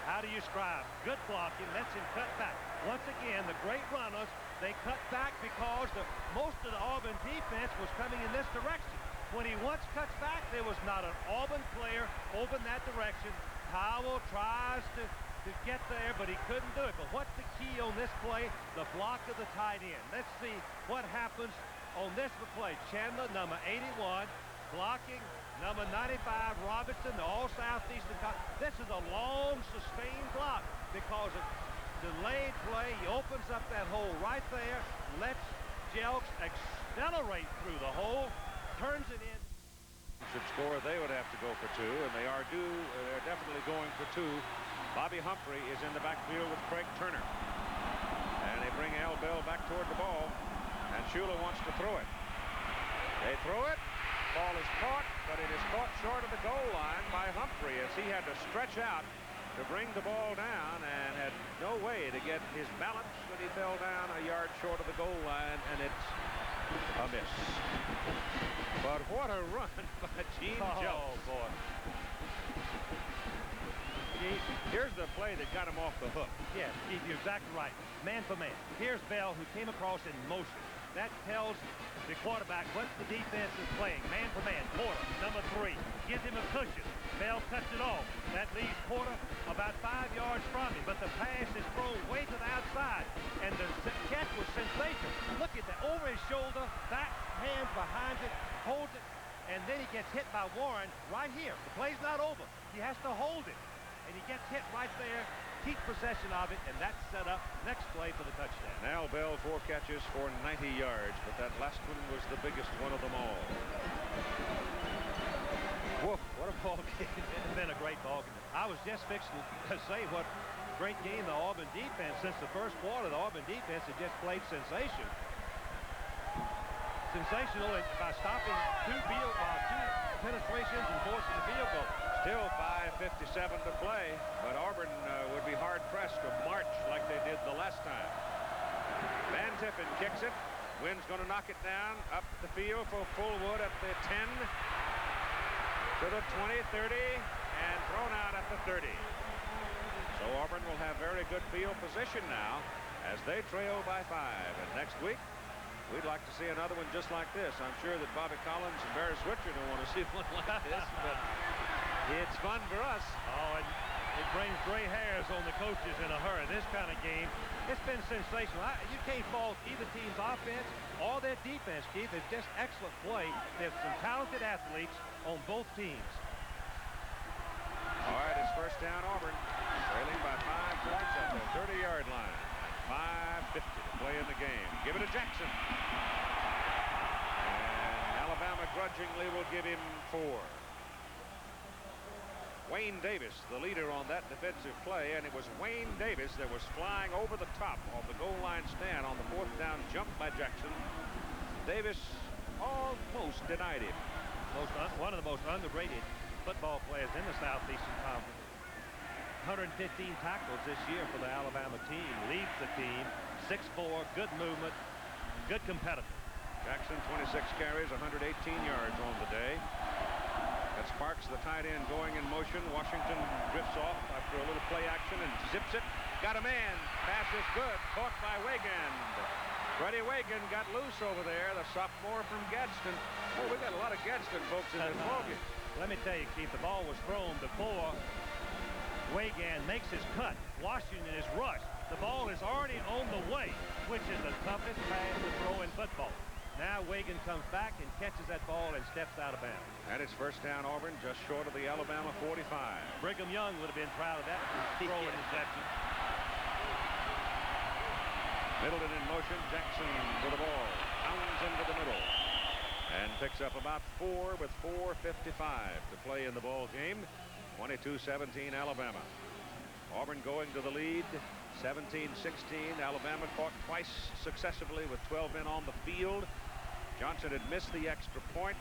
How do you describe? Good blocking, lets him cut back. Once again, the great runners, they cut back because most of the Auburn defense was coming in this direction. When he once cuts back, there was not an Auburn player over in that direction. Powell tries to get there, but he couldn't do it. But what's the key on this play? The block of the tight end. Let's see what happens on this play. Chandler, number 81, blocking number 95, Robinson, the all-Southeastern. This is a long, sustained block because of delayed play. He opens up that hole right there, lets Jelks accelerate through the hole, turns it in. Should score, they would have to go for two, and they are due. They're definitely going for two. Bobby Humphrey is in the backfield with Craig Turner. And they bring Al Bell back toward the ball. And Shula wants to throw it. They throw it. Ball is caught, but it is caught short of the goal line by Humphrey as he had to stretch out to bring the ball down and had no way to get his balance when he fell down a yard short of the goal line, and it's a miss. But what a run by Gene Jelks. Oh, boy. Here's the play that got him off the hook. Yes, Keith, you're exactly right. Man for man. Here's Bell, who came across in motion. That tells the quarterback what the defense is playing. Man for man. Porter, number 3, gives him a cushion. Bell cuts it off. That leaves Porter about 5 yards from him, but the pass is thrown way to the outside, and the catch was sensational. Look at that, over his shoulder, back, hands behind it, holds it, and then he gets hit by Warren right here. The play's not over. He has to hold it, and he gets hit right there. Keep possession of it, and that's set up next play for the touchdown. Al Bell, 4 catches for 90 yards, but that last one was the biggest one of them all. Woof, what a ball game. It's been a great ball game. I was just fixing to say what great game the Auburn defense. Since the first quarter, the Auburn defense had just played sensation. Sensational by stopping two penetrations and forcing the field goal. Still 5:57 to play, but Auburn would be hard-pressed to march like they did the last time. Van Tiffen kicks it. Wynn's going to knock it down up the field for Fullwood at the 10, to the 20, 30, and thrown out at the 30. So Auburn will have very good field position now as they trail by 5. And next week, we'd like to see another one just like this. I'm sure that Bobby Collins and Barry Switzer don't want to see one like this, but it's fun for us. Oh, and it brings gray hairs on the coaches in a hurry. This kind of game, it's been sensational. You can't fault either team's offense or their defense, Keith. It's just excellent play. There's some talented athletes on both teams. All right, it's first down Auburn, trailing by 5 points at the 30-yard line. 5:50 to play in the game. Give it to Jackson. And Alabama grudgingly will give him 4. Wayne Davis, the leader on that defensive play, and it was Wayne Davis that was flying over the top of the goal line stand on the 4th down jump by Jackson. Davis almost denied him. One of the most underrated football players in the Southeastern Conference. 115 tackles this year for the Alabama team. Leads the team. 6'4", good movement, good competitor. Jackson, 26 carries, 118 yards on the day. That sparks the tight end going in motion. Washington drifts off after a little play action and zips it. Got a man. Pass is good. Caught by Weigand. Freddie Weigand got loose over there, the sophomore from Gadsden. Oh, we got a lot of Gadsden folks in this ballgame. Let me tell you, Keith, the ball was thrown before Weigand makes his cut. Washington is rushed. The ball is already on the way, which is the toughest pass to throw in football. Now Weigand comes back and catches that ball and steps out of bounds. And it's first down Auburn, just short of the Alabama 45. Brigham Young would have been proud of that throw interception. Middleton in motion. Jackson with the ball. Pounds into the middle. And picks up about 4 with 4:55 to play in the ball game. 22-17 Alabama. Auburn going to the lead, 17-16. Alabama fought twice successively with 12 men on the field. Johnson had missed the extra point,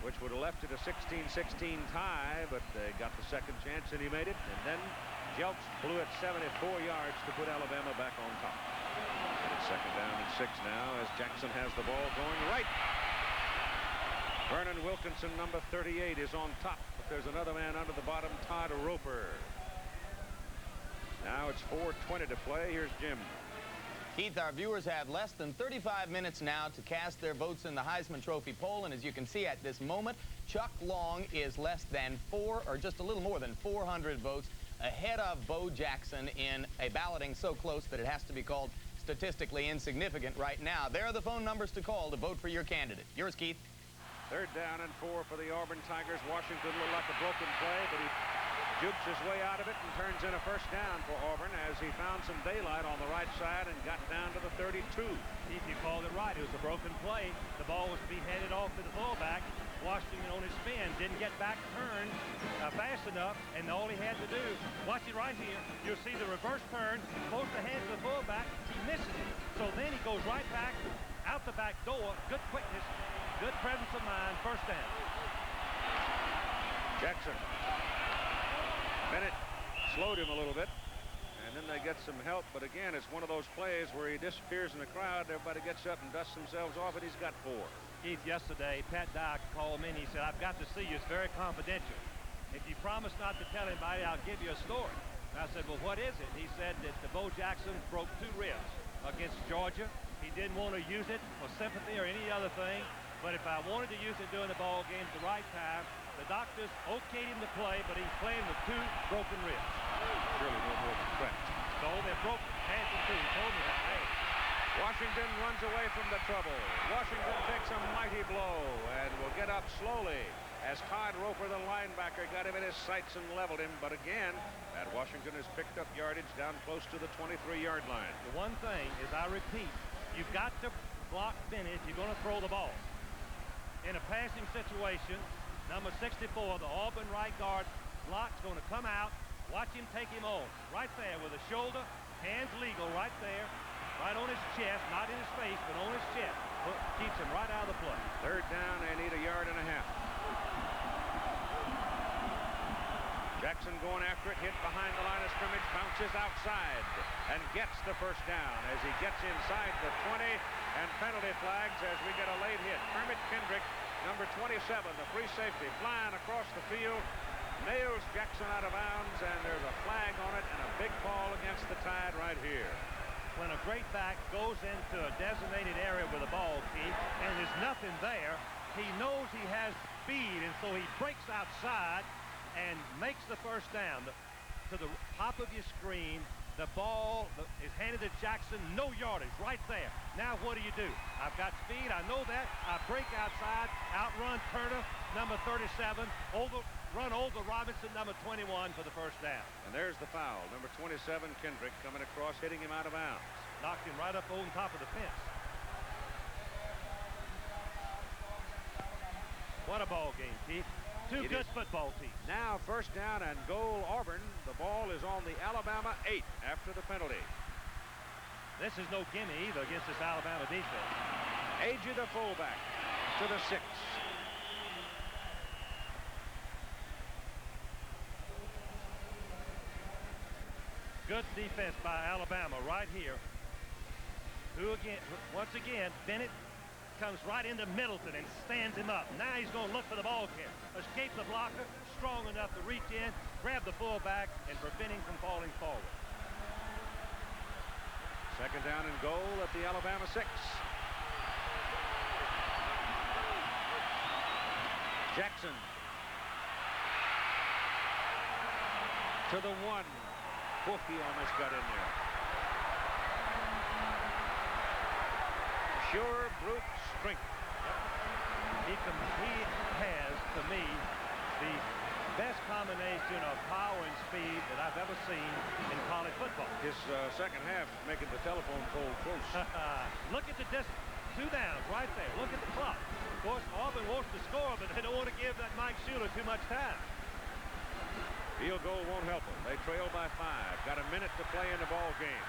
which would have left it a 16-16 tie, but they got the second chance and he made it. And then Jelks blew it 74 yards to put Alabama back on top. And it's 2nd down and 6 now as Jackson has the ball going right. Vernon Wilkinson, number 38, is on top, but there's another man under the bottom, Todd Roper. Now it's 4:20 to play. Here's Jim. Keith, our viewers have less than 35 minutes now to cast their votes in the Heisman Trophy poll, and as you can see at this moment, Chuck Long is less than just a little more than 400 votes ahead of Bo Jackson in a balloting so close that it has to be called statistically insignificant right now. There are the phone numbers to call to vote for your candidate. Yours, Keith. 3rd down and 4 for the Auburn Tigers. Washington looked like a broken play, but he jukes his way out of it and turns in a 1st down for Auburn as he found some daylight on the right side and got down to the 32. If you called it right, it was a broken play. The ball was to be headed off to the fullback. Washington on his spin didn't get back turned fast enough, and all he had to do, watch it right here, you'll see the reverse turn, supposed to hand to the fullback, he misses it. So then he goes right back out the back door. Good quickness, good presence of mind, 1st down. Jackson. Bennett slowed him a little bit, and then they get some help, but again, it's one of those plays where he disappears in the crowd. Everybody gets up and dusts themselves off, and he's got 4. Keith, yesterday, Pat Dye called me and he said, I've got to see you. It's very confidential. If you promise not to tell anybody, I'll give you a story. And I said, well, what is it? He said that Bo Jackson broke 2 ribs against Georgia. He didn't want to use it for sympathy or any other thing, but if I wanted to use it during the ball game at the right time, the doctors okayed him to play, but he's playing with 2 broken ribs. Surely no more than threat. So they're broken. Hands and 2. He told me that. Hey. Washington runs away from the trouble. Washington takes a mighty blow and will get up slowly as Todd Roper, the linebacker, got him in his sights and leveled him. But again, that Washington has picked up yardage down close to the 23-yard line. The one thing is, I repeat, you've got to block Bennett if you're going to throw the ball. In a passing situation, number 64, the Auburn right guard, block's going to come out. Watch him take him on. Right there with a shoulder, hands legal right there. Right on his chest, not in his face, but on his chest. Keeps him right out of the play. 3rd down, they need 1.5 yards. Jackson going after it, hit behind the line of scrimmage, bounces outside, and gets the 1st down as he gets inside the 20, and penalty flags as we get a late hit. Kermit Kendrick, number 27, the free safety, flying across the field, nails Jackson out of bounds, and there's a flag on it and a big call against the Tide right here. When a great back goes into a designated area with a ball, Keith, and there's nothing there, he knows he has speed, and so he breaks outside and makes the 1st down. To the top of your screen, the ball is handed to Jackson, no yardage, right there. Now what do? I've got speed, I know that. I break outside, outrun Turner, number 37, run over Robinson, number 21, for the 1st down. And there's the foul. Number 27, Kendrick, coming across, hitting him out of bounds. Knocked him right up on top of the fence. What a ball game, Keith. Two good football teams. Now 1st down and goal, Auburn. The ball is on the Alabama 8 after the penalty. This is no gimme either against this Alabama defense. Agee, the fullback, to the 6. Good defense by Alabama right here. Once again, Bennett comes right into Middleton and stands him up. Now he's going to look for the ball carrier. Escape the blocker, strong enough to reach in, grab the fullback, and prevent him from falling forward. 2nd down and goal at the Alabama 6. Jackson to the 1. He almost got in there. Sure brute strength. He has, to me, the best combination of power and speed that I've ever seen in college football. His 2nd half making the telephone pole close. Look at the distance. 2 downs right there. Look at the clock. Of course, Auburn wants to score, but they don't want to give that Mike Schuler too much time. Field goal won't help them. They trail by 5. Got a minute to play in the ball game.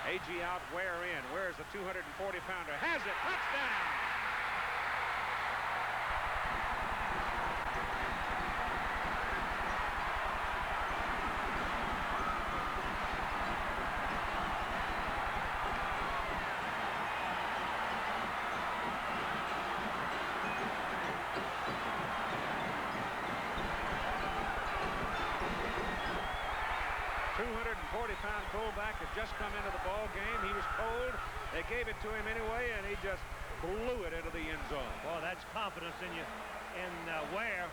A.G. out, Ware in. Ware's the 240-pounder. Has it. Touchdown. 240-pound fullback had just come into the ball game. He was cold. They gave it to him anyway, and he just blew it into the end zone. Well, that's confidence in you. And Ware,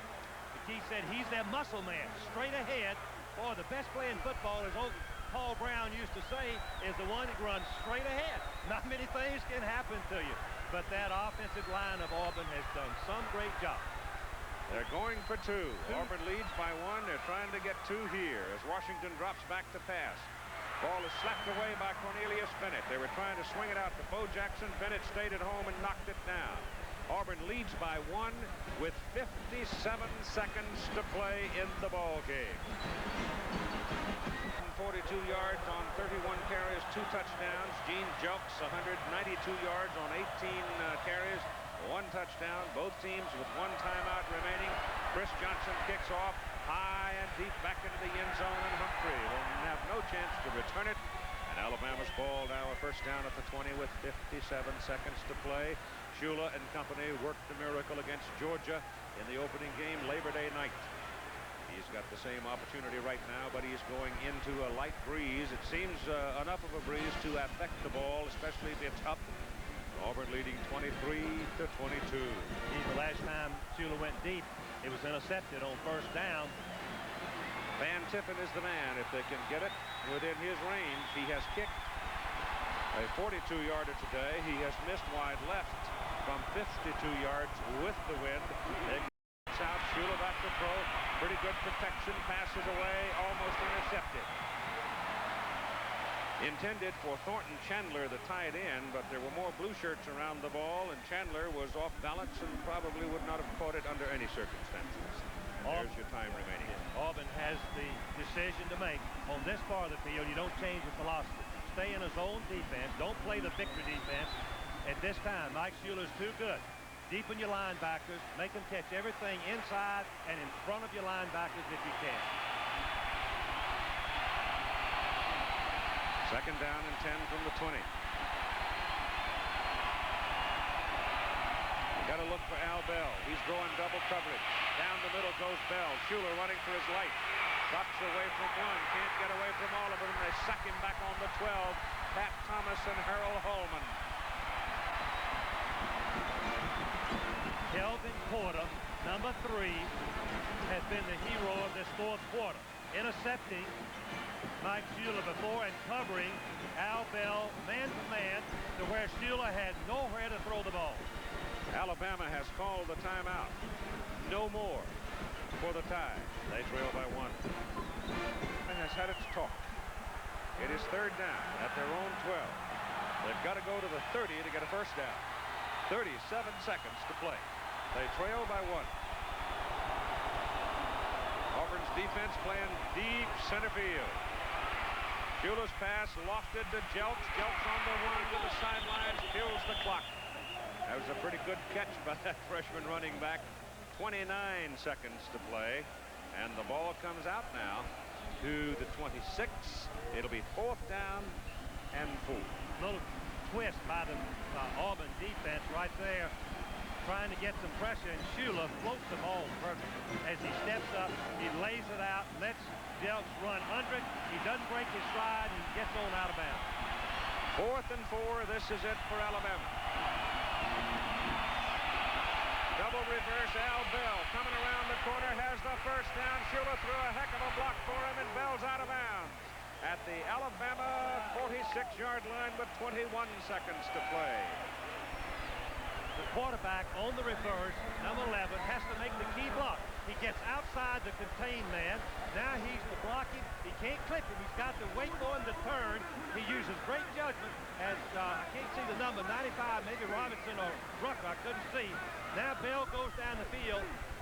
he said he's that muscle man, straight ahead. Boy, the best play in football, as old Paul Brown used to say, is the one that runs straight ahead. Not many things can happen to you, but that offensive line of Auburn has done some great job. They're going for 2. Auburn leads by 1. They're trying to get 2 here as Washington drops back to pass. Ball is slapped away by Cornelius Bennett. They were trying to swing it out to Bo Jackson. Bennett stayed at home and knocked it down. Auburn leads by 1 with 57 seconds to play in the ball game. 42 yards on 31 carries, 2 touchdowns. Gene Jelks, 192 yards on 18 carries. 1 touchdown. Both teams with 1 timeout remaining. Chris Johnson kicks off high and deep back into the end zone, and Humphrey will have no chance to return it. And Alabama's ball now a first down at the 20 with 57 seconds to play. Shula and company worked the miracle against Georgia in the opening game Labor Day night. He's got the same opportunity right now, but he's going into a light breeze. It seems enough of a breeze to affect the ball, especially if it's up. Auburn leading 23-22. The last time Shula went deep, it was intercepted on first down. Van Tiffen is the man if they can get it within his range. He has kicked a 42-yarder today. He has missed wide left from 52 yards with the wind. It's out. Shula back to throw. Pretty good protection. Passes away. Almost intercepted. Intended for Thornton Chandler, the tight end, but there were more blue shirts around the ball, and Chandler was off balance and probably would not have caught it under any circumstances. There's your time remaining. Auburn has the decision to make. On this part of the field, you don't change your philosophy. Stay in a zone defense. Don't play the victory defense. At this time, Mike Shula's too good. Deepen your linebackers. Make them catch everything inside and in front of your linebackers if you can. Second down and 10 from the 20. You got to look for Al Bell. He's going double coverage. Down the middle goes Bell. Shula running for his life. Drops away from 1. Can't get away from all of them. They suck him back on the 12. Pat Thomas and Harold Holman. Kelvin Porter, number 3, has been the hero of this 4th quarter. Intercepting Mike Shula before and covering Al Bell man-to-man to where Shula had nowhere to throw the ball. Alabama has called the timeout. No more for the tie. They trail by 1. And has had its talk. It is 3rd down at their own 12. They've got to go to the 30 to get a first down. 37 seconds to play. They trail by 1. Auburn's defense playing deep center field. Shula's pass lofted to Jelks. Jelks on the run to the sidelines, kills the clock. That was a pretty good catch by that freshman running back. 29 seconds to play, and the ball comes out now to the 26. It'll be 4th down and 4. Little twist by the Auburn defense right there, trying to get some pressure, and Shula floats the ball perfectly. As he steps up, he lays it out, lets Jelks run under it. He doesn't break his stride, and gets on out of bounds. 4th and 4. This is it for Alabama. Double reverse. Al Bell coming around the corner, has the first down. Shula threw a heck of a block for him, and Bell's out of bounds at the Alabama 46-yard line with 21 seconds to play. The quarterback on the reverse, number 11, has to make the key block. He gets outside the contained man. Now he's to block him. He can't clip him. He's got to wait for him to turn. He uses great judgment as I can't see the number, 95, maybe Robinson or Rucker. I couldn't see. Now Bell goes down the field,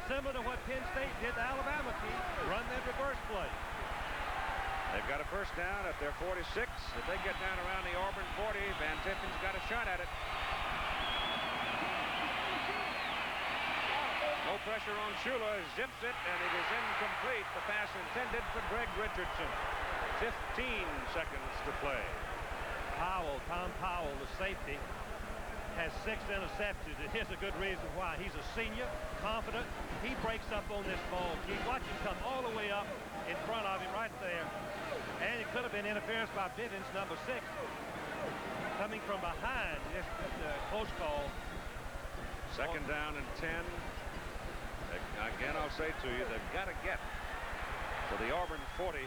similar to what Penn State did to Alabama team, run that reverse play. They've got a first down at their 46. If they get down around the Auburn 40, Van Tiffin's got a shot at it. No pressure on Shula. Zips it, and it is incomplete. The pass intended for Greg Richardson. 15 seconds to play. Powell, Tom Powell, the safety, has 6 interceptions, and here's a good reason why. He's a senior, confident. He breaks up on this ball. Keith, watch him come all the way up in front of him right there. And it could have been interference by Bivens, number 6. Coming from behind, just close call. Second down and 10. Again, I'll say to you, they've got to get to the Auburn 40.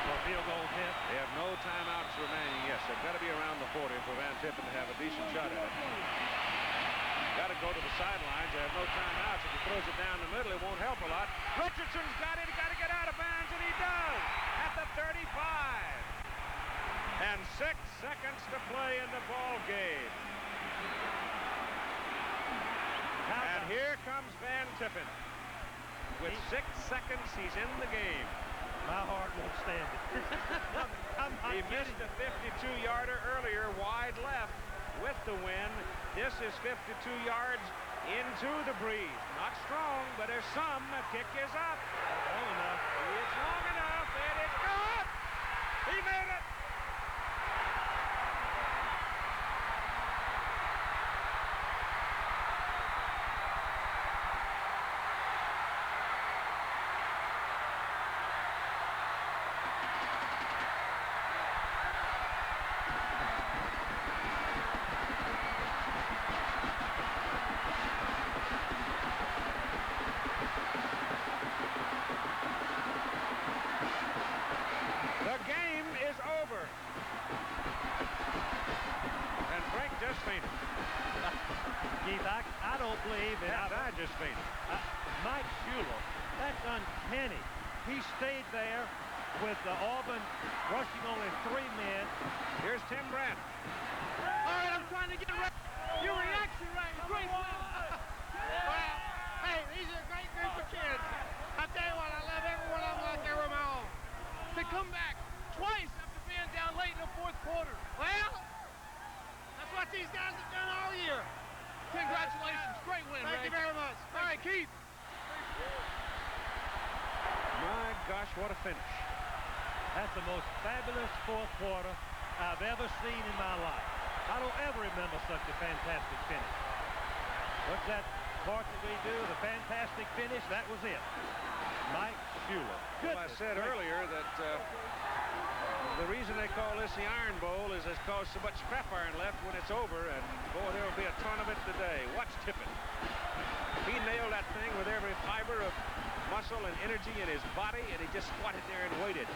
For a field goal attempt. They have no timeouts remaining. Yes, they've got to be around the 40 for Van Tiffin to have a decent shot at it. Got to go to the sidelines. They have no timeouts. If he throws it down the middle, it won't help a lot. Richardson's got it. He got to get out of bounds, and he does at the 35. And 6 seconds to play in the ball game. And here comes Van Tiffin. With 6 seconds, he's in the game. My heart won't stand it. He missed a 52-yarder earlier, wide left with the wind. This is 52 yards into the breeze. Not strong, but there's some. The kick is up. Long enough. It's long enough. It is good. He made it. Keith, I don't believe it. I just fainted. Mike Shula, that's uncanny. He stayed there with Auburn rushing only 3 men. Here's Tim Brandt. All right, I'm trying to get ready. Your reaction right. Great. Well, hey, these are a great group of kids. I tell you what, I love every one of them like they were my own. To come back twice after being down late in the 4th quarter. Well, that's what these guys have done all year. Congratulations. Great win, Ray. Thank you very much. All right, Keith. My gosh, what a finish. That's the most fabulous 4th quarter I've ever seen in my life. I don't ever remember such a fantastic finish. What's that part that we do? The fantastic finish? That was it. Mike Shula. Well, I said earlier that the reason they call this the Iron Bowl is there's caused so much scrap iron left when it's over, and boy, there will be a ton of it today. Watch Tippett. He nailed that thing with every fiber of muscle and energy in his body, and he just squatted there and waited.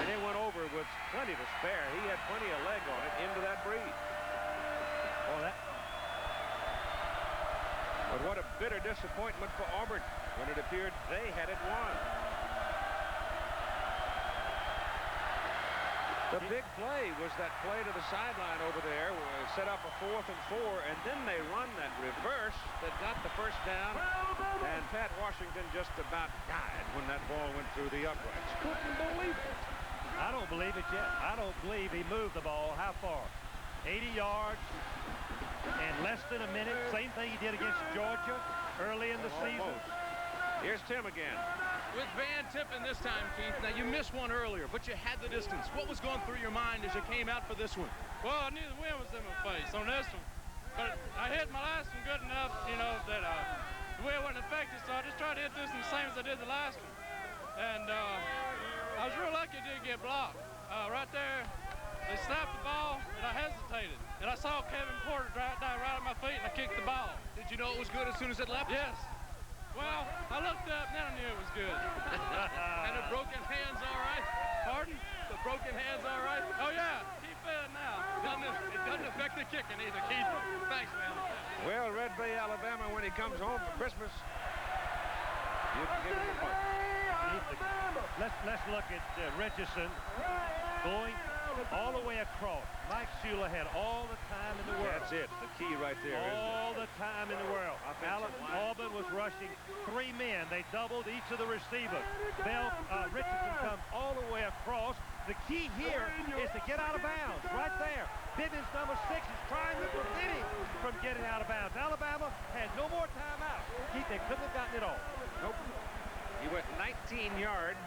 And it went over with plenty to spare. He had plenty of leg on it into that breeze. Oh, But what a bitter disappointment for Auburn when it appeared they had it won. The big play was that play to the sideline over there, where they set up a 4th and 4, and then they run that reverse that got the first down, and Pat Washington just about died when that ball went through the uprights. Couldn't believe it. I don't believe it yet. I don't believe he moved the ball. How far? 80 yards in less than a minute. Same thing he did against Georgia early in the season. Here's Tim again. With Van Tiffin this time, Keith. Now, you missed one earlier, but you had the distance. What was going through your mind as you came out for this one? Well, I knew the wind was in my face on this one. But I hit my last one good enough, you know, that the wind wasn't affected, so I just tried to hit this one the same as I did the last one. And I was real lucky it didn't get blocked. Right there, they snapped the ball, and I hesitated. And I saw Kevin Porter drive down right at my feet, and I kicked the ball. Did you know it was good as soon as it left? Yes. Well, I looked up, and then I knew it was good. And the broken hand's all right? Pardon? The broken hand's all right? Oh, yeah. Keep it now. It doesn't affect the kicking either, Keith. Thanks, man. Well, Red Bay, Alabama, when he comes home for Christmas, you can give him a punch. Let's look at Richardson going all the way across. Mike Shula had all the time in the world. That's it. The key right there. All the time in the world. Auburn was rushing 3 men. They doubled each of the receivers. Richardson comes all the way across. The key here is to get out of bounds. Right there. Bivens, number 6, is trying to prevent him from getting out of bounds. Alabama had no more timeout. They couldn't have gotten it all. Nope. He went 19 yards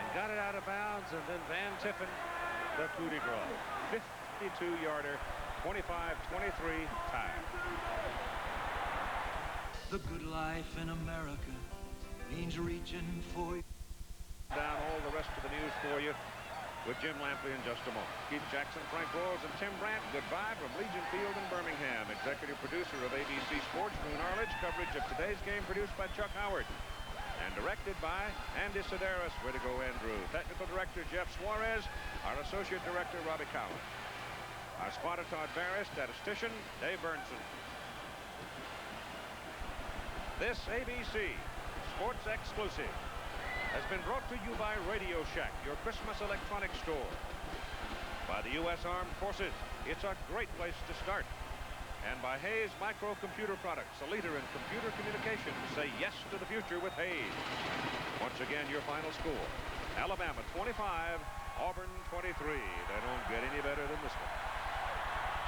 and got it out of bounds, and then Van Tiffen, the coup de grace. 52-yarder, 25-23 tie. The good life in America means reaching for... Down all the rest of the news for you with Jim Lampley in just a moment. Keith Jackson, Frank Boyles, and Tim Brandt, goodbye from Legion Field in Birmingham. Executive producer of ABC Sports, Moon Arledge. Coverage of today's game produced by Chuck Howard and directed by Andy Sedaris. Way to go, Andrew. Technical director Jeff Suarez. Our associate director Robbie Collins. Our spotter Todd Barris. Statistician Dave Burnson. This ABC Sports Exclusive has been brought to you by Radio Shack, your Christmas electronics store. By the U.S. Armed Forces, it's a great place to start. And by Hayes Microcomputer Products, a leader in computer communications. Say yes to the future with Hayes. Once again, your final score. Alabama 25, Auburn 23. They don't get any better than this one.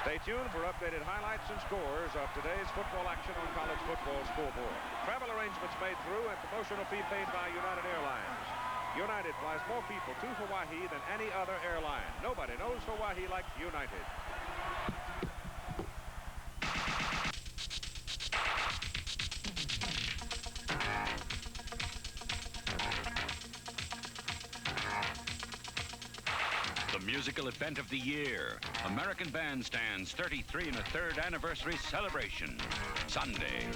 Stay tuned for updated highlights and scores of today's football action on College Football Scoreboard. Travel arrangements made through and promotional fee paid by United Airlines. United flies more people to Hawaii than any other airline. Nobody knows Hawaii like United. Musical event of the year, American Bandstand's 33 1/3 anniversary celebration, Sunday.